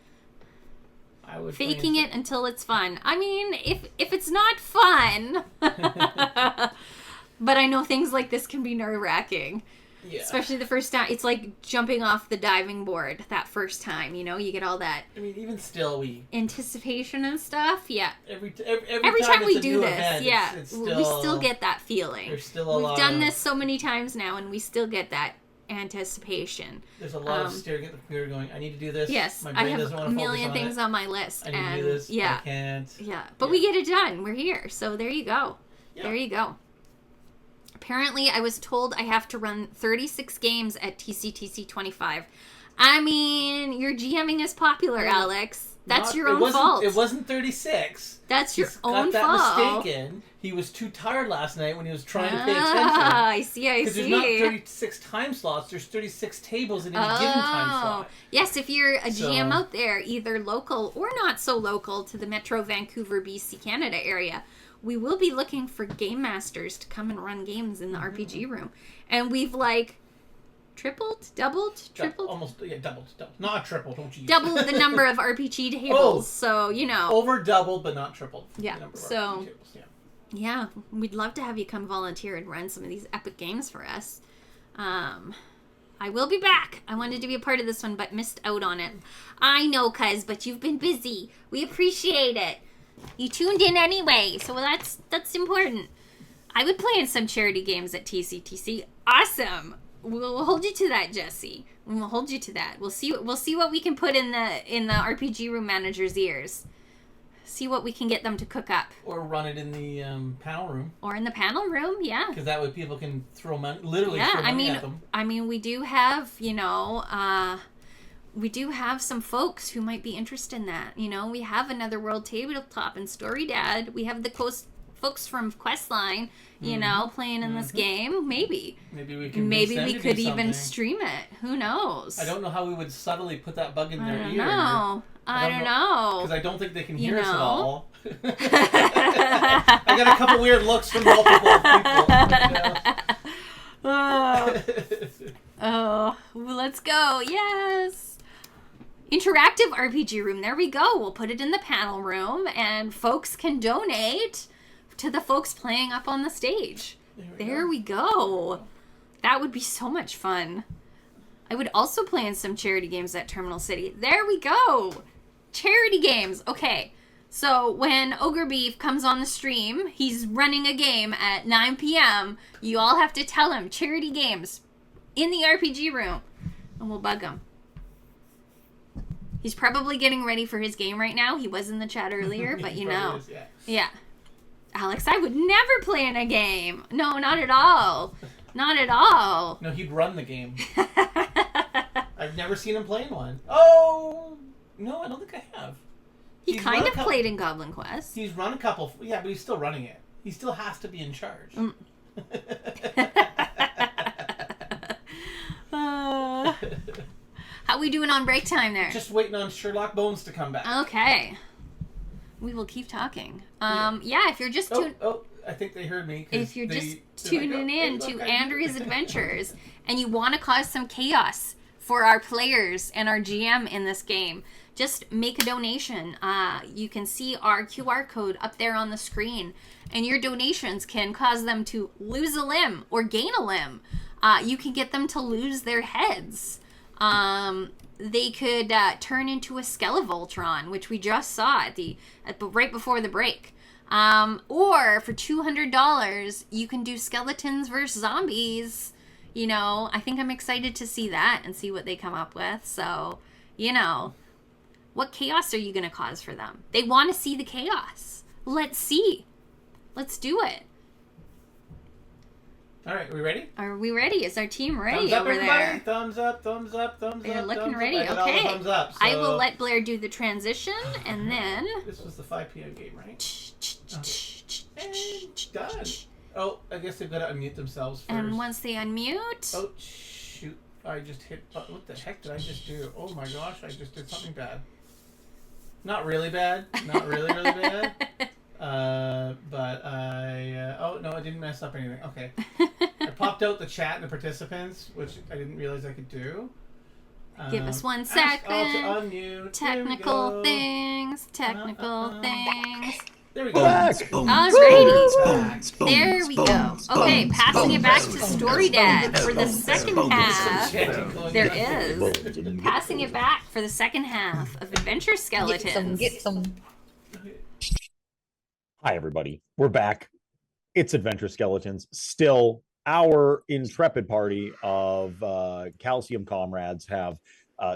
I would faking it until it's fun. I mean, if it's not fun, but I know things like this can be nerve-wracking. Yeah. Especially the first time. It's like jumping off the diving board that first time, you get all that. I mean, even still, anticipation and stuff. Yeah. Every time we do this, event, yeah, it's still, we still get that feeling. There's still a lot. We've done this so many times now, and we still get that anticipation. There's a lot of staring at the computer going, I need to do this. Yes, my brain I have doesn't want a to million focus on things it. on my list. I need and to do this, yeah, I can't. Yeah, but we get it done. We're here. So there you go. Yeah. There you go. Apparently, I was told I have to run 36 games at TCTC 25. I mean, your GMing is popular, Alex. That's your own fault. It wasn't 36. That's your own fault. Got that mistaken. He was too tired last night when he was trying to pay attention. I see. Because there's not 36 time slots. There's 36 tables in any given time slot. Yes, if you're a GM out there, either local or not so local to the Metro Vancouver, BC, Canada area, we will be looking for game masters to come and run games in the RPG room. And we've doubled. Almost, doubled. Not tripled, don't you? Double the number of RPG tables, so, Over doubled, but not tripled. Yeah, so, yeah, we'd love to have you come volunteer and run some of these epic games for us. I will be back. I wanted to be a part of this one, but missed out on it. I know, cuz, but you've been busy. We appreciate it. You tuned in anyway, so that's important. I would play in some charity games at TCTC. Awesome. We'll hold you to that, Jesse. We'll hold you to that. We'll see what we can put in the RPG room manager's ears. See what we can get them to cook up. Or run it in the panel room. Or in the panel room, yeah. Because that way people can throw money, literally throw money at them. I mean, we do have, we do have some folks who might be interested in that. You know, we have Another World Tabletop and StoryDad. We have the folks from Questline, you know, playing in this game. Maybe we could even stream it. Who knows? I don't know how we would subtly put that bug in their ear. I don't know. Because I don't think they can hear us at all. I got a couple weird looks from multiple people. Oh, let's go. Yes. Interactive RPG room. There we go. We'll put it in the panel room and folks can donate to the folks playing up on the stage. There we go. That would be so much fun. I would also play in some charity games at Terminal City. There we go. Charity games. Okay. So when Ogre Beef comes on the stream, he's running a game at 9 p.m. You all have to tell him charity games in the RPG room. And we'll bug him. He's probably getting ready for his game right now. He was in the chat earlier, but you know. Is, yeah. Yeah. Alex, I would never play in a game. No, not at all. Not at all. No, he'd run the game. I've never seen him play in one. Oh, no, I don't think I have. He kind of played in Goblin Quest. He's run a couple. Yeah, but he's still running it. He still has to be in charge. How we doing on break time there? Just waiting on Sherlock Bones to come back. Okay. We will keep talking. Yeah, if you're just I think they heard me. If you're just tuning in to Andrea's Adventures and you want to cause some chaos for our players and our GM in this game, just make a donation. You can see our QR code up there on the screen, and your donations can cause them to lose a limb or gain a limb. You can get them to lose their heads. They could turn into a Skelevoltron, which we just saw right before the break. Or for $200, you can do skeletons versus zombies. You know, I think I'm excited to see that and see what they come up with. So, you know, what chaos are you going to cause for them? They want to see the chaos. Let's see. Let's do it. All right, we ready? Are we ready? Is our team ready thumbs up, over everybody. there? Thumbs up, thumbs up, thumbs They're up. looking thumbs ready. Up. I got all the Okay. thumbs up, so... I will let Blair do the transition, and then... This was the 5 p.m. game, right? And done. Oh, I guess they've got to unmute themselves first. And once they unmute... Oh, shoot. I just hit... What the heck did I just do? Oh my gosh, I just did something bad. Not really bad. Not really, really bad. But I... oh, no, I didn't mess up anything. Okay. I popped out the chat and the participants, which I didn't realize I could do. Give us 1 second. Unmute. Technical things. There we go. Alrighty. There we go. Okay, passing it back to StoryDad for the second half. There is. Passing it back for the second half of Adventure Skeletons. Get some. Hi, everybody. We're back. It's Adventure Skeletons. Still, our intrepid party of calcium comrades have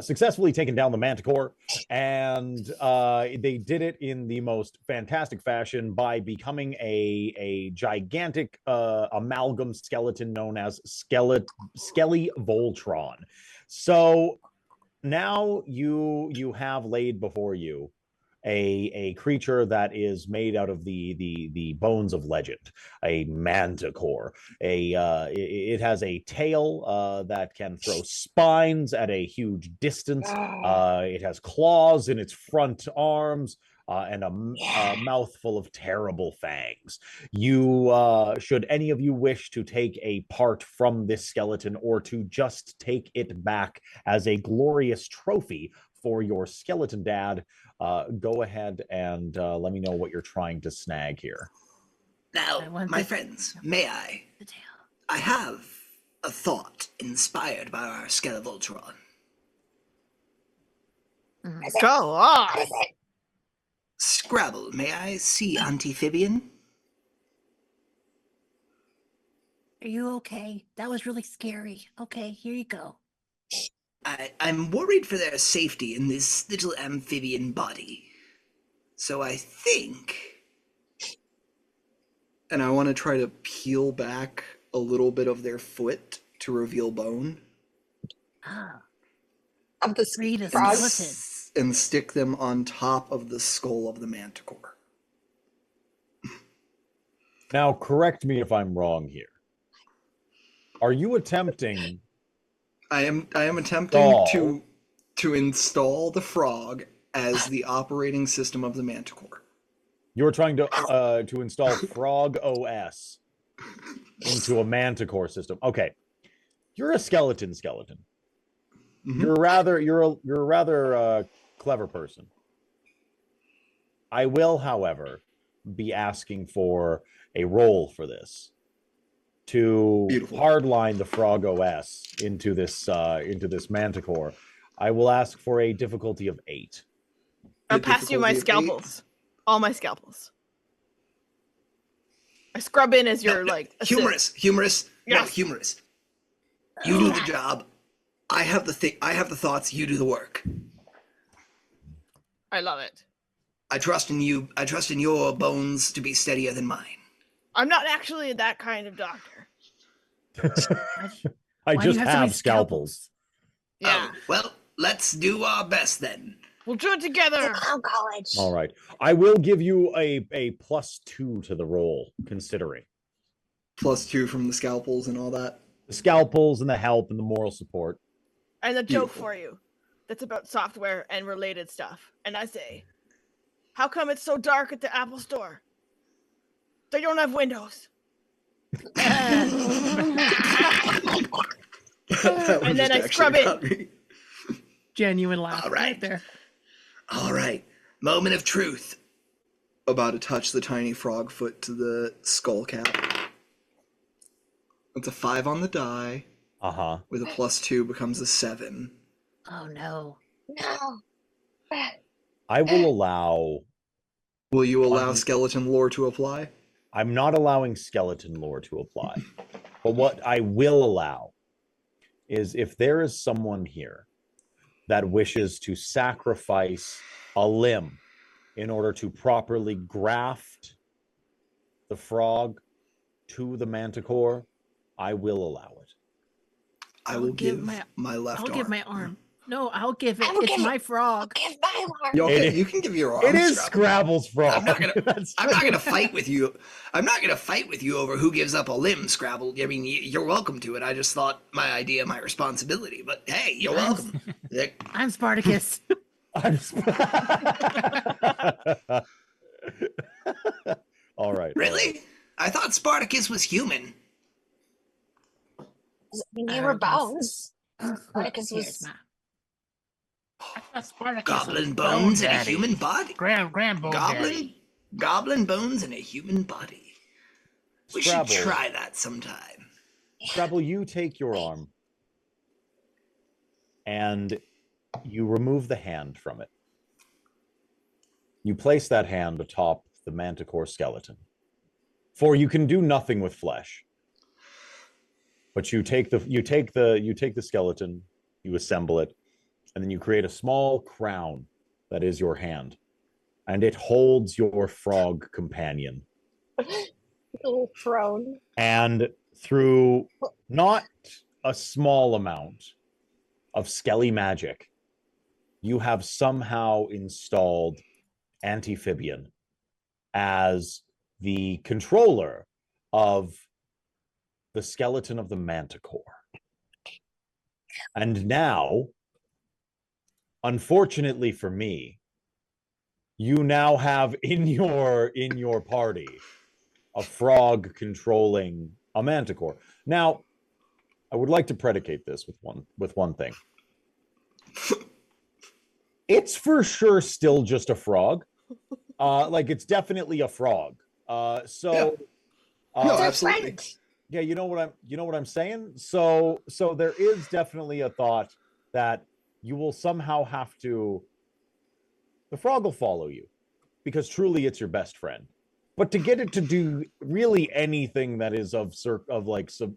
successfully taken down the Manticore, and they did it in the most fantastic fashion by becoming a gigantic amalgam skeleton known as Skelevoltron. So now you have laid before you a creature that is made out of the bones of legend, a manticore. It has a tail that can throw spines at a huge distance. It has claws in its front arms and a mouth full of terrible fangs. You should any of you wish to take a part from this skeleton or to just take it back as a glorious trophy for your skeleton dad, go ahead and let me know what you're trying to snag here. Now, my friends, may I? The tail. I have a thought inspired by our Skelevoltron. Go on. What is it? Scrabble, may I see Amphibian? Are you okay? That was really scary. Okay, here you go. I'm worried for their safety in this little amphibian body. So I think... And I want to try to peel back a little bit of their foot to reveal bone. Ah, Of the read a frog? skeleton. And stick them on top of the skull of the manticore. Now, correct me if I'm wrong here. Are you attempting... I am attempting to install the frog as the operating system of the manticore. You're trying to install Frog OS into a manticore system. Okay. You're a skeleton. Mm-hmm. You're a rather clever person. I will, however, be asking for a roll for this to hardline the Frog OS into this manticore. I will ask for a difficulty of 8. I'll pass you my scalpels. All my scalpels. I scrub in as your humorous. Yes. No, humorous. You do the job. I have the thoughts. You do the work. I love it. I trust in you. I trust in your bones to be steadier than mine. I'm not actually that kind of doctor. I just have scalpels. Yeah. Well, let's do our best then. We'll do it together. College. All right. I will give you a +2 to the roll, considering. +2 from the scalpels and all that. The scalpels and the help and the moral support. And a joke for you that's about software and related stuff. And I say, how come it's so dark at the Apple store? They don't have windows. And then I scrub it. Genuine laugh All right there. All right. Moment of truth. About to touch the tiny frog foot to the skull cap. It's a 5 on the die. Uh-huh. With a +2 becomes a 7. Oh no. No. I will allow... Will you allow skeleton lore to apply? I'm not allowing skeleton lore to apply. But what I will allow is if there is someone here that wishes to sacrifice a limb in order to properly graft the frog to the manticore, I will allow it. I will give my left arm. I'll give my arm. No, I'll give it. It's my frog. Give my arm. You can give your arm. It is Scrabble's frog. I'm not gonna fight with you. I'm not gonna fight with you over who gives up a limb, Scrabble. I mean, you're welcome to it. I just thought my idea, my responsibility. But hey, you're welcome. I'm Spartacus. All right. Really? I thought Spartacus was human. We were bones. Spartacus was. Goblin bones in a human body. Grand bone. Goblin bones in a human body. We should try that sometime. Scrabble, you take your arm and you remove the hand from it. You place that hand atop the manticore skeleton. For you can do nothing with flesh. But you take the skeleton, you assemble it, and then you create a small crown that is your hand. And it holds your frog companion. Little throne. And through not a small amount of skelly magic, you have somehow installed Amphibian as the controller of the skeleton of the manticore. And now, unfortunately for me, you now have in your party a frog controlling a manticore. Now, I would like to predicate this with one thing. It's for sure still just a frog. Like it's definitely a frog. No, absolutely. Yeah, you know what I'm saying? So there is definitely a thought that you will somehow have to, the frog will follow you because truly it's your best friend. But to get it to do really anything that is of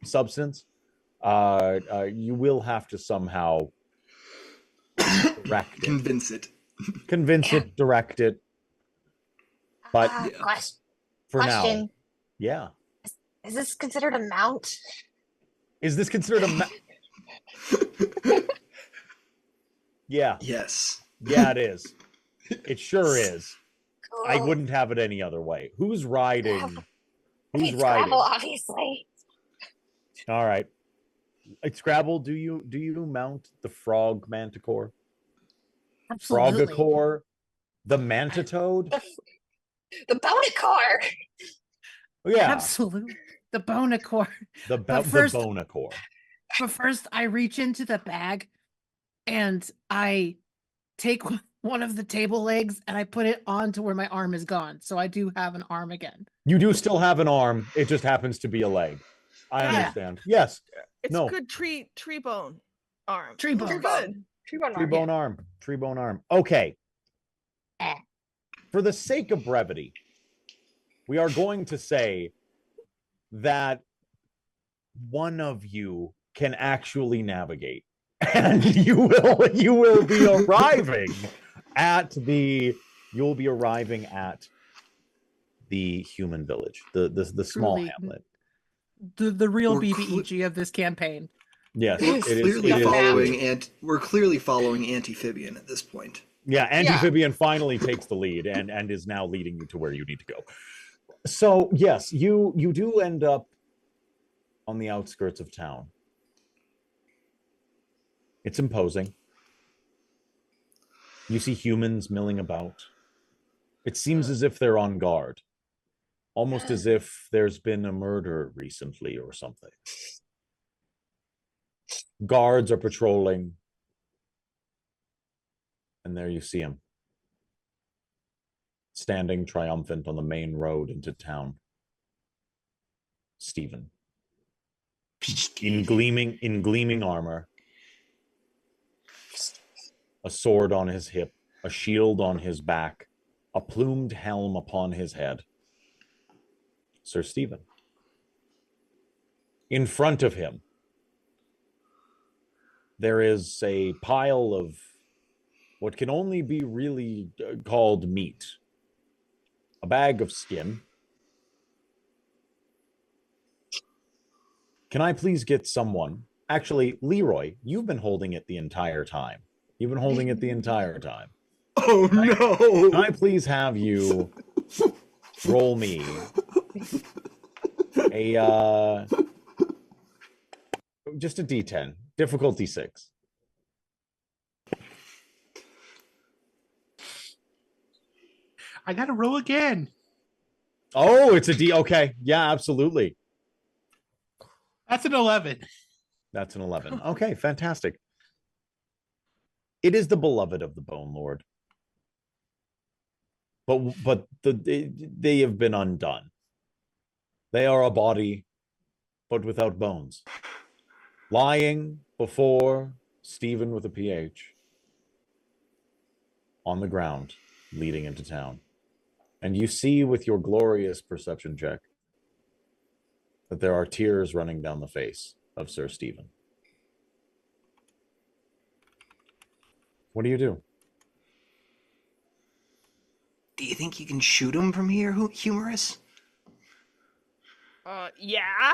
substance, you will have to somehow direct it. Convince it, direct it. But for question. now, yeah. Is this considered a mount? Is this considered a Yeah. Yes. Yeah, it is. It sure is. Cool. I wouldn't have it any other way. Who's riding? Who's riding? Scrabble, obviously. All right. Scrabble, do you mount the frog manticore? Absolutely. Frogacore? The mantitoad? The bonecore. Yeah. Absolutely. The bonecore. The first, bonecore. But first, I reach into the bag and I take one of the table legs and I put it onto where my arm is gone. So I do have an arm again. You do still have an arm. It just happens to be a leg. I understand. Yes. It's good tree bone arm. Tree bone. Good. Tree bone arm. Okay. For the sake of brevity, we are going to say that one of you can actually navigate, and you will be arriving at the human village, the small hamlet, the real We're BBEG of this campaign. Yes, we're clearly following Amphibian at this point. Yeah, Amphibian finally takes the lead and is now leading you to where you need to go. So yes, you do end up on the outskirts of town. It's imposing. You see humans milling about. It seems as if they're on guard, almost as if there's been a murder recently or something. Guards are patrolling, and there you see him, standing triumphant on the main road into town. Stephen. In gleaming armor, a sword on his hip, a shield on his back, a plumed helm upon his head. Sir Stephen. In front of him, there is a pile of what can only be really called meat. A bag of skin. Can I please get someone? Actually, Leroy, you've been holding it the entire time. Oh no! Can I please have you roll me a just a D10, difficulty 6. I gotta roll again. Oh, it's a D. Okay, yeah, absolutely. That's an 11. That's an 11. Okay, fantastic. It is the beloved of the Bone Lord. But they have been undone. They are a body, but without bones. Lying before Stephen with a PH on the ground, leading into town. And you see with your glorious perception check that there are tears running down the face of Sir Stephen. What do you do? Do you think you can shoot him from here, Humorous? Yeah.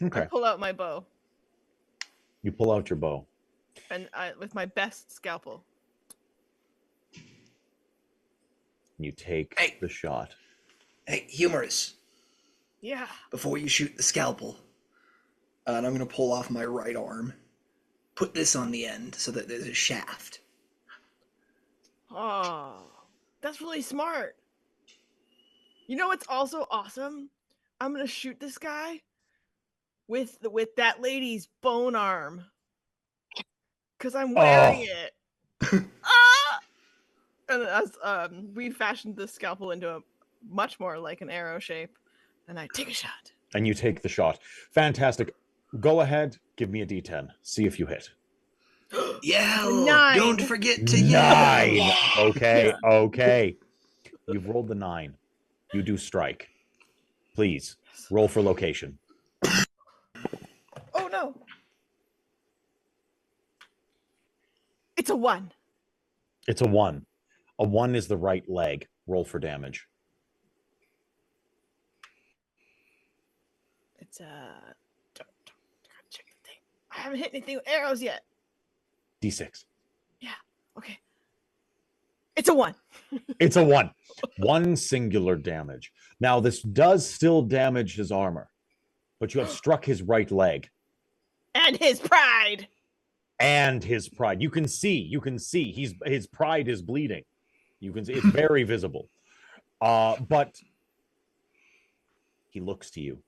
Okay. I pull out my bow. You pull out your bow. And with my best scalpel. You take the shot. Hey, Humorous. Yeah. Before you shoot the scalpel, and I'm going to pull off my right arm, put this on the end so that there's a shaft. Oh, that's really smart. You know what's also awesome? I'm going to shoot this guy with that lady's bone arm. Because I'm wearing it. Ah! And as we fashioned this scalpel into a much more like an arrow shape. And I take a shot. And you take the shot. Fantastic. Go ahead, give me a D10. See if you hit. Yell! 9. Don't forget to 9. yell! Okay, okay. You've rolled the 9. You do strike. Please, roll for location. Oh no. It's a 1. It's a 1. A 1 is the right leg. Roll for damage. It's check the thing. I haven't hit anything with arrows yet. D6. Yeah. Okay. It's a 1. It's a 1. 1 singular damage. Now, this does still damage his armor, but you have struck his right leg. And his pride. And his pride. You can see. His pride is bleeding. You can see it's very visible. But he looks to you.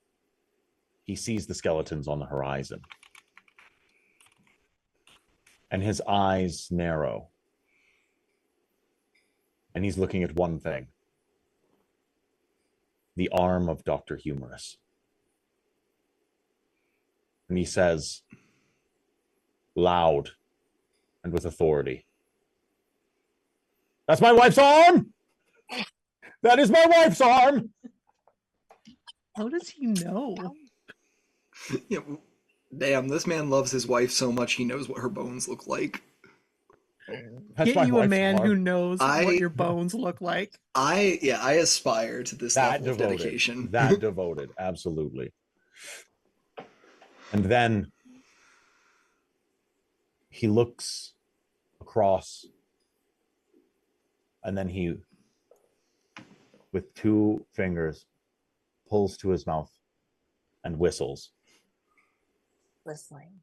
He sees the skeletons on the horizon. And his eyes narrow. And he's looking at one thing. The arm of Dr. Humorous. And he says, loud and with authority, "That's my wife's arm! That is my wife's arm!" How does he know? Yeah, damn, this man loves his wife so much he knows what her bones look like. That's Get my you a wife's man arm. who knows what your bones look like. I aspire to this That level of devoted. dedication. That devoted, absolutely. And then he looks across, and then he, with 2 fingers, pulls to his mouth and whistles. Whistling.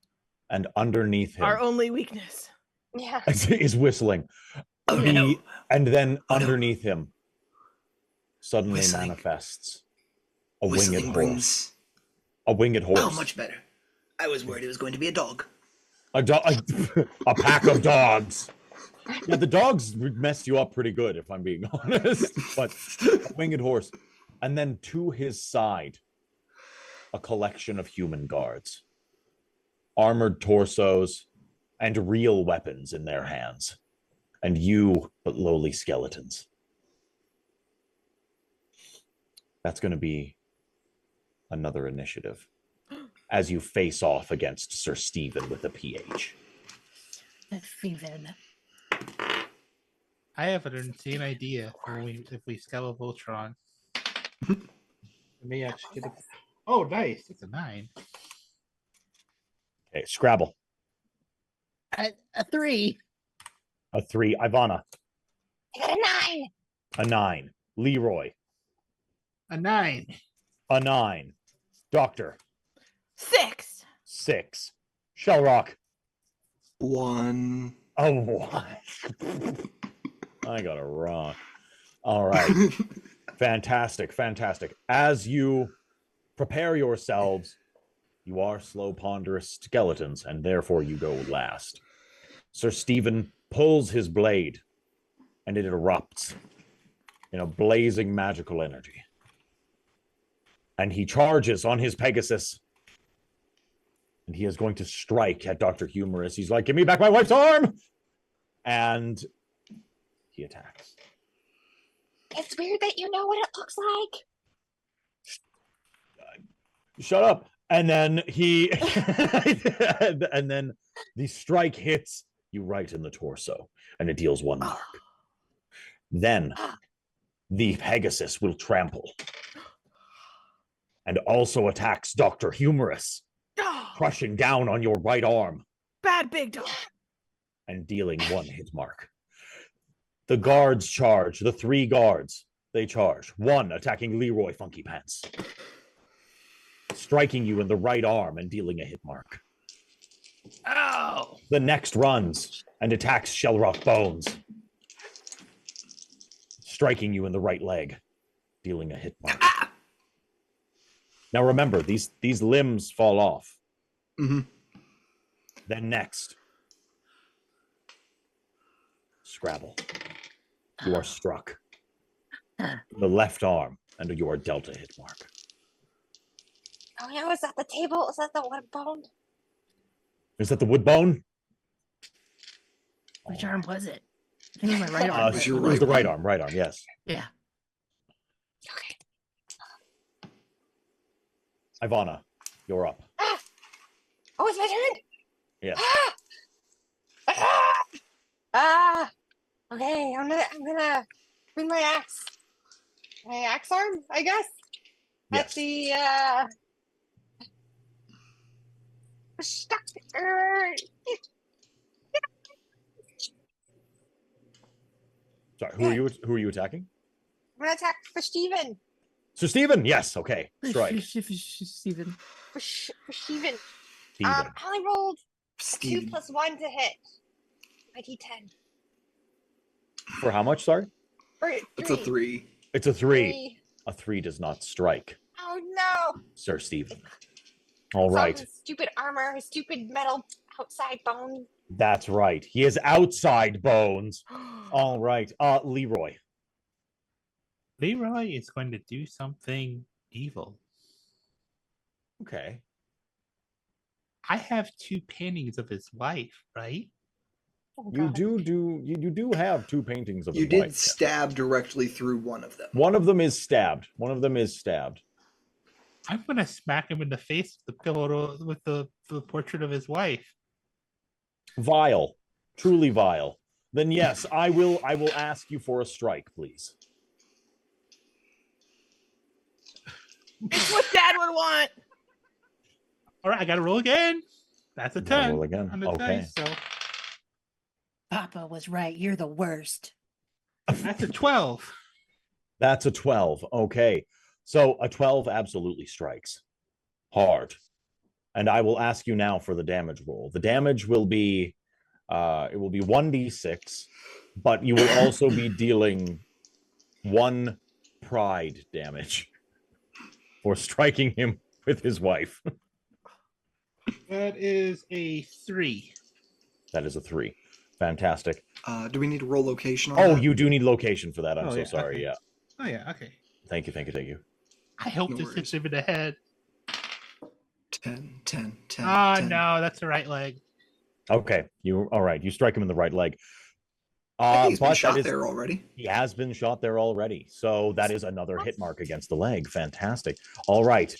And underneath him Our only weakness. Yeah. is whistling. Oh, no. And then Oh, no. underneath him suddenly Whistling. manifests a Whistling winged brings... horse. A winged horse. Oh, much better. I was worried it was going to be a dog. A pack of dogs. Yeah, the dogs messed you up pretty good, if I'm being honest. But a winged horse. And then to his side, a collection of human guards. Armored torsos and real weapons in their hands. And you, but lowly skeletons. That's going to be another initiative as you face off against Sir Stephen with a PH. Steven. I have an insane idea for if we scale a Voltron. Maybe actually get a... Oh, nice. It's a 9. Okay, Scrabble. A 3. A 3. Ivana. I got a 9. A 9. Leroy. A 9. A 9. Doctor. 6. 6. Shellrock. 1. A 1. I got it wrong. All right. Fantastic, fantastic. As you prepare yourselves, you are slow, ponderous skeletons, and therefore you go last. Sir Stephen pulls his blade, and it erupts in a blazing magical energy. And he charges on his Pegasus, and he is going to strike at Dr. Humorous. He's like, "Give me back my wife's arm!" And he attacks. It's weird that you know what it looks like. Shut up. And then he and then the strike hits you right in the torso, and it deals 1 mark. Then the Pegasus will trample and also attacks Dr. Humorous, crushing down on your right arm Bad big dog. and dealing 1 hit mark. The guards charge. The 3 guards, they charge. 1 attacking Leroy Funky Pants, striking you in the right arm and dealing a hit mark. Ow! The next runs and attacks Shellrock Bones, striking you in the right leg, dealing a hit mark. Now remember, these limbs fall off. Mm-hmm. Then next, Scrabble. You are struck in the left arm, and you are dealt a hit mark. Oh yeah, was that the table? Was that the wood bone? Is that the wood bone? Which arm was it? I think it was my right arm. was your It was the right right one? arm, yes. Yeah. Okay. Ivana, you're up. Ah! Oh, it's my turn. Yes. Okay, I'm gonna bring my axe. My axe arm, I guess. At Yes. the stuck. Sorry, who are you attacking? I'm gonna attack for Steven. Sir Stephen, yes, okay. Strike. Steven. For Steven. Steven. I only rolled Steve. 2 + 1 to hit. My D10. For how much, sorry? It's a 3. It's a 3. 3. A 3 does not strike, Oh no! Sir Stephen. All right. Some stupid armor, stupid metal outside bone. That's right. He is outside bones. All right. Leroy. Leroy is going to do something evil. Okay. I have 2 paintings of his wife, right? Oh, You God. do have 2 paintings of You his did wife. stab directly through one of them. One of them is stabbed. I'm going to smack him in the face with the pillow with the portrait of his wife. Vile. Truly vile. Then yes, I will ask you for a strike, please. It's what Dad would want. All right, I got to roll again. That's a You gotta 10 roll again. on the Okay. dice. So Papa was right. You're the worst. that's a 12. That's a 12. Okay. So a 12 absolutely strikes hard. And I will ask you now for the damage roll. The damage will be it will be 1d6, but you will also be dealing 1 pride damage for striking him with his wife. That is a 3. That is a 3. Fantastic. Do we need to roll location on Oh, that? you do need location for that. I'm Oh, so yeah, sorry. okay. Yeah. Oh yeah, okay. Thank you. I hope No this worries. hits him in the head. 10, 10, 10. Oh 10. no, that's the right leg. Okay. All right. You strike him in the right leg. I think he's been But shot that is, there already. he has been shot there already. So that is another hit mark against the leg. Fantastic. All right.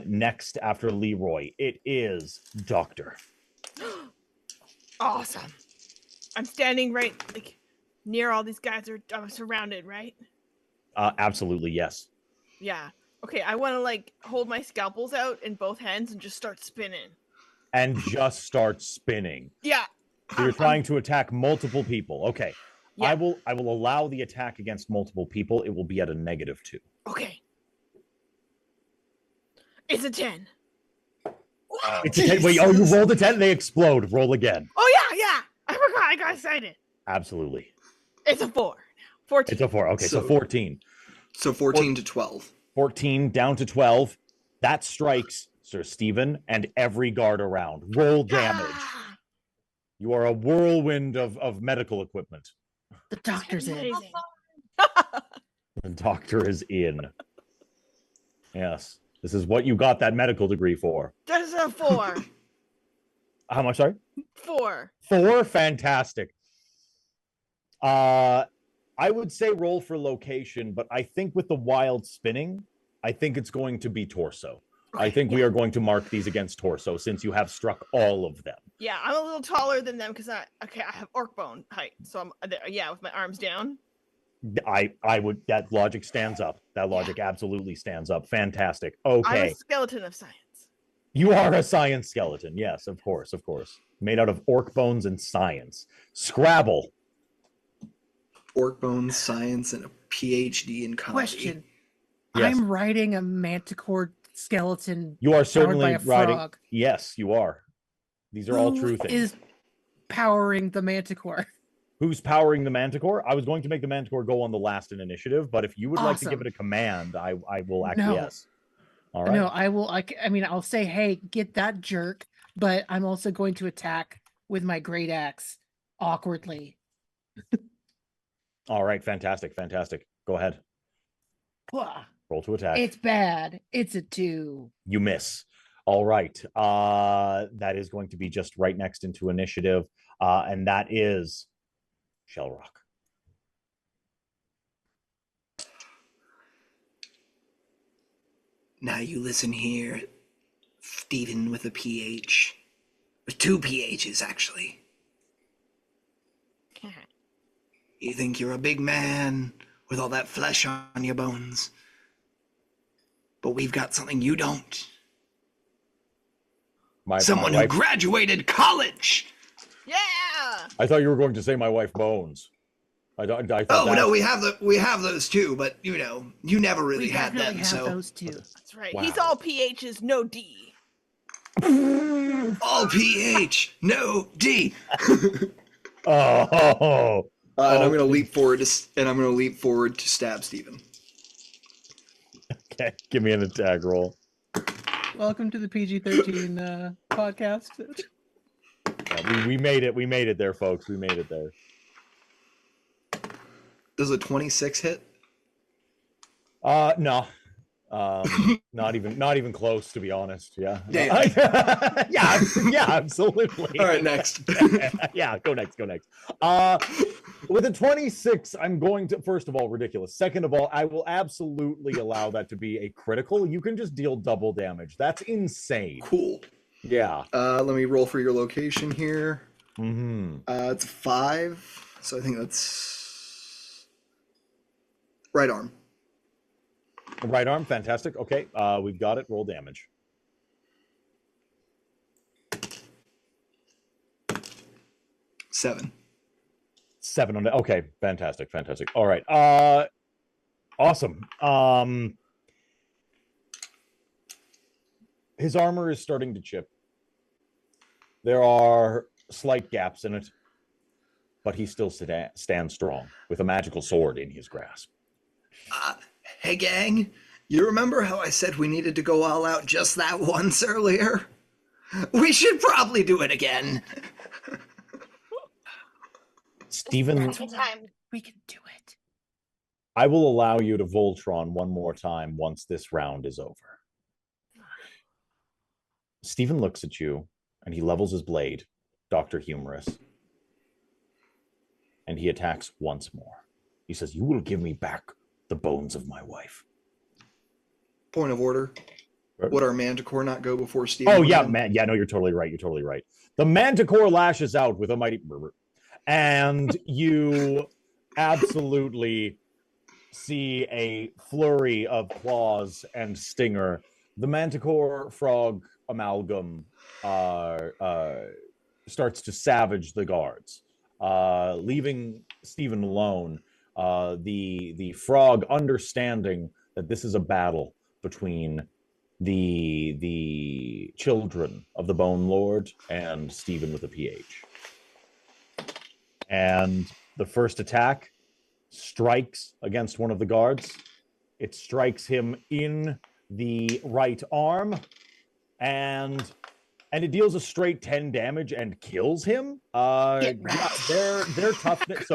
Next after Leroy, it is Doctor. Awesome. I'm standing right near all these guys. I'm surrounded, right? Absolutely, yes. Yeah. Okay, I want to hold my scalpels out in both hands and just start spinning. And just start spinning. Yeah. So you're trying to attack multiple people. Okay. Yeah. I will allow the attack against multiple people. It will be at a -2. Okay. It's a 10. It's a 10. Wait, you rolled a 10? They explode. Roll again. Oh yeah. I forgot. I got excited. Absolutely. It's a 4. 14. It's a 4. Okay, so So- 14. So 14 to 12. 14 down to 12. That strikes Sir Stephen and every guard around. Roll damage. Ah, You are a whirlwind of medical equipment. The doctor's in. amazing. The doctor is in. Yes. This is what you got that medical degree for. That's a 4. How much, sorry? 4. 4? Fantastic. I would say roll for location, but I think with the wild spinning, I think it's going to be torso. I think we are going to mark these against torso since you have struck all of them. Yeah, I'm a little taller than them because I have orc bone height, so I'm with my arms down. I would, that logic stands up. That logic absolutely stands up. Fantastic. I'm Okay. a skeleton of science. You are a science skeleton. Yes, of course. Made out of orc bones and science. Scrabble. Orc bones, science, and a PhD in comedy. Question. Yes. I'm riding a manticore skeleton. You are powered certainly by a riding. frog. Yes, you are. These are all Who true things. is powering the manticore? Who's powering the manticore? I was going to make the manticore go on the last in initiative, but if you would like to give Awesome. it a command, I will No. acquiesce. All right. No, I will. I mean, I'll say, hey, get that jerk, but I'm also going to attack with my great axe awkwardly. All right. Fantastic. Go ahead. Roll to attack. It's bad. It's a 2. You miss. All right. That is going to be just right next into initiative. And that is Shellrock. Now you listen here, Stephen with a PH. With 2 PHs, actually. You think you're a big man with all that flesh on your bones. But we've got something you don't. Someone who graduated college! Yeah! I thought you were going to say my wife Bones. I thought oh, no, we have those too, but, you know, you never really had them, have so... those two. That's right. Wow. He's all PHs, no D. All PH, no D. Oh. And I'm gonna leap forward to stab Steven. Okay, give me an attack roll. Welcome to the PG-13 podcast. Yeah, we made it. We made it there, folks. We made it there. Does a 26 hit? No. Not even close, to be honest. Yeah. Yeah, absolutely. All right, next. Yeah, go next. With a 26, I'm going to, first of all, ridiculous. Second of all, I will absolutely allow that to be a critical. You can just deal double damage. That's insane. Cool. Yeah. Let me roll for your location here. Mm-hmm. It's 5, so I think that's right arm. Right arm, fantastic. Okay, we've got it. Roll damage. 7. 7 on it. Okay, fantastic. All right. Awesome. His armor is starting to chip. There are slight gaps in it, but he still stands strong with a magical sword in his grasp. Hey gang, you remember how I said we needed to go all out just that once earlier? We should probably do it again. Stephen, We can do it. I will allow you to Voltron one more time once this round is over. Stephen looks at you and he levels his blade, Dr. Humorous, and he attacks once more. He says, "You will give me back the bones of my wife." Point of order. Would our Manticore not go before Stephen? Oh, yeah, man. Yeah, no, you're totally right. The Manticore lashes out with a mighty... And you absolutely see a flurry of claws and stinger. The Manticore frog amalgam starts to savage the guards, leaving Stephen alone. The frog, understanding that this is a battle between the children of the Bone Lord and Stephen with a PH. And the first attack strikes against one of the guards. It strikes him in the right arm, and it deals a straight 10 damage and kills him. Their toughness.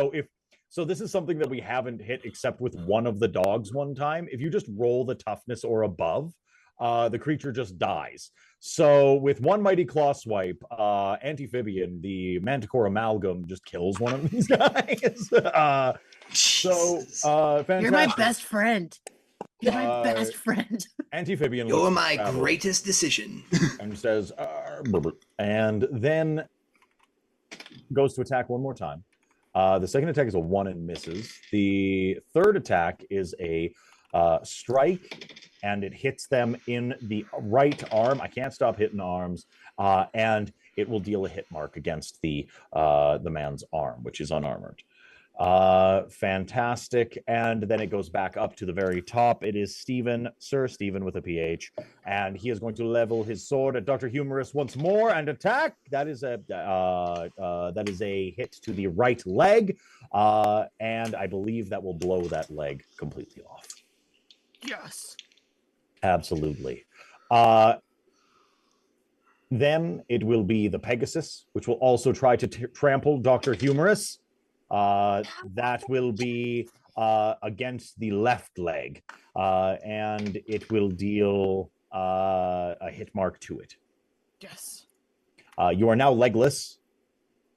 So this is something that we haven't hit except with one of the dogs one time. If you just roll the toughness or above, the creature just dies. So with one mighty claw swipe, Antiphibian, the Manticore amalgam, just kills one of these guys. Fantastic. You're my best friend. You're my best friend. Antiphibian. You're my greatest decision. And says, and then goes to attack one more time. The second attack is a 1 and misses. The third attack is a strike, and it hits them in the right arm. I can't stop hitting arms, and it will deal a hit mark against the man's arm, which is unarmored. Fantastic. And then it goes back up to the very top. It is Sir Stephen with a PH, and he is going to level his sword at Dr. Humorous once more and attack. That is a hit to the right leg, and I believe that will blow that leg completely off. Yes. Absolutely. Then it will be the Pegasus, which will also try to trample Dr. Humorous. That will be against the left leg, and it will deal a hit mark to it. Yes. You are now legless,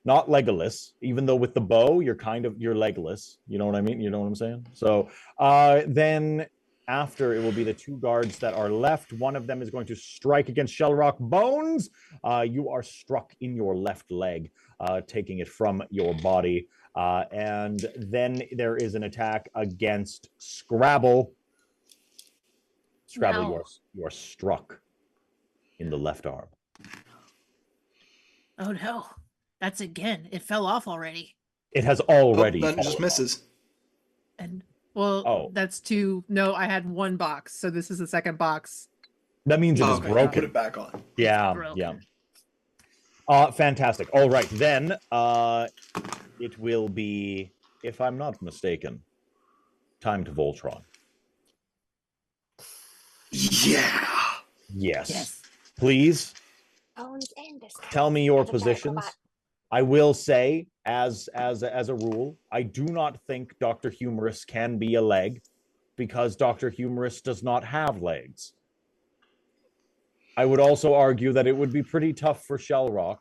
not Legolas. Even though with the bow, you're legless. You know what I mean? You know what I'm saying? So then after, it will be the two guards that are left. One of them is going to strike against Shellrock Bones. You are struck in your left leg, taking it from your body. And then there is an attack against Scrabble. Scrabble, No. you are struck in the left arm. Oh no. That's again. It fell off already. It has already. Then it just fallen misses. And well, that's two. No, I had one box, so this is the second box. That means it is Okay, broken. put it back on. Yeah, broken. yeah. Fantastic. All right, then it will be, if I'm not mistaken, time to Voltron. Yeah. Yes. Please Bones and this tell me your As a giant positions. robot. I will say, as a rule, I do not think Dr. Humorous can be a leg, because Dr. Humorous does not have legs. I would also argue that it would be pretty tough for Shellrock,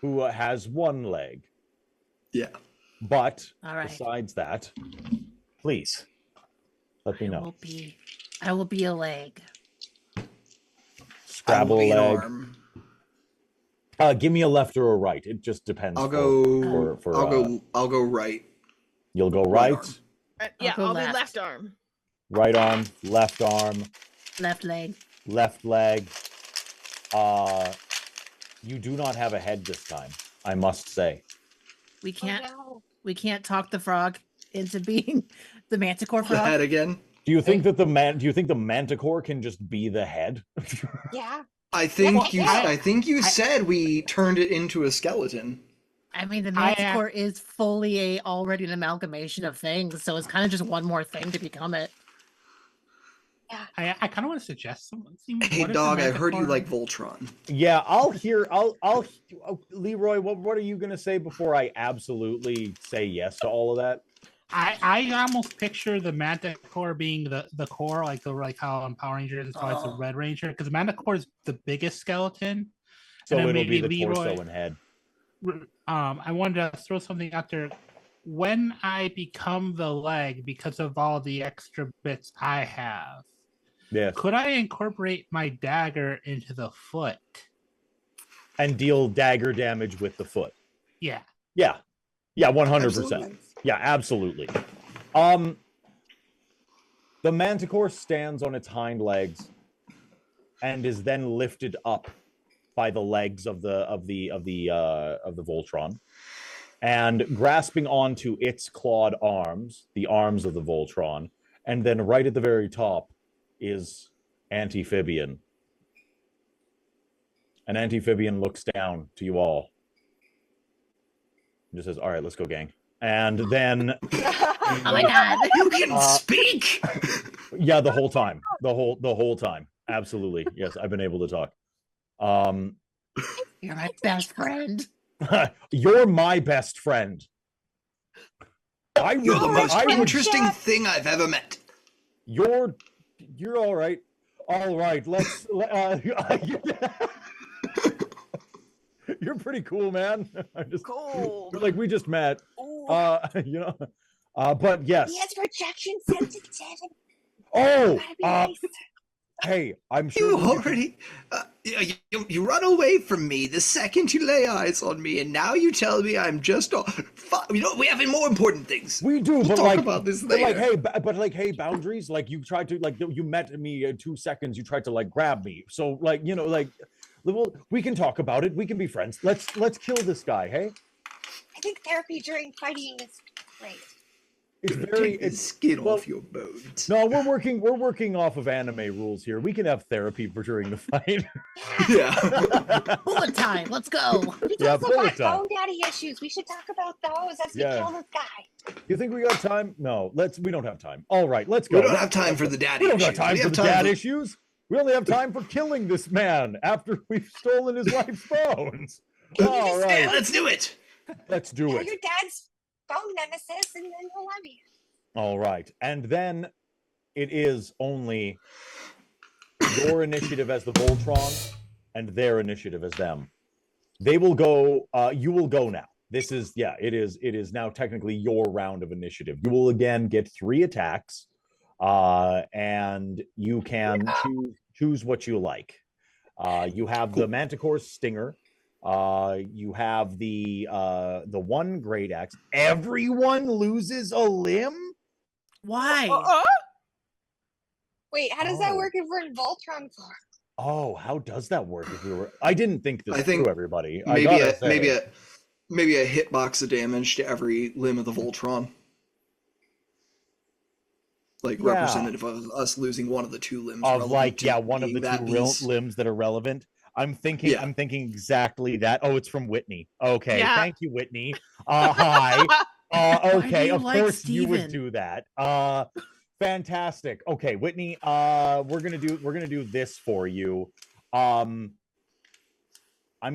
who has one leg. Yeah. But All right. besides that, please let me know. I will be a leg. Scrabble I will be an leg. arm. Give me a left or a right. It just depends. I'll go. For, I'll go right. You'll go right. Yeah, go I'll be left. left arm. Right arm, left leg. left leg. You do not have a head this time, I must say. We can't. Oh, no. We can't talk the frog into being the manticore The frog. head again. Do you think that do you think the manticore can just be the head? Yeah. I think Yeah. I think you said we turned it into a skeleton. I mean, the manticore is fully already an amalgamation of things, so it's kind of just one more thing to become it. I kind of want to suggest something. Hey, What if the dog, I heard you Manticore- like Voltron. Yeah, Leroy, what are you gonna say before I absolutely say yes to all of that? I almost picture the Manticore being the core, like how in Power Rangers it's always the Red Ranger, because the Manticore is the biggest skeleton. So and then it'll be the maybe torso Leroy- and head. I wanted to throw something out there. When I become the leg because of all the extra bits I have, Yes. could I incorporate my dagger into the foot? And deal dagger damage with the foot. Yeah. Yeah. Yeah, 100%. Absolutely. Yeah, absolutely. The manticore stands on its hind legs and is then lifted up by the legs of the Voltron, and grasping onto its clawed arms, the arms of the Voltron, and then right at the very top is Amphibian. And Amphibian looks down to you all and just says, "All right, let's go, gang." And then Oh my god! You can speak. yeah, the whole time. The whole time. Absolutely. Yes, I've been able to talk. You're my best friend. You're my best friend. You're the most I would- interesting thing I've ever met. You're all right. All right, let's. You're pretty cool, man. I just Cold. like we just met. Ooh. You know. But yes. He has rejection sensitivity. Oh. Gotta be nice. Hey, I'm sure. You that you can- already. You run away from me the second you lay eyes on me, and now you tell me I'm just. You know, we have more important things. We do, We'll but talk like, about this but like, later. hey, boundaries. Like, you tried to, like, you met me in 2 seconds. You tried to, like, grab me. So, like, you know, like, well, we can talk about it. We can be friends. Let's kill this guy. Hey, I think therapy during fighting is great. it's very. Take the It's skin well, off your bones. no, we're working off of anime rules here. We can have therapy for during the fight. Yeah. Bullet time. Let's go. He's Yeah, also bullet got time. bone daddy issues. We should talk about those as we Yeah. kill this guy. You think we got time? No, we don't have time. All right, let's go. We don't have time for the daddy We don't issues. have time We for have the time dad for- issues. We only have time for killing this man after we've stolen his wife's bones. All Yeah, right, let's do it. let's do Kill it. your dad's bone nemesis, and then he'll love you. All right. And then it is only your initiative as the Voltron and their initiative as them. They will go, you will go now. This is, it is now technically your round of initiative. You will again get 3 attacks, and you can choose what you like. You have the Manticore's Stinger. You have the one great axe. Everyone loses a limb? Why? Wait, how does that work if we're in Voltron form? Oh, how does that work if we were? I didn't think this think through, everybody. Maybe a hitbox of damage to every limb of the Voltron. Like representative of us losing one of the 2 limbs. Of one of the 2 limbs that are relevant. I'm thinking exactly that. Oh, it's from Whitney. Okay, thank you, Whitney. Hi. Okay, of course Steven? You would do that. Fantastic. Okay, Whitney, we're gonna do this for you. I'm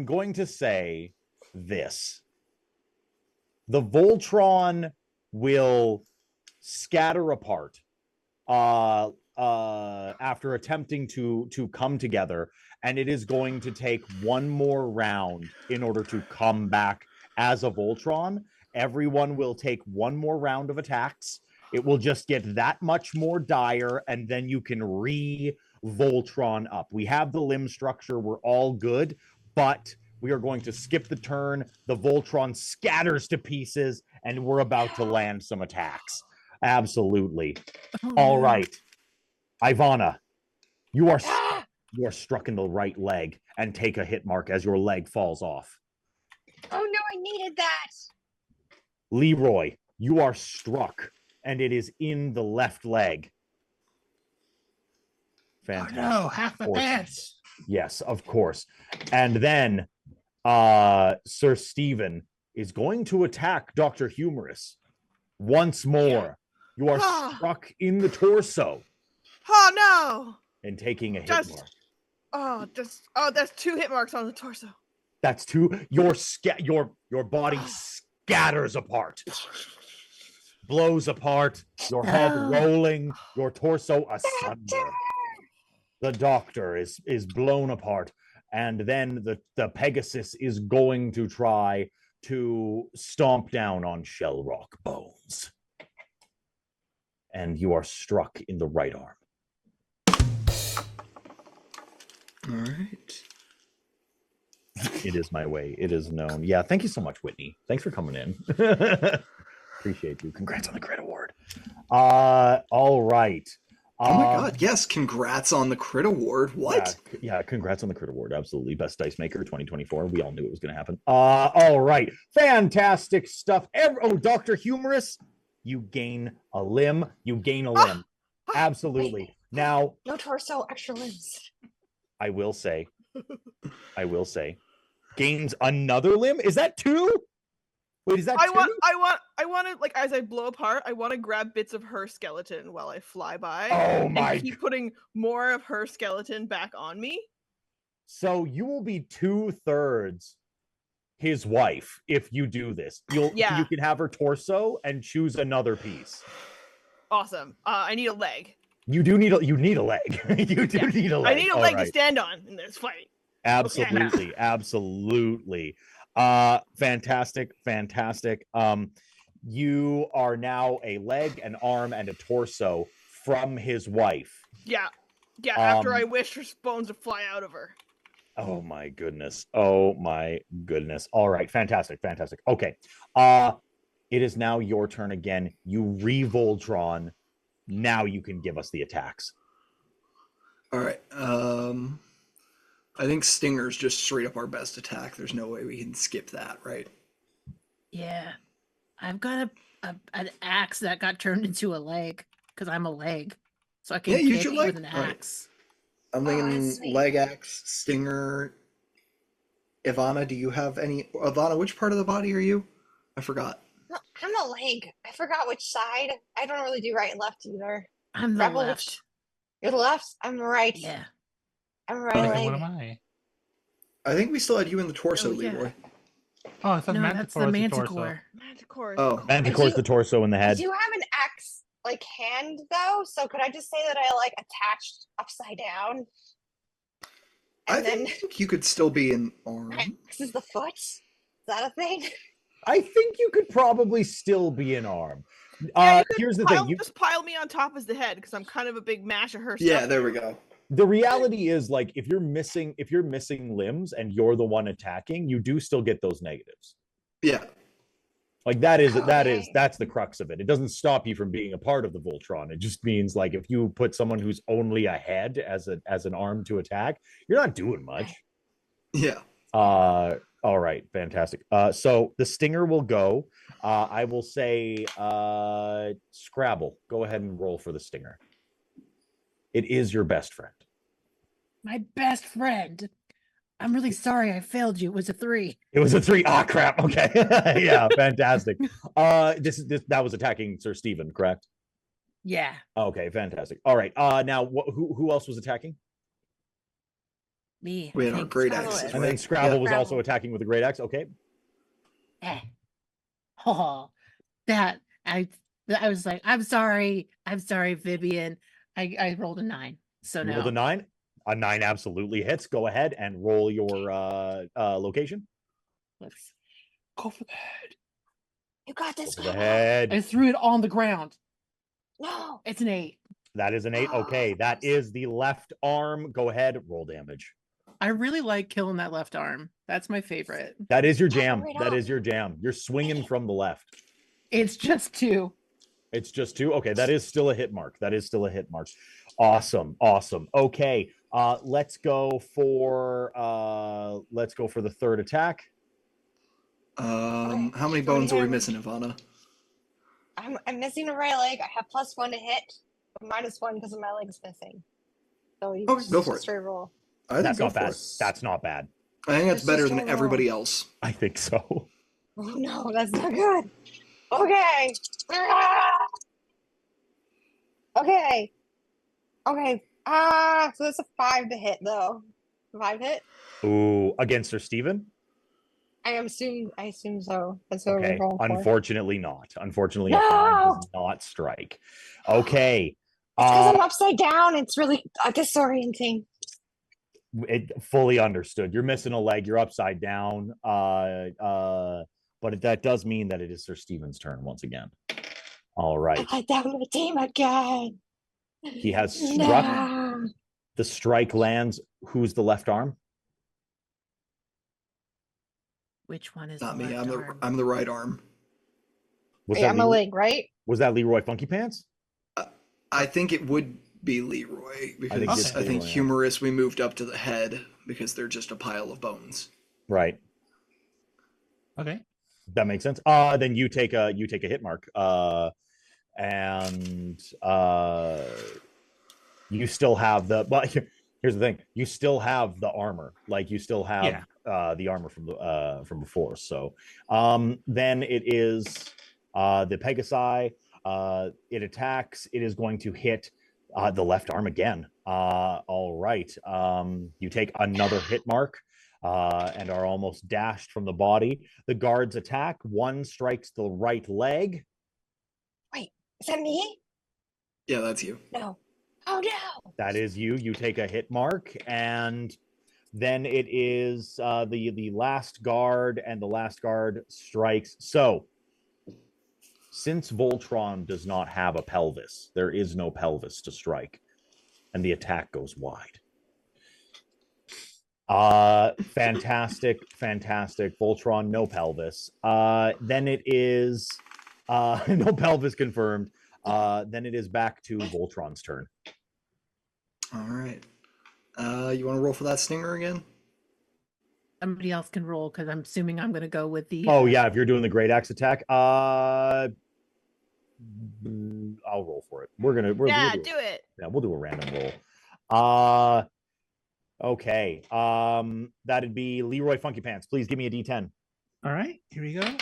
going to say this. The Voltron will scatter apart after attempting to come together, and it is going to take 1 more round in order to come back as a Voltron. Everyone will take 1 more round of attacks. It will just get that much more dire, and then you can re-Voltron up. We have the limb structure. We're all good, but we are going to skip the turn. The Voltron scatters to pieces, and we're about to land some attacks. Absolutely. All right. Ivana, you are struck in the right leg and take a hit mark as your leg falls off. Oh, no, I needed that. Leroy, you are struck, and it is in the left leg. Fantastic. Oh no, half the pants. Yes, of course. And then Sir Stephen is going to attack Dr. Humorous once more. You are struck in the torso. Oh no! And taking a hit mark. That's 2 hit marks on the torso. That's 2. Your body scatters apart. Blows apart, your head rolling, your torso asunder. The doctor is blown apart, and then the Pegasus is going to try to stomp down on Shellrock Bones. And you are struck in the right arm. All right. It is my way. It is known. Yeah, thank you so much, Whitney. Thanks for coming in. Appreciate you. Congrats on the crit award. All right. Oh my god, yes, congrats on the crit award. What? Yeah, congrats on the crit award. Absolutely. Best Dice Maker 2024. We all knew it was going to happen. All right. Fantastic stuff. Dr. Humorous, you gain a limb. Absolutely. Wait. Now, no torso, extra limbs. I will say, gains another limb? Is that 2? Wait, is that 2? I want to, like, as I blow apart, I want to grab bits of her skeleton while I fly by. Oh my! And keep putting more of her skeleton back on me. So you will be 2/3 his wife if you do this. You can have her torso and choose another piece. Awesome. I need a leg. You need a leg. You need a leg. I need a leg to stand on in this fight. Absolutely, absolutely. Fantastic. You are now a leg, an arm, and a torso from his wife. Yeah. After I wish her bones to fly out of her. Oh my goodness. All right. Fantastic. Okay. It is now your turn again. You re-Voltron. Now you can give us the attacks. All right. I think Stinger's just straight up our best attack. There's no way we can skip that, right? Yeah. I've got an axe that got turned into a leg because I'm a leg. So I can use your leg with an axe. Right. I'm thinking leg axe, Stinger. Ivana, do you have any? Ivana, which part of the body are you? I forgot. No, I'm a leg. I forgot which side. I don't really do right and left either. I'm the left. You're the left? I'm the right. Yeah. I'm right leg. What am I? I think we still had you in the torso, Leroy. Oh, I thought no, that's the Manticore. Manticore. Oh, Manticore's the torso and the head. You have an axe like hand though, so could I just say that I like attached upside down? And I think you could still be an arm. This is the foot. Is that a thing? I think you could probably still be an arm. Here's the thing: just pile me on top as the head because I'm kind of a big mash of her. Yeah, there we go. The reality is, like, if you're missing limbs and you're the one attacking, you do still get those negatives. Yeah. Like that's the crux of it. It doesn't stop you from being a part of the Voltron. It just means, like, if you put someone who's only a head as an arm to attack, you're not doing much. Yeah. All right, fantastic. So the stinger will go. I will say Scrabble. Go ahead and roll for the stinger. It is your best friend. My best friend. I'm really sorry I failed you. It was a 3. It was a 3. Ah, crap. Okay. Yeah, fantastic. That was attacking Sir Stephen, correct? Yeah. Okay, fantastic. All right. Now who else was attacking? Me. We had our great axes, and then Scrabble was also attacking with a great axe. Okay. Oh, that I was like, I'm sorry, Vivian. I rolled a 9. So you rolled a 9. A 9 absolutely hits. Go ahead and roll your location. Let's go for the head. You got this. Go for the head. I threw it on the ground. No. It's an 8. That is an 8. Okay, that is the left arm. Go ahead, roll damage. I really like killing that left arm. That's my favorite. That is your jam. That is your jam. You're swinging from the left. It's just 2. It's just 2. Okay, that is still a hit mark. Awesome. Okay, let's go for the third attack. How many bones are we missing, Ivana? I'm missing a right leg. I have +1 to hit, but -1 because of my leg's missing. So you go for it. Straight roll. That's not bad. That's not bad. I think that's better than everybody else. I think so. Oh no, that's not good. Okay. Okay. So that's a 5 to hit though. 5 hit? Ooh, against Sir Stephen? I assume so. That's what okay. we're rolling for. Unfortunately not. Unfortunately, a 5 does not strike. Okay. Because I'm upside down. It's really disorienting. It fully understood. You're missing a leg. You're upside down. But that does mean that it is Sir Stephen's turn once again. All right. I'm down to the team again. He has struck. No. The strike lands. Who's the left arm? Which one is not the me? arm? I'm the right arm. I'm a leg, right? Was that Leroy Funky Pants? I think it would be Leroy because I think Humorous we moved up to the head because they're just a pile of bones. Right. Okay. That makes sense. Then you take a hit mark. And you still have here's the thing. You still have the armor. Like you still have the armor from before. So then it is the Pegasi. It attacks. It is going to hit the left arm again. All right. You take another hit mark and are almost dashed from the body. The guards attack. One strikes the right leg. Wait, is that me? Yeah, that's you. No. Oh no. That is you. You take a hit mark, and then it is the last guard, and the last guard strikes. So, since Voltron does not have a pelvis, there is no pelvis to strike, and the attack goes wide. Fantastic. Voltron, no pelvis. Then it is no pelvis confirmed. Then it is back to Voltron's turn. All right. You want to roll for that stinger again? Somebody else can roll because I'm assuming I'm going to go with the. Oh yeah, if you're doing the great axe attack, I'll roll for it. We'll do it. Yeah, we'll do a random roll. Okay. That'd be Leroy Funky Pants. Please give me a D10. All right, here we go.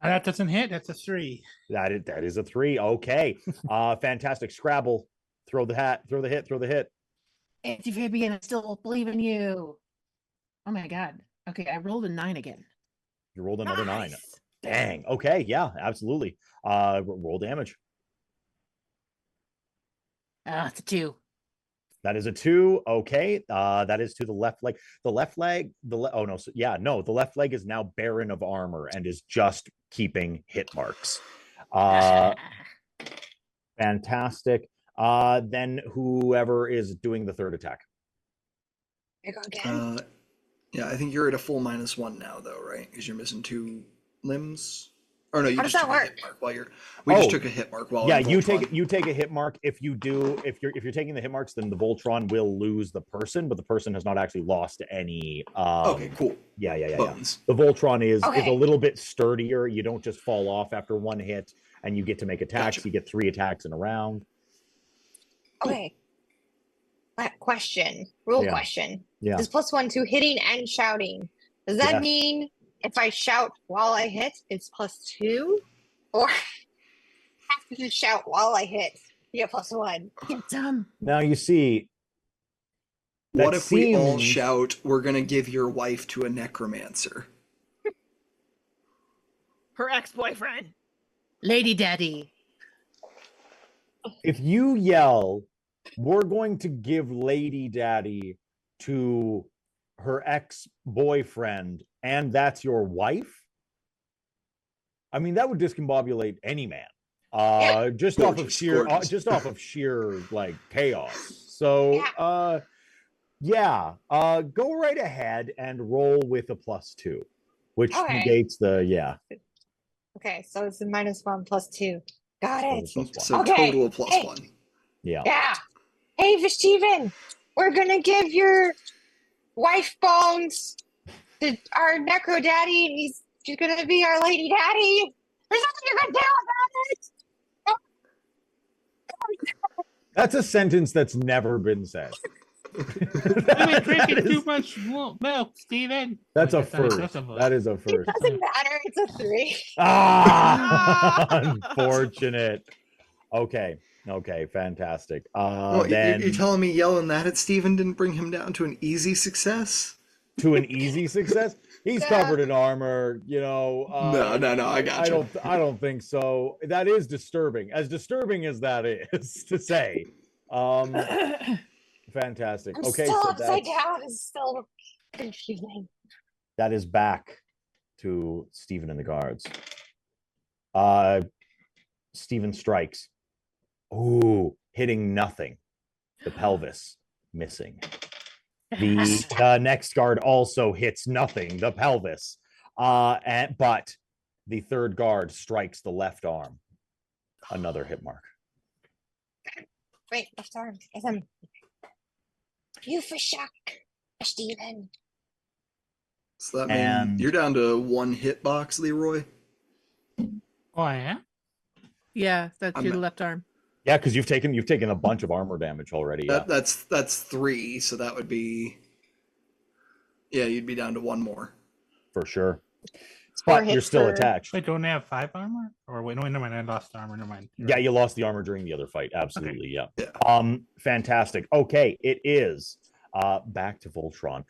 That doesn't hit. That's a 3. That is a 3. Okay. Fantastic. Scrabble. Throw the hat. Throw the hit. Anti-Fabian, I still believe in you. Oh my god. Okay, I rolled a 9 again. You rolled another 9. Dang. Okay. Yeah, absolutely. Roll damage. It's a 2. That is a 2. Okay. That is to the left leg. The left leg, oh no, the left leg is now barren of armor and is just keeping hit marks. Fantastic. Then whoever is doing the third attack. Here you go again. Yeah, I think you're at a full -1 now, though, right? Because you're missing 2 limbs. Or no, you How just does took that a work? hit mark while we just took a hit mark while yeah, in you Voltron. take a hit mark. If you're taking the hit marks, then the Voltron will lose the person, but the person has not actually lost any. Okay, cool. Yeah. Bones. The Voltron is a Okay. little bit sturdier. You don't just fall off after one hit, and you get to make attacks. Gotcha. You get 3 attacks in a round. Okay. Question. Rule Yeah. question. Yeah. Is +1 to hitting and shouting? Does that Yes. mean if I shout while I hit, it's +2? Or have to shout while I hit, you get +1? Get some. Now you see. What that if we all seems- shout, "We're gonna give your wife to a necromancer"? Her ex-boyfriend. Lady Daddy. If you yell, "We're going to give Lady Daddy to her ex-boyfriend," and that's your wife, I mean, that would discombobulate any man. Just off of sheer like chaos. So go right ahead and roll with a +2, which Okay. negates the Okay, so it's a -1 +2. Got it. So Okay. total of +1. Yeah. Yeah. Hey, Steven, we're gonna give your wife bones to our necro daddy, and she's gonna be our lady daddy. There's nothing you can do about it. That's a sentence that's never been said. You've been drinking too much milk, Steven. That's a That's first. unacceptable. That is a It first. doesn't matter. It's a 3. Unfortunate. Okay, fantastic. Then You're telling me yelling that at Steven didn't bring him down to an easy success? to an easy success. He's covered in armor, No, I got you. I don't think so. That is disturbing. As disturbing as that is to say. Fantastic. I'm Okay, still so upside down. It's still confusing. that is back to Stephen and the guards. Stephen strikes. Ooh, hitting nothing. The pelvis missing. The next guard also hits nothing. The pelvis. But the third guard strikes the left arm. Another hit mark. Wait, left arm. You for shock, Steven. So that means you're down to 1 hit box, Leroy. Oh, I am? Yeah, that's your left arm. Yeah, because you've taken a bunch of armor damage already. Yeah. That's 3, so that would be. Yeah, you'd be down to 1 more. For sure. But you're still attached. Wait, don't they have 5 armor? Or wait, no, never mind. I lost armor. Never mind. Yeah, you lost the armor during the other fight. Absolutely. Okay. Yeah. Fantastic. Okay, it is back to Voltron.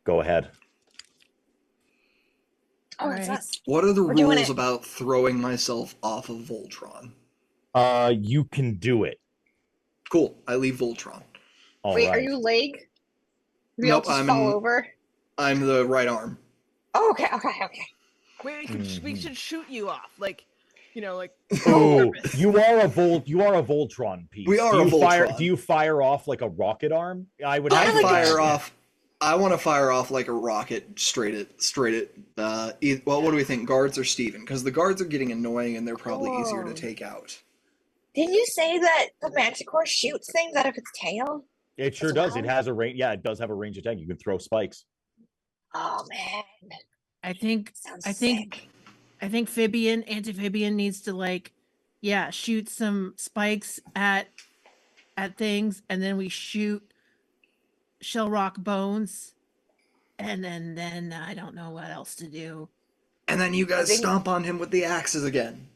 Go ahead. Oh, it's us. What are the We're doing rules it. about throwing myself off of Voltron? You can do it. Cool. I leave Voltron. Wait, are you leg? We all Nope, just fall over? I'm the right arm. Oh, okay. Wait, we should shoot you off, like. Oh, you are a Voltron piece. We are a Voltron. Do you fire off like a rocket arm? I would. I fire off. I want to fire off like a rocket straight at. Well, what do we think, guards or Steven? Because the guards are getting annoying and they're probably easier to take out. Didn't you say that the manticore shoots things out of its tail? It sure does. It has a range. Yeah, it does have a range attack. You can throw spikes. Oh man. I think Amphibian needs to shoot some spikes at things, and then we shoot shell rock bones, and then I don't know what else to do. And then you guys stomp on him with the axes again.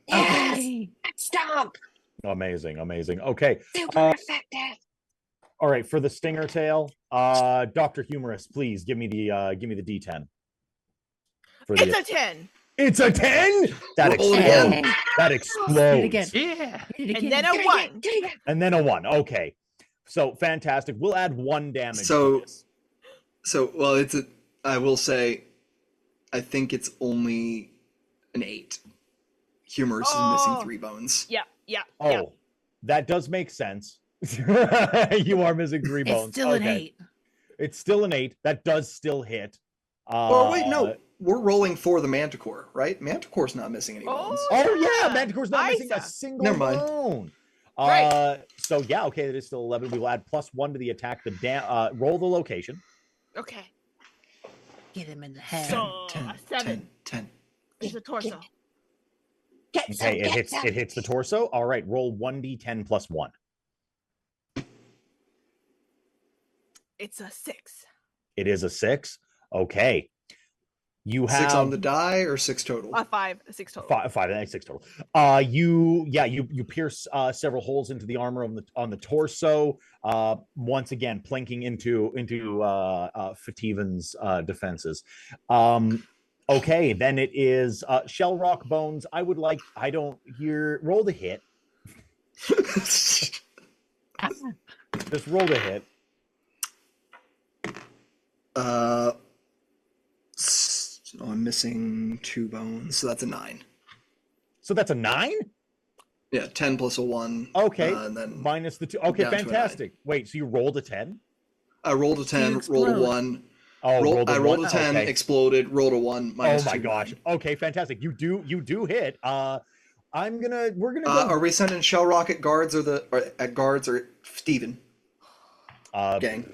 Yes. Okay. Stomp. Amazing. Okay. Super effective. All right, for the stinger tail, Dr. Humorous, please give me the D10. It's a 10. It's a 10. That Roll it explodes. again. That Hit it explodes. again. Yeah. Hit it And again. then a 1. And then a 1. Okay. So fantastic. We'll add 1 damage So- to this. So, well, I will say, I think it's only an 8. Humorous is missing 3 bones. Yeah. Oh, that does make sense. You are missing 3 bones. It's still an 8. It's still an 8. That does still hit. Or wait, no. We're rolling for the Manticore, right? Manticore's not missing any bones. Oh yeah, Manticore's not missing a Isa. single Never mind. bone. Right. So yeah, okay, it is still 11. We will add +1 to the attack. Roll the location. Okay. Get him in the head. So 10, 7. 10. It's a torso. Okay, it hits the torso. All right, roll 1d10 +1. It's a 6. It is a 6. Okay. You have 6 on the die or 6 total? A 5. A 6 total. 5, 6 total. You pierce several holes into the armor on the torso. Once again, plinking into Fativan's defenses. Okay, then it is Shell Rock Bones. Roll the hit. Just roll the hit. So I'm missing 2 bones, so that's a 9. So that's a 9? Yeah, 10 plus a 1. Okay, and then minus the 2. Okay, down to a 9. fantastic. Wait, so you rolled a 10? I rolled a 10, rolled a 1. Oh, I rolled a 10, okay. exploded, rolled a 1. Oh my 2, gosh. 9. Okay, fantastic. You do hit. We're gonna go. Are we sending Shell Rock at guards or Steven? Gang.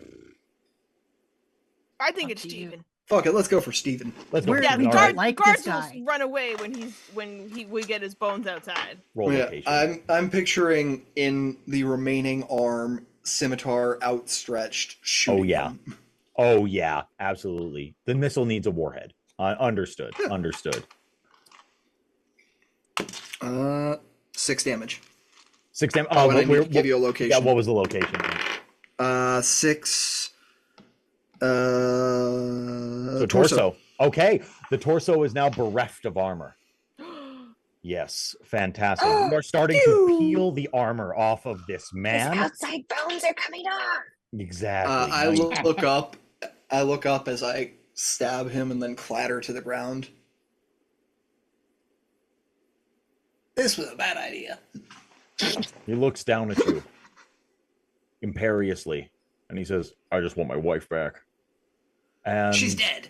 I think Up it's to you. Steven. Fuck it, let's go for Steven. Let's go. We're- Yeah, we All don't right, like guards this guy. will run away when we get his bones outside. roll Yeah, location. I'm picturing in the remaining arm scimitar outstretched shooting. yeah. him. Oh yeah, absolutely. The missile needs a warhead. Understood. Understood. 6 damage. 6 damage. Oh, and I need to give you a location. Yeah, what was the location? 6. So torso. Okay, the torso is now bereft of armor. Yes, fantastic. We are starting to peel the armor off of this His man. outside bones are coming off. Exactly. I Nice. look up. I look up as I stab him and then clatter to the ground. This was a bad idea. He looks down at you imperiously, and he says, "I just want my wife back." And She's dead.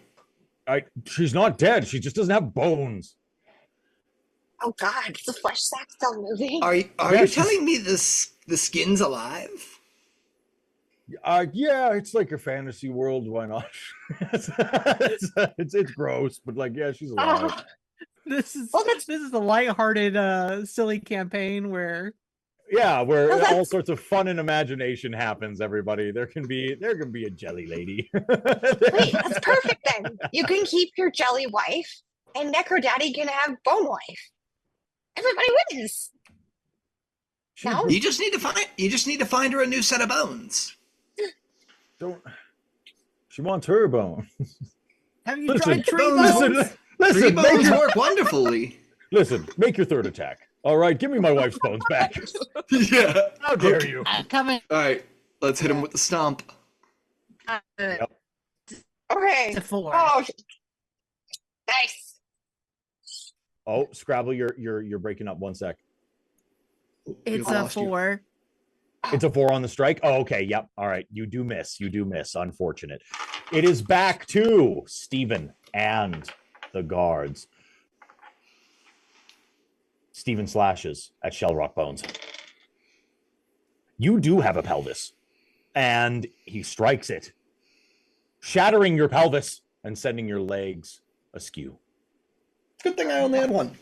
She's not dead. She just doesn't have bones. Oh God, is the flesh sack still moving? Are you Yes. telling me the skin's alive? Yeah, it's like a fantasy world. Why not? it's gross, but like, yeah, she's alive. This is Well, that's- this is a lighthearted, silly campaign where Yeah, where Well, all that's- sorts of fun and imagination happens. Everybody, there can be a jelly lady. Wait, that's perfect then. You can keep your jelly wife, and Necro Daddy can have bone wife. Everybody wins. No? You just need to find her a new set of bones. Don't. She wants her bone. have you Listen, tried tree listen, bones? listen, Three make bones your, work wonderfully. listen, make your third attack. All right, give me my wife's bones back. Yeah. How dare you? Coming. All right, let's hit him with the stomp. Okay. It's a 4. Oh, nice. Oh, Scrabble, you're breaking up. 1 sec. It's I a lost you. 4. It's a 4 on the strike. Oh, okay. Yep. All right. You do miss. Unfortunate. It is back to Steven and the guards. Steven slashes at Shellrock Bones. You do have a pelvis, and he strikes it, shattering your pelvis and sending your legs askew. Good thing I only had 1.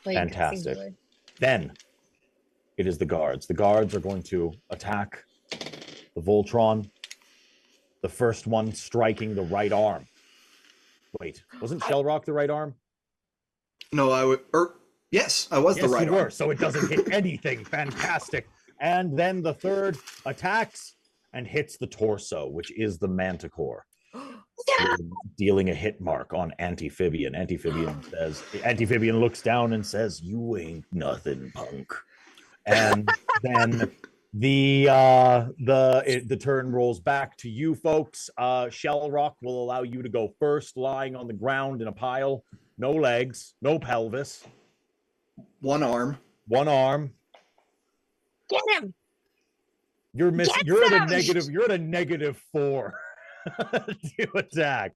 Like, Fantastic. singular. Then it is the guards. The guards are going to attack the Voltron. The first one striking the right arm. Wait, wasn't Shellrock the right arm? No, I would. Yes, I was Yes, the right you were. arm. So it doesn't hit anything. Fantastic. And then the third attacks and hits the torso, which is the manticore. No! dealing a hit mark on Amphibian. Amphibian looks down and says, "You ain't nothing, punk." And then the turn rolls back to you folks. Shell Rock will allow you to go first, lying on the ground in a pile. No legs, no pelvis. One arm. Get him! You're missing. Get You're at a them! negative. You're at a -4 to attack.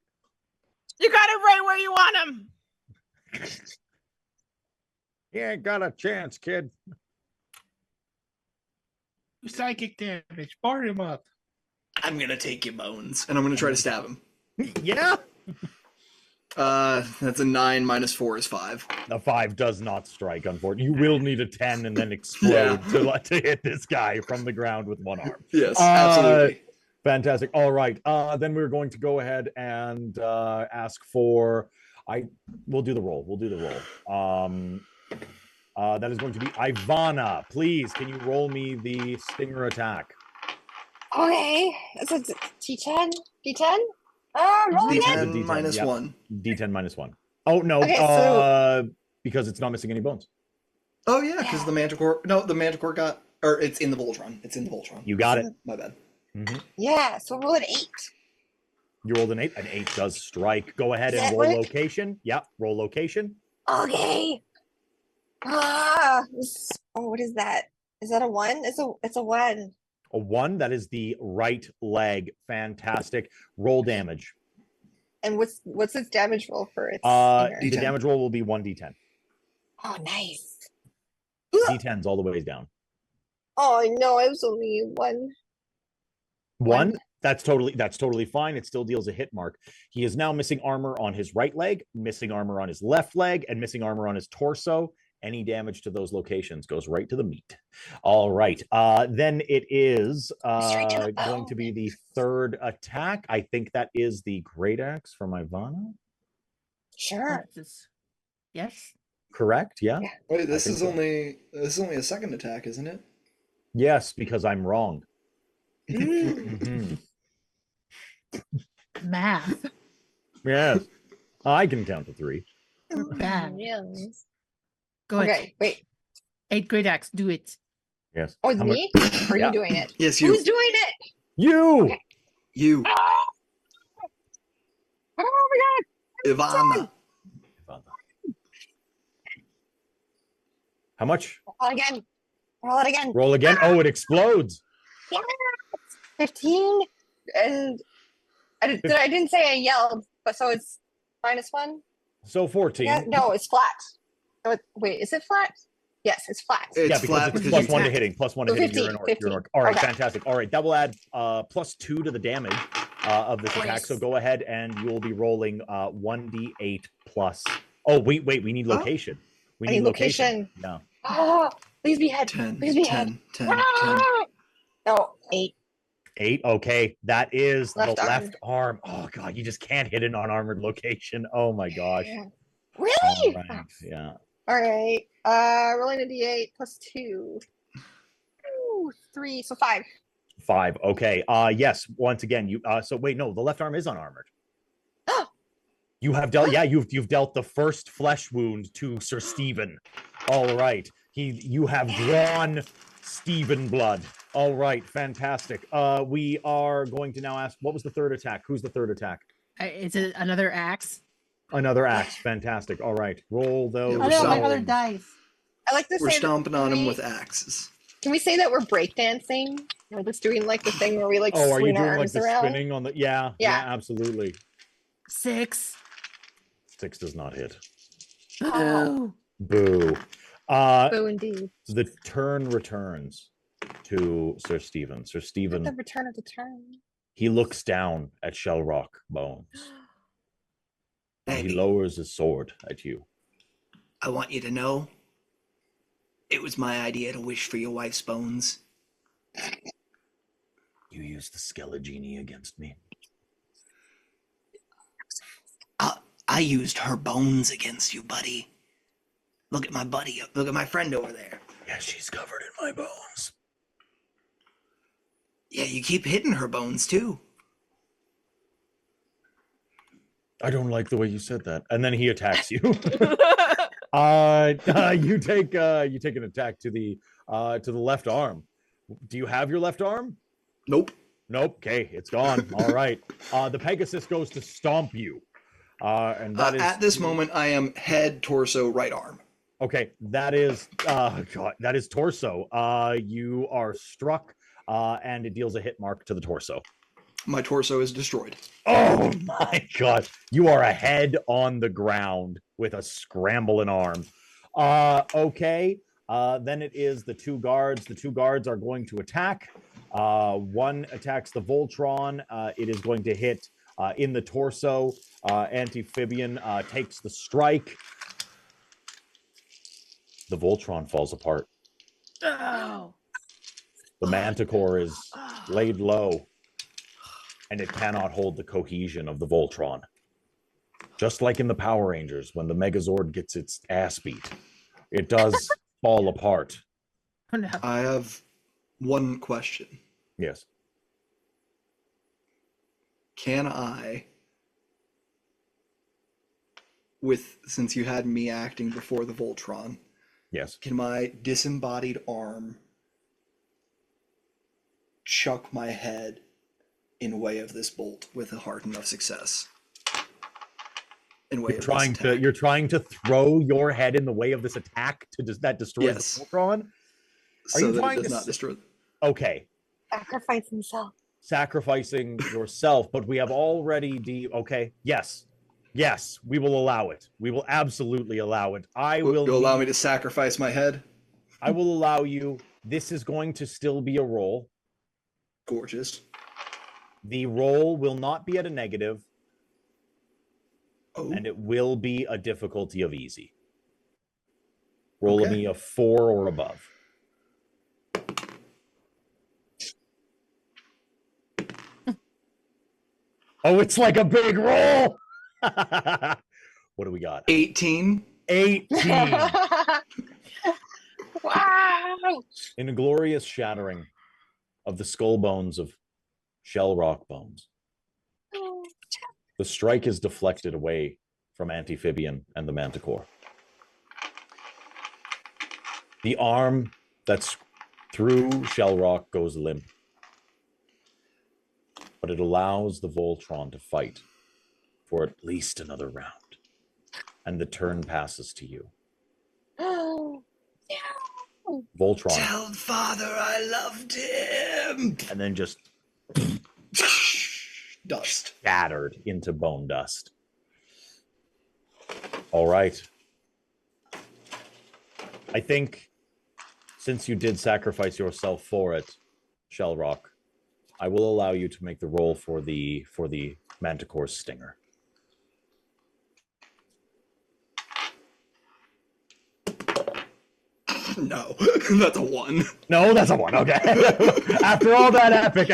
You got it right where you want him. He ain't got a chance, kid. Psychic damage. Bar him up. I'm gonna take your bones, and I'm gonna try to stab him. Yeah. That's a 9 minus 4 is 5. A 5 does not strike, unfortunately. You will need a 10 and then explode to hit this guy from the ground with one arm. Yes, absolutely. Fantastic. All right. Then we're going to go ahead and ask for. We'll do the roll. That is going to be Ivana. Please, can you roll me the stinger attack? Okay. It's a D10? D10? Roll again. D10 minus 1. D10 minus 1. Oh, no. Okay, because it's not missing any bones. Oh, yeah, because the Manticore... No, the Manticore got... Or it's in the Voltron. You got it. My bad. Mm-hmm. Yeah, so roll an 8. You rolled an 8. An 8 does strike. Go ahead and roll location. Yep, roll location. Okay. What is that? Is that a 1? It's a 1. A 1, that is the right leg. Fantastic. Roll damage. And what's its damage roll for its the damage roll will be 1d10. Oh, nice. D10's all the way down. Oh no, it was only 1. 1? That's totally fine. It still deals a hit mark. He is now missing armor on his right leg, missing armor on his left leg, and missing armor on his torso. Any damage to those locations goes right to the meat. All right. Then it is going to be the third attack. I think that is the great axe from Ivana. Sure. Yes. Correct. Yeah. Wait, this is only a second attack, isn't it? Yes, because I'm wrong. Mm-hmm. Math. Yes. I can count to 3. Bad. Yes. Go ahead. Okay, wait. 8 great axe. Do it. Yes. Oh, it's me? Or are you doing it? Yes, you. Who's doing it? You. Okay. You. Oh my god. Ivana. How much? Roll again. Roll it again. Roll again. Oh, it explodes. Yeah. 15. And I didn't say I yelled, but so it's -1. So 14. Yeah, no, it's flat. So wait, is it flat? Yes, it's flat. It's flat because it's +1 to hitting. +1 to hitting. You're an orc. You're an orc. All right, fantastic. All right, that will add +2 to the damage of this attack. So go ahead and you'll be rolling 1d8 plus. Oh, wait. We need location. We need location. No. Oh, please be head. 10. Please be head. 10. No, 8. 8. Okay, that is Left the arm. left arm. Oh god, you just can't hit an unarmored location. Oh my gosh. Really? All right. Yeah. All right. Rolling a d8 +2. 3, so 5. 5. Okay. Yes. Once again, you. So wait, no, the left arm is unarmored. You have dealt. Yeah, you've dealt the first flesh wound to Sir Stephen. All right. You have drawn Stephen blood. All right. Fantastic. We are going to now ask. What was the third attack? Who's the third attack? Is it another axe? Another axe. Fantastic. All right. Roll those. I know, my other dice. I like to We're say stomping on him with axes. Can we say that we're breakdancing? We're just doing like the thing where we like Oh, are you swing our doing like arms the around. spinning on the? Yeah. Yeah. Absolutely. 6. 6 does not hit. Oh. Boo. Boo indeed. The turn returns to Sir Stephen. Sir Stephen. The return of the turn. He looks down at Shellrock Bones. And he lowers his sword at you. I want you to know it was my idea to wish for your wife's bones. You used the Skelegini against me. I used her bones against you, buddy. Look at my buddy. Look at my friend over there. Yeah, she's covered in my bones. Yeah, you keep hitting her bones, too. I don't like the way you said that. And then he attacks you. You take an attack to the left arm. Do you have your left arm? Nope. Nope. Okay, it's gone. All right. The Pegasus goes to stomp you. And that is at this moment I am head, torso, right arm. Okay, that is God, that is torso. You are struck, and it deals a hit mark to the torso. My torso is destroyed. Oh my God. You are a head on the ground with a scrambling arm. Okay. Then it is the two guards. The two guards are going to attack. One attacks the Voltron. It is going to hit in the torso. Amphibian takes the strike. The Voltron falls apart. Oh. The Manticore is laid low, and it cannot hold the cohesion of the Voltron. Just like in the Power Rangers, when the Megazord gets its ass beat, it does fall apart. Oh, no. I have one question. Yes. Can I, since you had me acting before the Voltron, Yes. can my disembodied arm chuck my head in way of this bolt with a hard enough success? In way You're trying to throw your head in the way of this attack that destroys Yes. the Voltron? So that it does not destroy. Okay. Sacrifice himself. Sacrificing yourself, but we have already okay. Yes, we will allow it. We will absolutely allow it. You'll allow me to sacrifice my head? I will allow you. This is going to still be a roll. Gorgeous. The roll will not be at a negative. Oh. And it will be a difficulty of easy. Roll me a 4 or above. Oh, it's like a big roll. What do we got? 18. 18. Wow. In a glorious shattering of the skull bones of Shell Rock Bones, the strike is deflected away from Amphibian and the Manticore. The arm that's through Shell Rock goes limp, but it allows the Voltron to fight for at least another round, and the turn passes to you. Voltron. Tell father I loved him. And then just dust. Scattered into bone dust. All right. I think since you did sacrifice yourself for it, Shellrock, I will allow you to make the roll for the Manticore Stinger. No, that's a 1. No, that's a 1. Okay. After all that epic,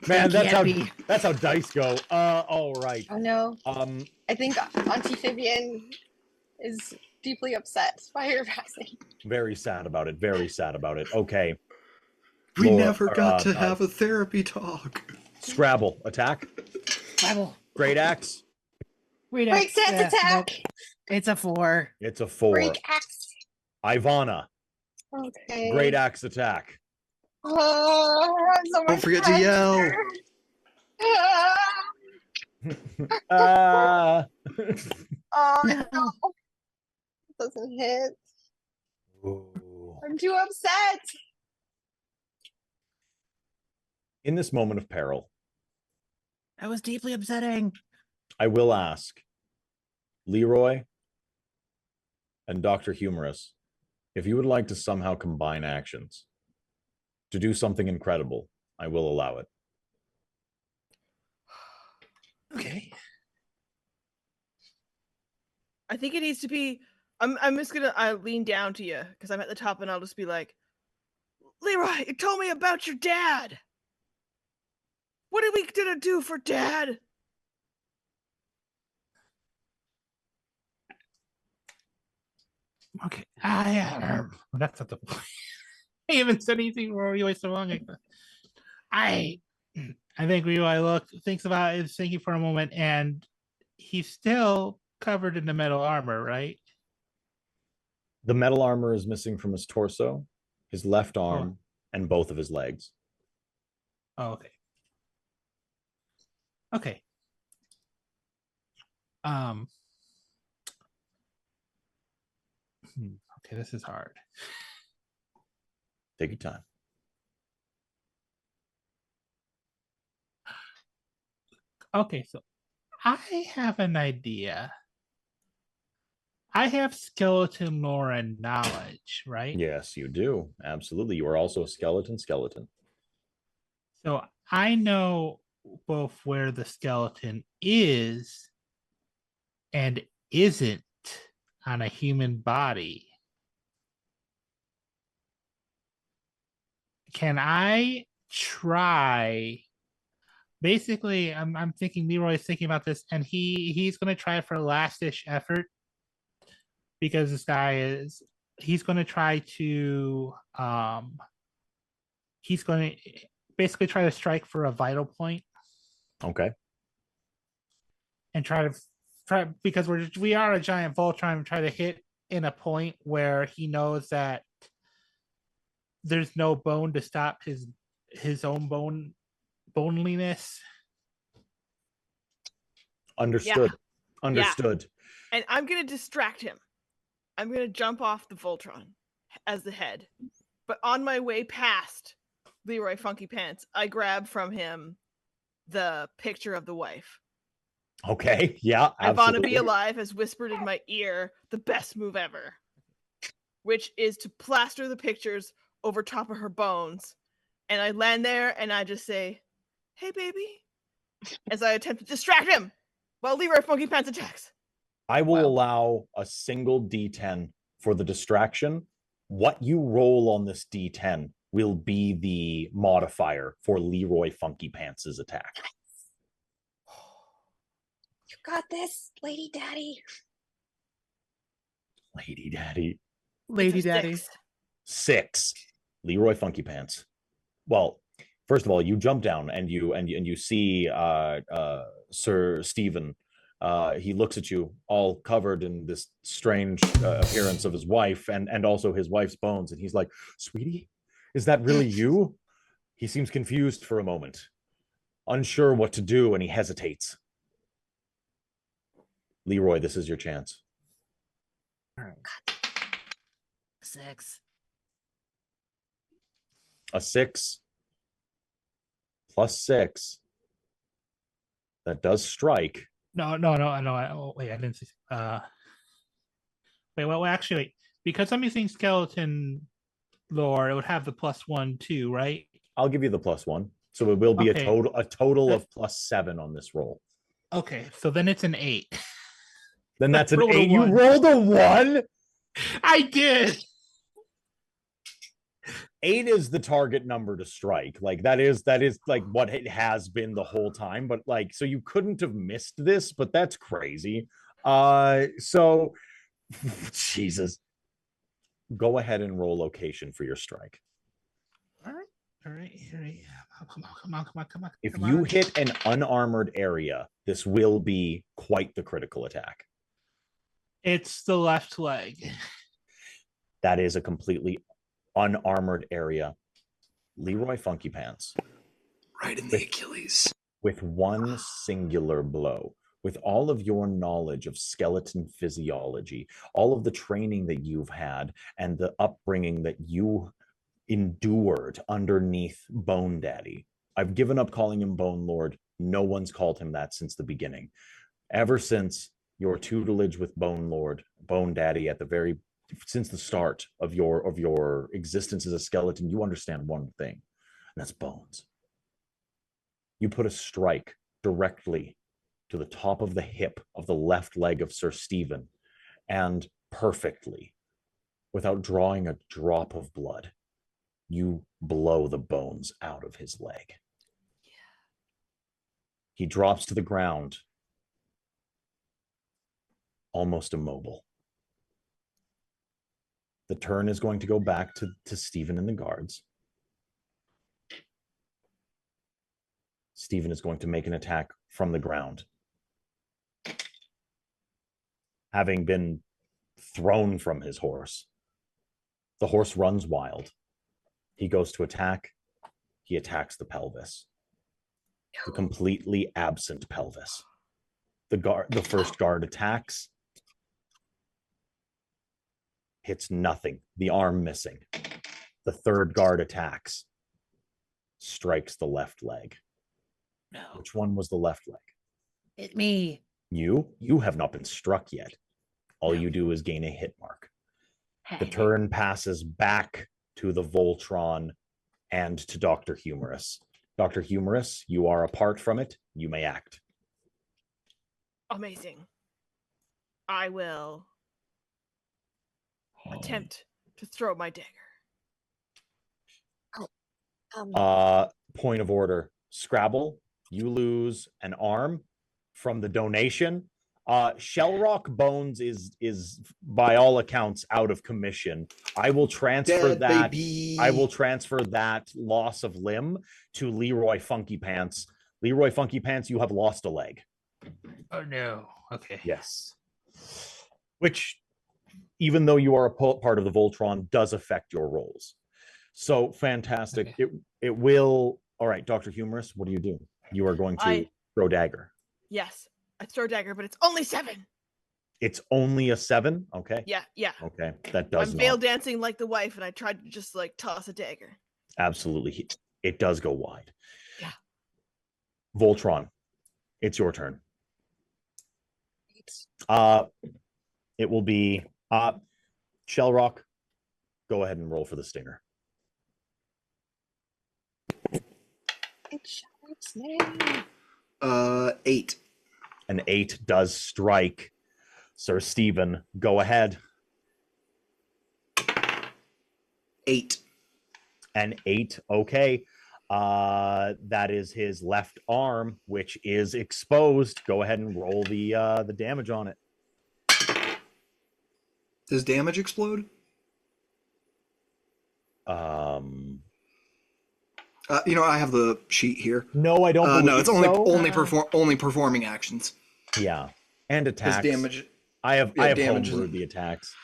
man, that's how dice go. All right. Oh no. I think Amphibian is deeply upset by your passing. Very sad about it. Very sad about it. Okay. We never got to have a therapy talk. Scrabble attack. Scrabble. Great axe. Great axe attack. Nope. It's a 4. It's a 4. Great axe. Ivana. Okay. Great axe attack. So don't forget to yell. Oh no. Doesn't hit. Ooh. I'm too upset. In this moment of peril, That was deeply upsetting. I will ask Leroy and Dr. Humorous if you would like to somehow combine actions to do something incredible. I will allow it. Okay. I think it needs to be. I'm just gonna lean down to you because I'm at the top, and I'll just be like, Leroy, tell me about your dad. What are we gonna do for Dad? Okay, that's not the point. I haven't said anything wrong. You so long. I think Leroy thinks about it, is thinking for a moment, and he's still covered in the metal armor, right? The metal armor is missing from his torso, his left arm, and both of his legs. Oh, okay. Okay. Okay, this is hard. Take your time. Okay, so I have an idea. I have skeleton lore and knowledge, right? Yes, you do. Absolutely. You are also a skeleton. So I know both where the skeleton is and isn't on a human body. Can I try? Basically, I'm thinking Leroy is thinking about this, and he's going to try for a last-ish effort because this guy he's going to try to he's going to basically try to strike for a vital point. Okay. And try because we are a giant Voltron and try to hit in a point where he knows that there's no bone to stop his own boneliness. Understood. Yeah. Understood. Yeah. And I'm gonna distract him. I'm gonna jump off the Voltron as the head. But on my way past Leroy Funky Pants, I grab from him the picture of the wife. Okay, yeah, I Wanna Be Alive has whispered in my ear the best move ever, which is to plaster the pictures over top of her bones. And I land there and I just say, "Hey, baby," as I attempt to distract him while Leroy Funky Pants attacks. I will allow a single D10 for the distraction. What you roll on this D10 will be the modifier for Leroy Funky Pants' attack. You got this, Lady Daddy. Lady Daddy. Lady Daddy. 6. Leroy Funky Pants. Well, first of all, you jump down and you see Sir Stephen. He looks at you, all covered in this strange appearance of his wife and also his wife's bones, and he's like, "Sweetie, is that really you?" He seems confused for a moment, unsure what to do, and he hesitates. Leroy, this is your chance. All right. 6. A 6 plus 6. That does strike. No. Wait, I didn't see. Wait. Because I'm using skeleton lore, it would have the +1 too, right? I'll give you the +1, so it will be a total of +7 on this roll. Okay, so then it's an 8. Then that's an 8. You rolled a 1. I did. 8 is the target number to strike. Like that is like what it has been the whole time. But like, so you couldn't have missed this, but that's crazy. So Jesus. Go ahead and roll location for your strike. All right. Come on. If you hit an unarmored area, this will be quite the critical attack. It's the left leg. That is a completely unarmored area. Leroy Funky Pants. Right in the Achilles. With one singular blow, with all of your knowledge of skeleton physiology, all of the training that you've had, and the upbringing that you endured underneath Bone Daddy. I've given up calling him Bone Lord. No one's called him that since the beginning. Ever since your tutelage with Bone Daddy since the start of your existence as a skeleton, you understand one thing, and that's bones. You put a strike directly to the top of the hip of the left leg of Sir Stephen, and perfectly, without drawing a drop of blood, you blow the bones out of his leg. Yeah. He drops to the ground, almost immobile. The turn is going to go back to Stephen and the guards. Stephen is going to make an attack from the ground. having been thrown from his horse. The horse runs wild. He goes to attack. He attacks the pelvis. The completely absent pelvis. The first guard attacks. Hits nothing. The arm missing. The third guard attacks. Strikes the left leg. No. Which one was the left leg? Hit me. You have not been struck yet. All you do is gain a hit mark. The turn passes back to the Voltron and to Dr. Humorous. Dr. Humorous, you are apart from it. You may act. Amazing. I will attempt to throw my dagger. Point of order. Scrabble, you lose an arm from the donation. Shellrock Bones is by all accounts out of commission. I will transfer that. Baby. I will transfer that loss of limb to Leroy Funky Pants. Leroy Funky Pants, you have lost a leg. Oh no. Okay. Yes. Which, even though you are a part of the Voltron, does affect your rolls. So fantastic. Okay. It will. All right, Dr. Humorous, what do you do? You are going to throw dagger. Yes, I throw dagger, but it's only 7. It's only a 7? Okay. Yeah. Okay. That does I'm not. veil dancing like the wife, and I tried to just like toss a dagger. Absolutely. It does go wide. Yeah. Voltron, it's your turn. It will be Shellrock. Go ahead and roll for the stinger. It's Shellrock's name. 8. An 8 does strike. Sir Stephen, go ahead. 8. An 8, okay. That is his left arm, which is exposed. Go ahead and roll the damage on it. Does damage explode? I have the sheet here. No, I don't believe no, it's so. only performing actions. Yeah, and attacks. His damage. I have damage homebrewed the attacks.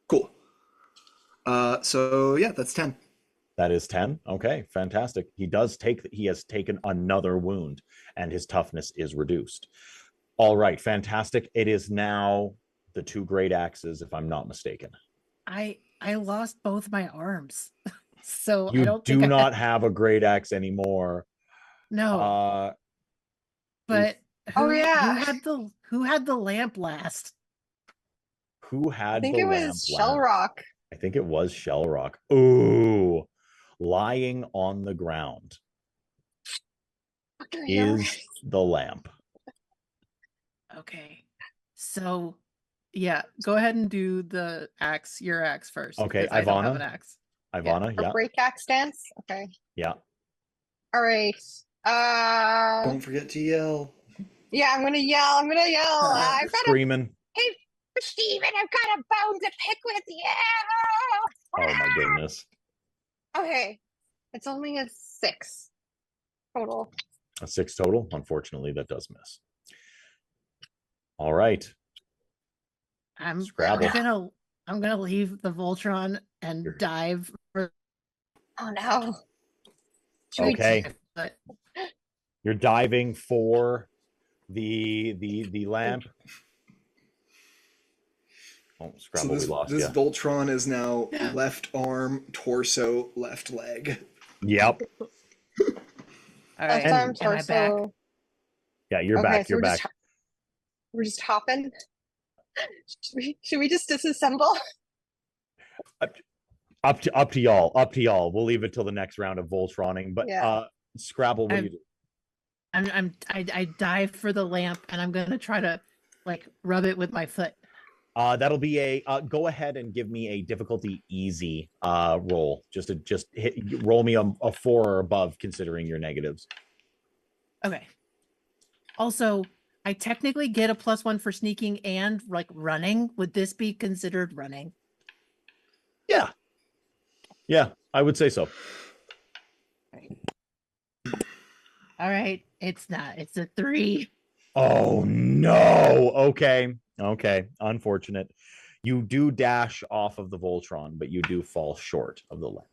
Cool. So yeah, that's 10. That is 10. Okay, fantastic. He has taken another wound, and his toughness is reduced. All right, fantastic. It is now the 2 great axes, if I'm not mistaken. I lost both my arms. So You I don't do think not have a great axe anymore. No. But who had the lamp last? Who had the lamp? I think it was Shellrock. I think it was Shellrock. Ooh, lying on the ground is the lamp. Okay. So yeah, go ahead and do the axe, your axe first. Okay, I don't have Ivana. an axe. Ivana, yeah. Break axe dance? Okay. Yeah. All right. Don't forget to yell. Yeah, I'm gonna yell. I've got Screaming. Hey, Steven, I've got a bone to pick with you. Oh my goodness. Okay. It's only a 6 total. A 6 total. Unfortunately, that does miss. All right. I'm Scrabble. gonna leave the Voltron and dive for. Oh no. Okay. You're diving for the lamp. Oh, Scrabble, we lost This you. Voltron is now left arm, torso, left leg. Yep. All right. Left arm, Am I back? torso. Yeah, you're back. So You're back. We're just hopping. Should we just disassemble? Up to y'all. Up to y'all. We'll leave it till the next round of Voltroning. But Scrabble, what do you do? I dive for the lamp and I'm gonna try to like rub it with my foot. That'll be a go ahead and give me a difficulty easy roll. Just roll me a 4 or above considering your negatives. Okay. Also, I technically get a +1 for sneaking and like running. Would this be considered running? Yeah. Yeah, I would say so. All right. It's not. It's a 3. Oh no. Okay. Unfortunate. You do dash off of the Voltron, but you do fall short of the leg.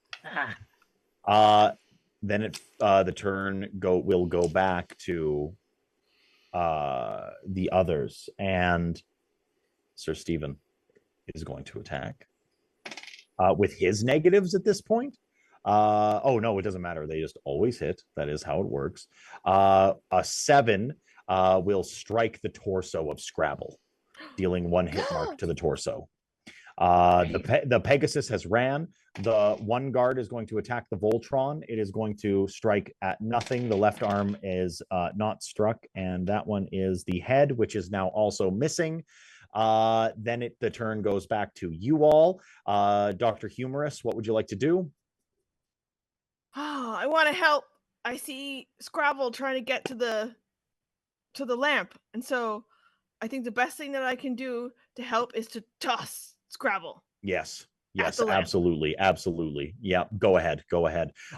Then the turn will go back to the others, and Sir Stephen is going to attack with his negatives at this point. Oh no, it doesn't matter. They just always hit. That is how it works. A 7 will strike the torso of Scrabble, dealing 1 hit mark to the torso. The Pegasus has ran. The one guard is going to attack the Voltron. It is going to strike at nothing. The left arm is not struck, and that one is the head, which is now also missing. Then the turn goes back to you all. Dr. Humorous, what would you like to do? Oh, I want to help. I see Scrabble trying to get to the lamp, and so I think the best thing that I can do to help is to toss Scrabble. Yes, absolutely. Yeah, go ahead.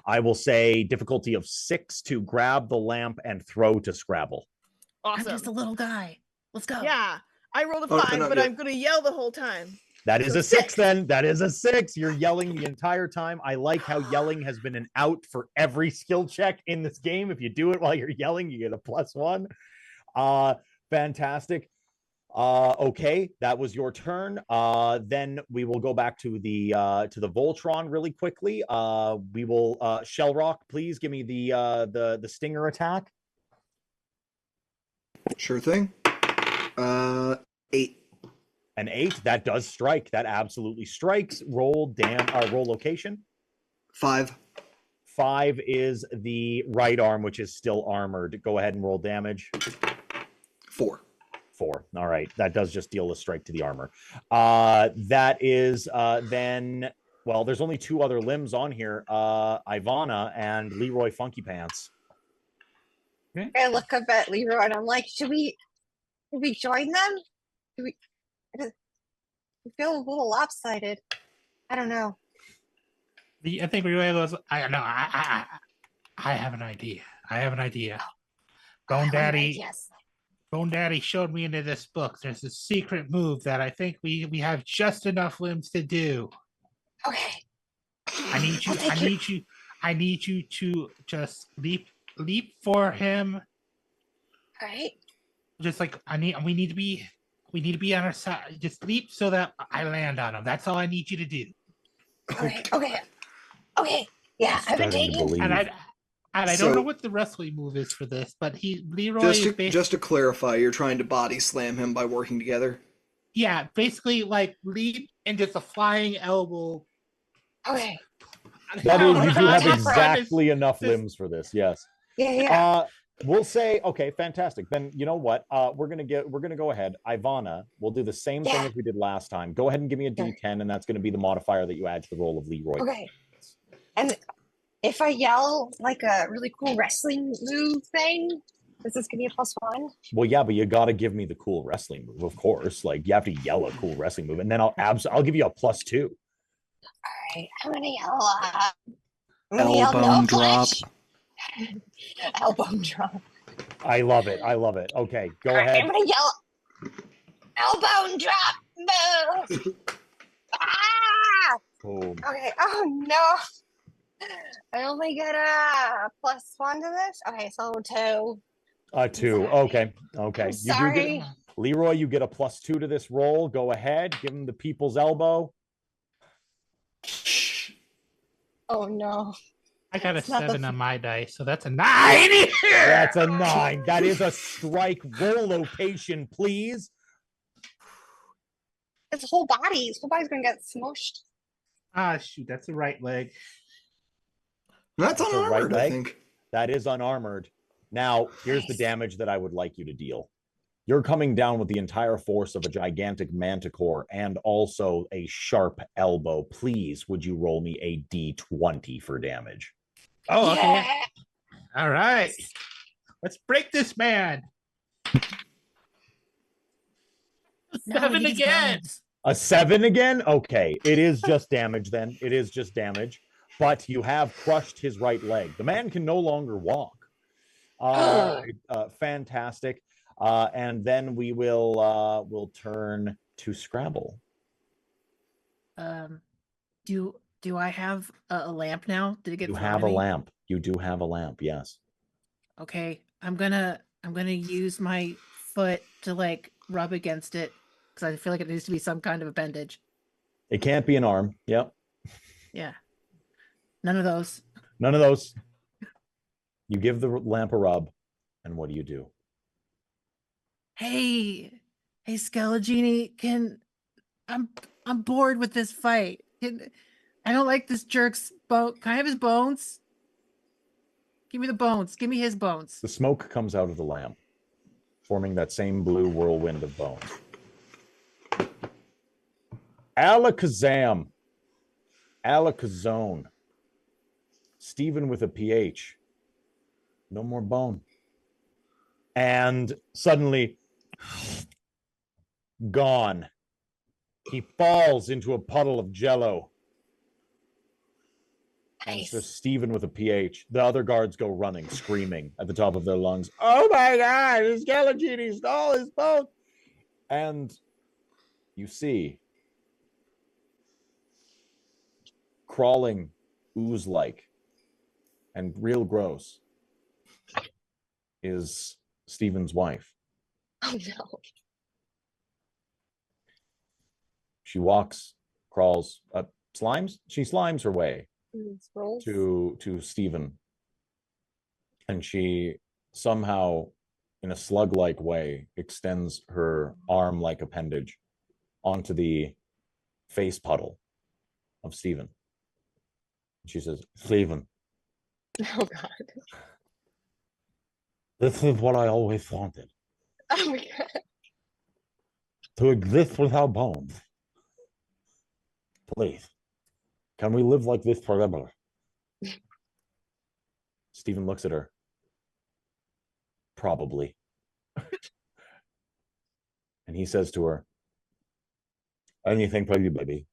I will say difficulty of 6 to grab the lamp and throw to Scrabble. Awesome. I'm just a little guy. Let's go. Yeah, I rolled a 5, but I'm going to yell the whole time. That is a 6 then. That is a 6. You're yelling the entire time. I like how yelling has been an out for every skill check in this game. If you do it while you're yelling, you get a +1. Fantastic. Okay, that was your turn. Then we will go back to the Voltron really quickly. We will Shellrock, please give me the stinger attack. Sure thing. 8. An 8, that does strike. That absolutely strikes. Roll location. 5. 5 is the right arm, which is still armored. Go ahead and roll damage. 4. All right, that does just deal a strike to the armor. That is then. Well, there's only 2 other limbs on here. Ivana and Leroy Funky Pants. Okay. I look up at Leroy and I'm like, should we join them? I feel a little lopsided. I don't know. I think Leroy goes, I don't know. I have an idea. Bone Daddy showed me into this book. There's a secret move that I think we have just enough limbs to do. Okay. I need you to just leap for him. All right. Just like we need to be on our side. Just leap so that I land on him. That's all I need you to do. Okay. Yeah, I've been taking. And I don't know what the wrestling move is for this, but Leroy just to clarify, you're trying to body slam him by working together. Yeah, basically like leap and just a flying elbow. Okay. That is, you do have exactly enough limbs for this. Yes. Yeah. We'll say, okay, fantastic. Then you know what? We're gonna go ahead. Ivana, we'll do the same thing as we did last time. Go ahead and give me a D10, and that's going to be the modifier that you add to the roll of Leroy. Okay. And if I yell like a really cool wrestling move thing, is this gonna be a +1? Well, yeah, but you got to give me the cool wrestling move, of course. Like you have to yell a cool wrestling move, and then I'll give you a +2. All right, I'm gonna yell. Elbow drop. Elbow drop. I love it. Okay, go ahead. I'm gonna yell. Elbow drop. Move. Boom. Okay. Oh no. I only get a +1 to this. Okay, so 2. 2. Okay. Sorry. Leroy, you get a +2 to this roll. Go ahead. Give him the people's elbow. Oh no. I got a 7 on my dice, so that's a 9. That's a 9. That is a strike. Roll location, please. His whole body's gonna get smushed. Ah, shoot, that's the right leg. That's unarmored, I think. That is unarmored. Now, here's the damage that I would like you to deal. You're coming down with the entire force of a gigantic manticore and also a sharp elbow. Please, would you roll me a D20 for damage? Oh, okay. Yeah. All right. Let's break this man. 7 again. A 7 again? Okay. It is just damage then. It is just damage. But you have crushed his right leg. The man can no longer walk. Fantastic. And then we'll turn to Scrabble. Do I have a lamp now? Did it get You thrown have to a me? lamp. You do have a lamp, yes. Okay, I'm gonna use my foot to like rub against it because I feel like it needs to be some kind of a bandage. It can't be an arm. Yep. Yeah. None of those. None of those. You give the lamp a rub, and what do? Hey, Skelegini, I'm bored with this fight. I don't like this jerk's bone. Can I have his bones? Give me the bones. Give me his bones. The smoke comes out of the lamp, forming that same blue whirlwind of bones. Alakazam. Alakazone. Stephen with a PH. No more bone. And suddenly, gone. He falls into a puddle of jello. And it's just Stephen with a PH. The other guards go running, screaming at the top of their lungs. Oh my God, his Skelegini stole his boat. And you see, crawling ooze-like and real gross is Stephen's wife. Oh no. She walks, crawls, slimes. She slimes her way to Stephen, and she somehow, in a slug-like way, extends her arm-like appendage onto the face puddle of Stephen. She says, "Stephen, Oh God. this is what I always wanted. Oh my God. To exist without bones. Please, can we live like this forever?" Stephen looks at her. Probably. And he says to her, "Anything for you, baby."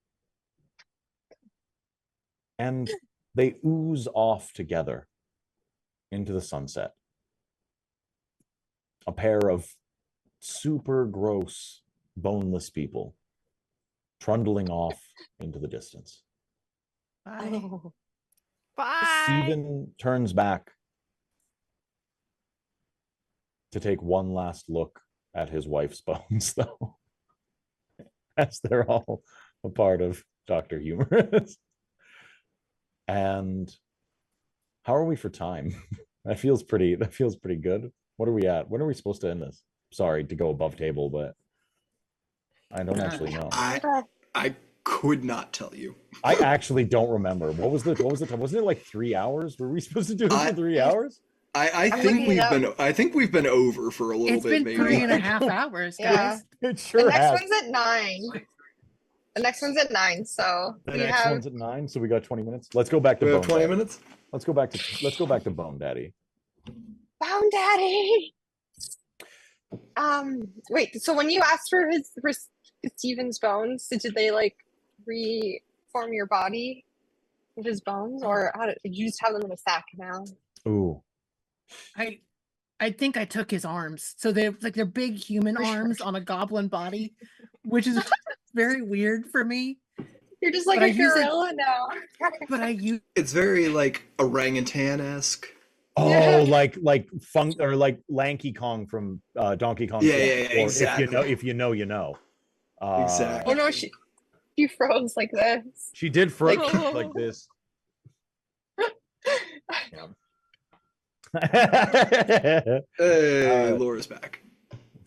And they ooze off together into the sunset. A pair of super gross, boneless people trundling off into the distance. Bye. Oh. Bye. Stephen turns back to take one last look at his wife's bones, though, as they're all a part of Dr. Humorous. And how are we for time? That feels pretty good. What are we at? When are we supposed to end this? Sorry to go above table, but I don't actually know. I could not tell you. I actually don't remember. What was the time? Wasn't it like 3 hours? Were we supposed to do this for 3 hours? I think we've been over for a little bit. It's been maybe 3.5 hours, Yeah. guys. It sure The next has. one's at 9. The next one's at 9, so The we next have one's at 9, so we got 20 minutes. Let's go back to we have Bone 20 Daddy. minutes. Let's go back to Bone Daddy. Bone Daddy. Wait. So when you asked for Steven's bones, did they like reform your body with his bones, or did you just have them in a sack now? Ooh. I think I took his arms. So they're big human arms on a goblin body, which is very weird for me. You're just like But a gorilla now. But It's very like orangutan-esque. Oh, Yeah. like funk or like Lanky Kong from Donkey Kong. Yeah, Or exactly. If you know, you know. Exactly. Oh no, she froze like this. She did froze like this. Hey, Laura's back.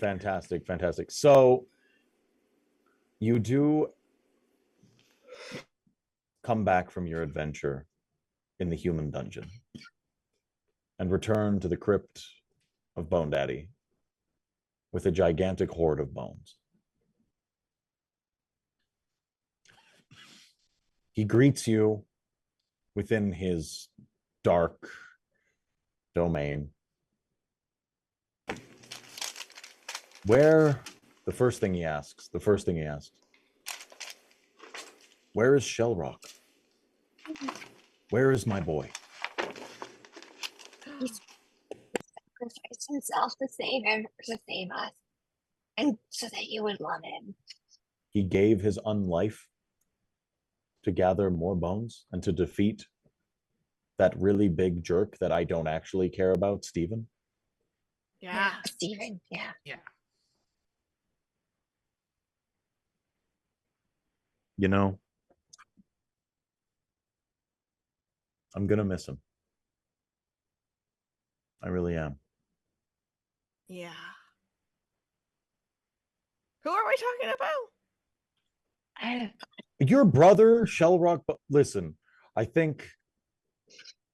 Fantastic. So you do come back from your adventure in the human dungeon and return to the crypt of Bone Daddy with a gigantic horde of bones. He greets you within his dark domain, where the first thing he asks, where is Shellrock? Where is my boy? himself to save him, to save us, and so that you would love him. He gave his unlife to gather more bones and to defeat that really big jerk that I don't actually care about, Stephen. Yeah. Stephen. Yeah. You know, I'm gonna miss him. I really am. Yeah. Who are we talking about? Your brother, Shellrock. Listen, I think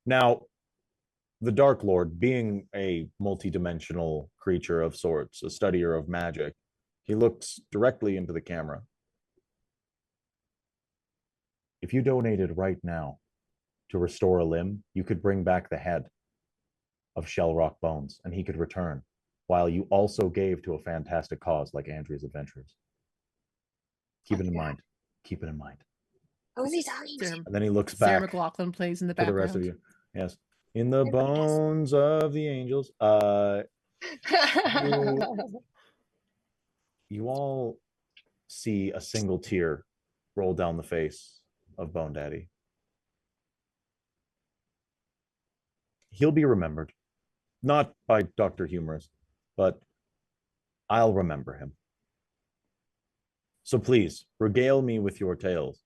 now the Dark Lord, being a multidimensional creature of sorts, a studier of magic, he looks directly into the camera. If you donated right now to restore a limb, you could bring back the head of Shellrock Bones, and he could return, while you also gave to a fantastic cause like Andrea's Adventures. Keep it in mind. Keep it in mind. Who's he talking to? And then he looks Sarah back McLaughlin plays in the to the background. rest of you. Yes. In the bones of the angels. You all see a single tear roll down the face of Bone Daddy. He'll be remembered. Not by Dr. Humorous, but I'll remember him. So please, regale me with your tales.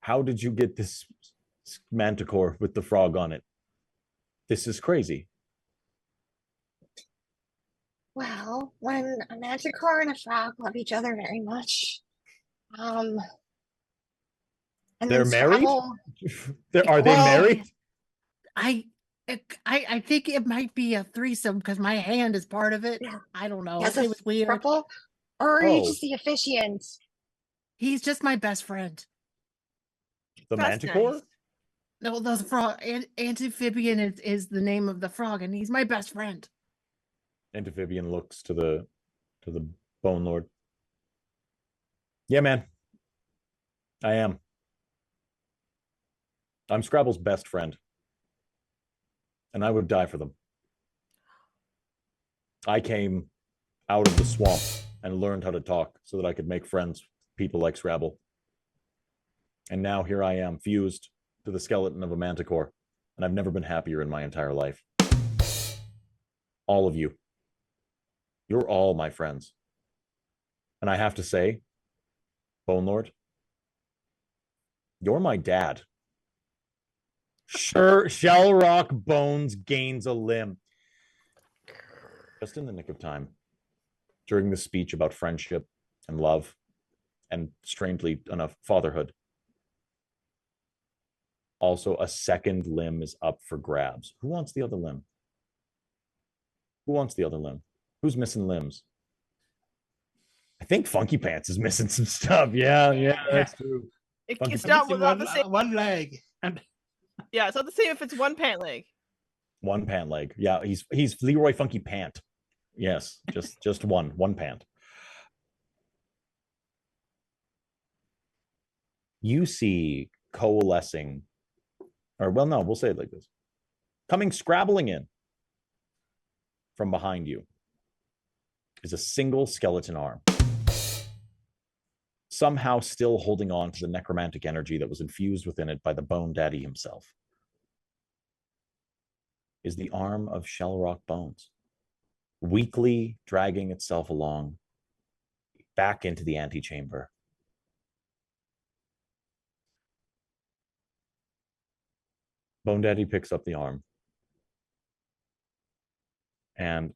How did you get this manticore with the frog on it? This is crazy. Well, when a manticore and a frog love each other very much, and they're married? Are they Well, married? I think it might be a threesome because my hand is part of it. Yeah. I don't know. Yes, It was weird. Purple, or are you just the officiant? He's just my best friend. The That's manticore? nice. No, those frog amphibian is the name of the frog, and he's my best friend. Amphibian looks to the Bone Lord. Yeah, man. I am. I'm Scrabble's best friend. And I would die for them. I came out of the swamp and learned how to talk so that I could make friends with people like Scrabble. And now here I am, fused to the skeleton of a manticore. And I've never been happier in my entire life. All of you. You're all my friends. And I have to say, Bone Lord, you're my dad. Sure, Shellrock Bones gains a limb. Just in the nick of time, during the speech about friendship and love, and strangely enough, fatherhood. Also, a second limb is up for grabs. Who wants the other limb? Who wants the other limb? Who's missing limbs? I think Funky Pants is missing some stuff. Yeah, that's true. It's not the same. One leg. Yeah, it's not the same if it's one pant leg. One pant leg. Yeah, he's Leroy Funky Pant. Yes, just one pant. You see coalescing, or well, no, we'll say it like this. Coming scrabbling in from behind you is a single skeleton arm. Somehow still holding on to the necromantic energy that was infused within it by the Bone Daddy himself. Is the arm of Shellrock Bones, weakly dragging itself along back into the antechamber. Bone Daddy picks up the arm. And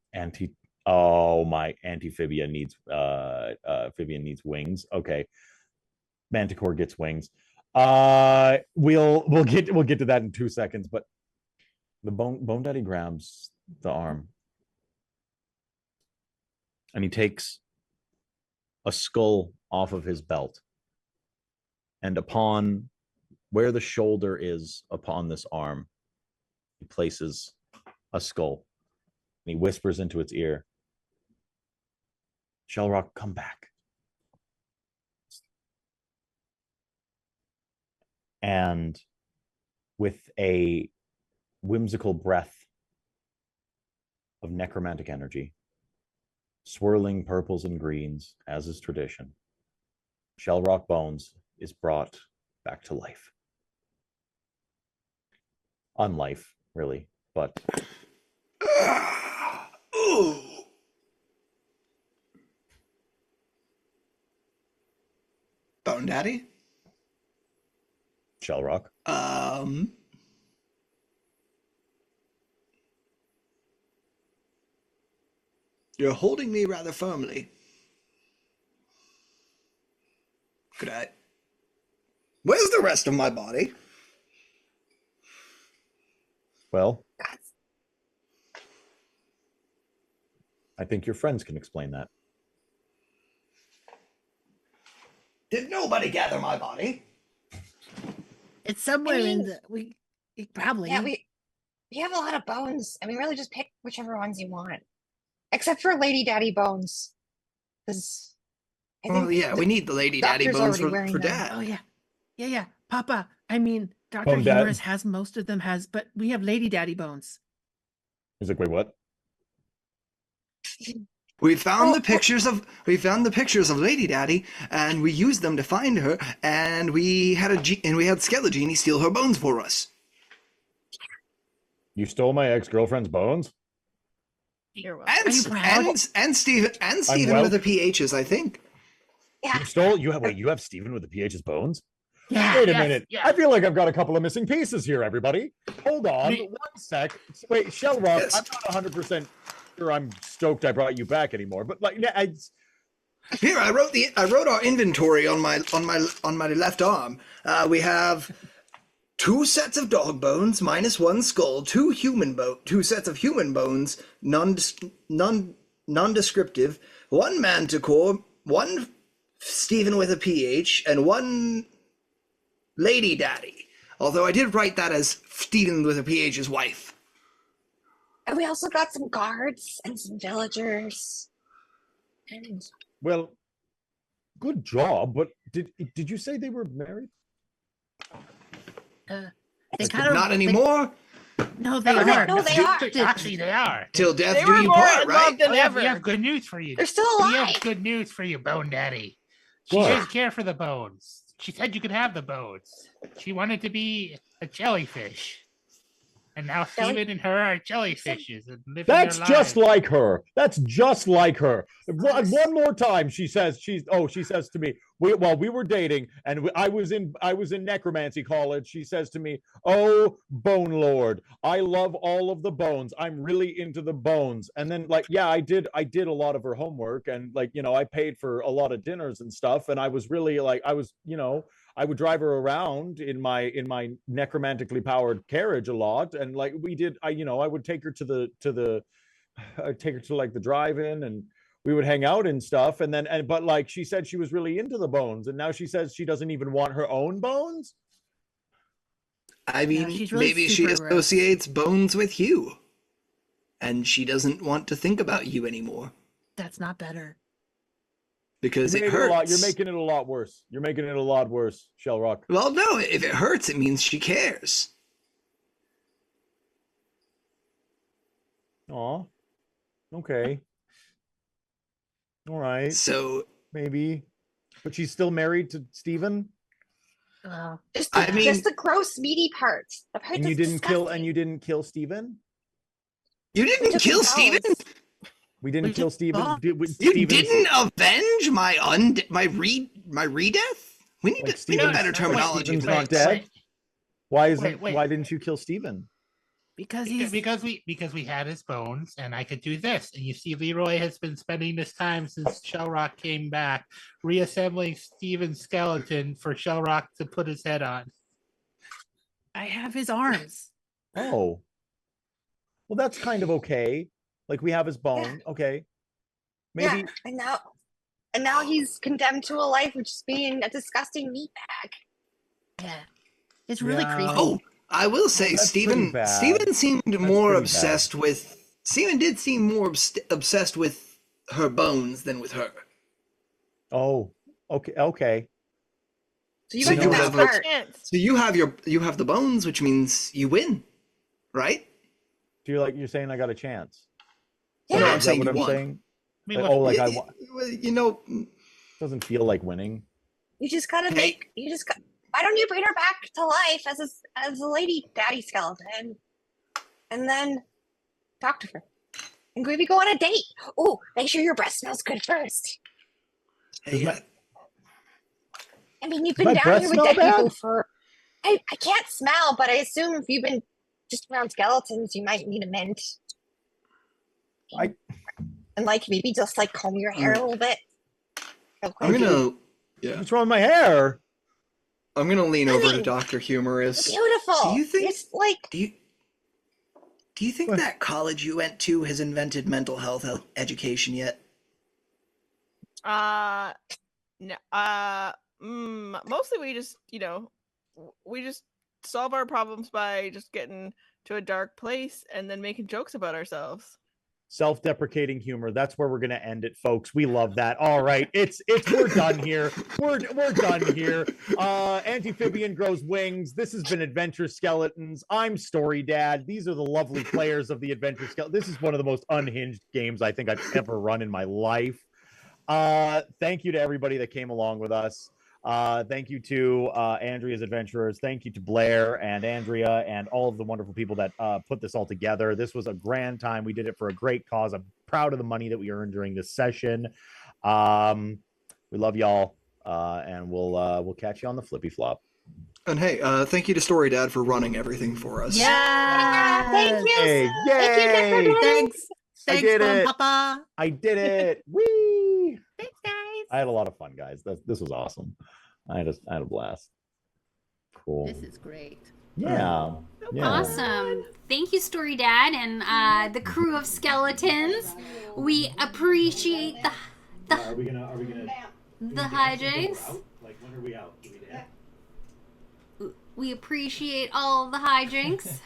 my amphibia needs amphibian needs wings. Okay. Manticore gets wings. We'll get to that in 2 seconds, but the Bone Daddy grabs the arm and he takes a skull off of his belt, and upon where the shoulder is upon this arm, he places a skull and he whispers into its ear, Shellrock, come back. And with a whimsical breath of necromantic energy, swirling purples and greens, as is tradition, Shellrock Bones is brought back to life. Unlife, really, but... Ooh. Bone Daddy? Shellrock? You're holding me rather firmly. Could I... Where's the rest of my body? Well, I think your friends can explain that. Did nobody gather my body? It's somewhere in the we probably. Yeah, we have a lot of bones, and we really just pick whichever ones you want, except for Lady Daddy bones, because Oh yeah, we need the Lady Daddy bones for them. Dad. Oh yeah, Papa. I mean, Dr. Bone Dad. Humorous has most of them, but we have Lady Daddy bones. He's like, wait, what? We found the pictures of Lady Daddy, and we used them to find her, and we had Skella Genie steal her bones for us. You stole my ex-girlfriend's bones? You're welcome. And Steven with the PHs, I think. Yeah. You have Steven with the PH's bones? Yeah. Wait a minute. Yeah. I feel like I've got a couple of missing pieces here, everybody. Hold on. 1 sec. Wait, Shellrock, yes. I'm not 100% sure I'm stoked I brought you back anymore, but like here I wrote our inventory on my left arm. We have 2 sets of dog bones minus 1 skull, 2 sets of human bones, non-descriptive, 1 manticore, 1 Stephen with a PH, and 1 Lady Daddy. Although I did write that as Stephen with a PH's wife. And we also got some guards and some villagers. And well, good job. But did you say they were married? They kind of not anymore. No, they are. No, they are. Actually, they are. Till death do you part, right? Than ever. We have good news for you. They're still alive. We have good news for you, Bone Daddy. She What? does care for the bones. She said you could have the bones. She wanted to be a jellyfish. And now Steven and her are jellyfishes. And living That's their just lives. like her. That's just like her. One more time, she says to me, we were dating, and I was in necromancy college. She says to me, "Oh, Bone Lord, I love all of the bones. I'm really into the bones." And then I did a lot of her homework, and I paid for a lot of dinners and stuff, and I was really I would drive her around in my necromantically powered carriage a lot, and I would take her to the drive-in, and we would hang out and stuff, but she said she was really into the bones, and now she says she doesn't even want her own bones. I mean, she's really maybe she associates bones with you, and she doesn't want to think about you anymore. That's not better. Because it hurts. You're making it a lot worse. You're making it a lot worse, Shellrock. Well, no, if it hurts, it means she cares. Aw. Okay. All right. So maybe, but she's still married to Steven? Just the gross meaty parts. The part and you didn't kill Steven? You didn't kill Steven? We didn't kill Steven. You didn't avenge my re-death? We need better terminology. Steven's not dead. Why didn't you kill Steven? Because we had his bones, and I could do this. And you see, Leroy has been spending this time since Shellrock came back, reassembling Steven's skeleton for Shellrock to put his head on. I have his arms. Oh, well, that's kind of okay. We have his bone. Yeah. Okay, maybe. Yeah, and now he's condemned to a life of just being a disgusting meatbag. Yeah, it's really creepy. Oh. I will say, Steven seemed more obsessed with. Steven did seem more obsessed with her bones than with her. Oh, okay. So you have the bones, which means you win, right? So you're saying I got a chance? Yeah. No, I'm Is that saying what you I'm won. saying? mean, Like, oh, like I You know, doesn't feel like winning. You just gotta Hey. make. You just got. Why don't you bring her back to life as a lady daddy skeleton, and then talk to her, and maybe go on a date. Oh, make sure your breath smells good first. hey, I mean, you've Does been my down breath here with smell dead people bad? for. I can't smell, but I assume if you've been just around skeletons, you might need a mint. And like maybe just like comb your hair a little bit. I'm gonna, yeah, What's wrong with my hair? I'm gonna lean over to Honey, Dr. Humorous. Beautiful. Do you think? It's like Do you think that college you went to has invented mental health education yet? No. Mostly we just solve our problems by just getting to a dark place and then making jokes about ourselves. Self-deprecating humor. That's where we're gonna end it, folks. We love that. All right, it's we're done here. We're done here. Amphibian grows wings. This has been Adventure Skeletons. I'm StoryDad. These are the lovely players of the Adventure Skeleton. This is one of the most unhinged games I think I've ever run in my life. Thank you to everybody that came along with us. Thank you to Andrea's Adventurers. Thank you to Blair and Andrea and all of the wonderful people that put this all together. This was a grand time. We did it for a great cause. I'm proud of the money that we earned during this session. We love y'all, and we'll catch you on the flippy flop. And hey, thank you to StoryDad for running everything for us. yeah. Thank you. Hey, Thank you, Dad, for yay! doing Thanks. I Thanks, did Bone it. Papa. I did it. Whee! Thanks, guys. I had a lot of fun, guys. This was awesome. I had a blast. Cool. This is great. Yeah. Yeah. Awesome. Thank you, StoryDad, and the crew of skeletons. We appreciate the Are we gonna the hijinks. Like, when are we out? We appreciate all the hijinks.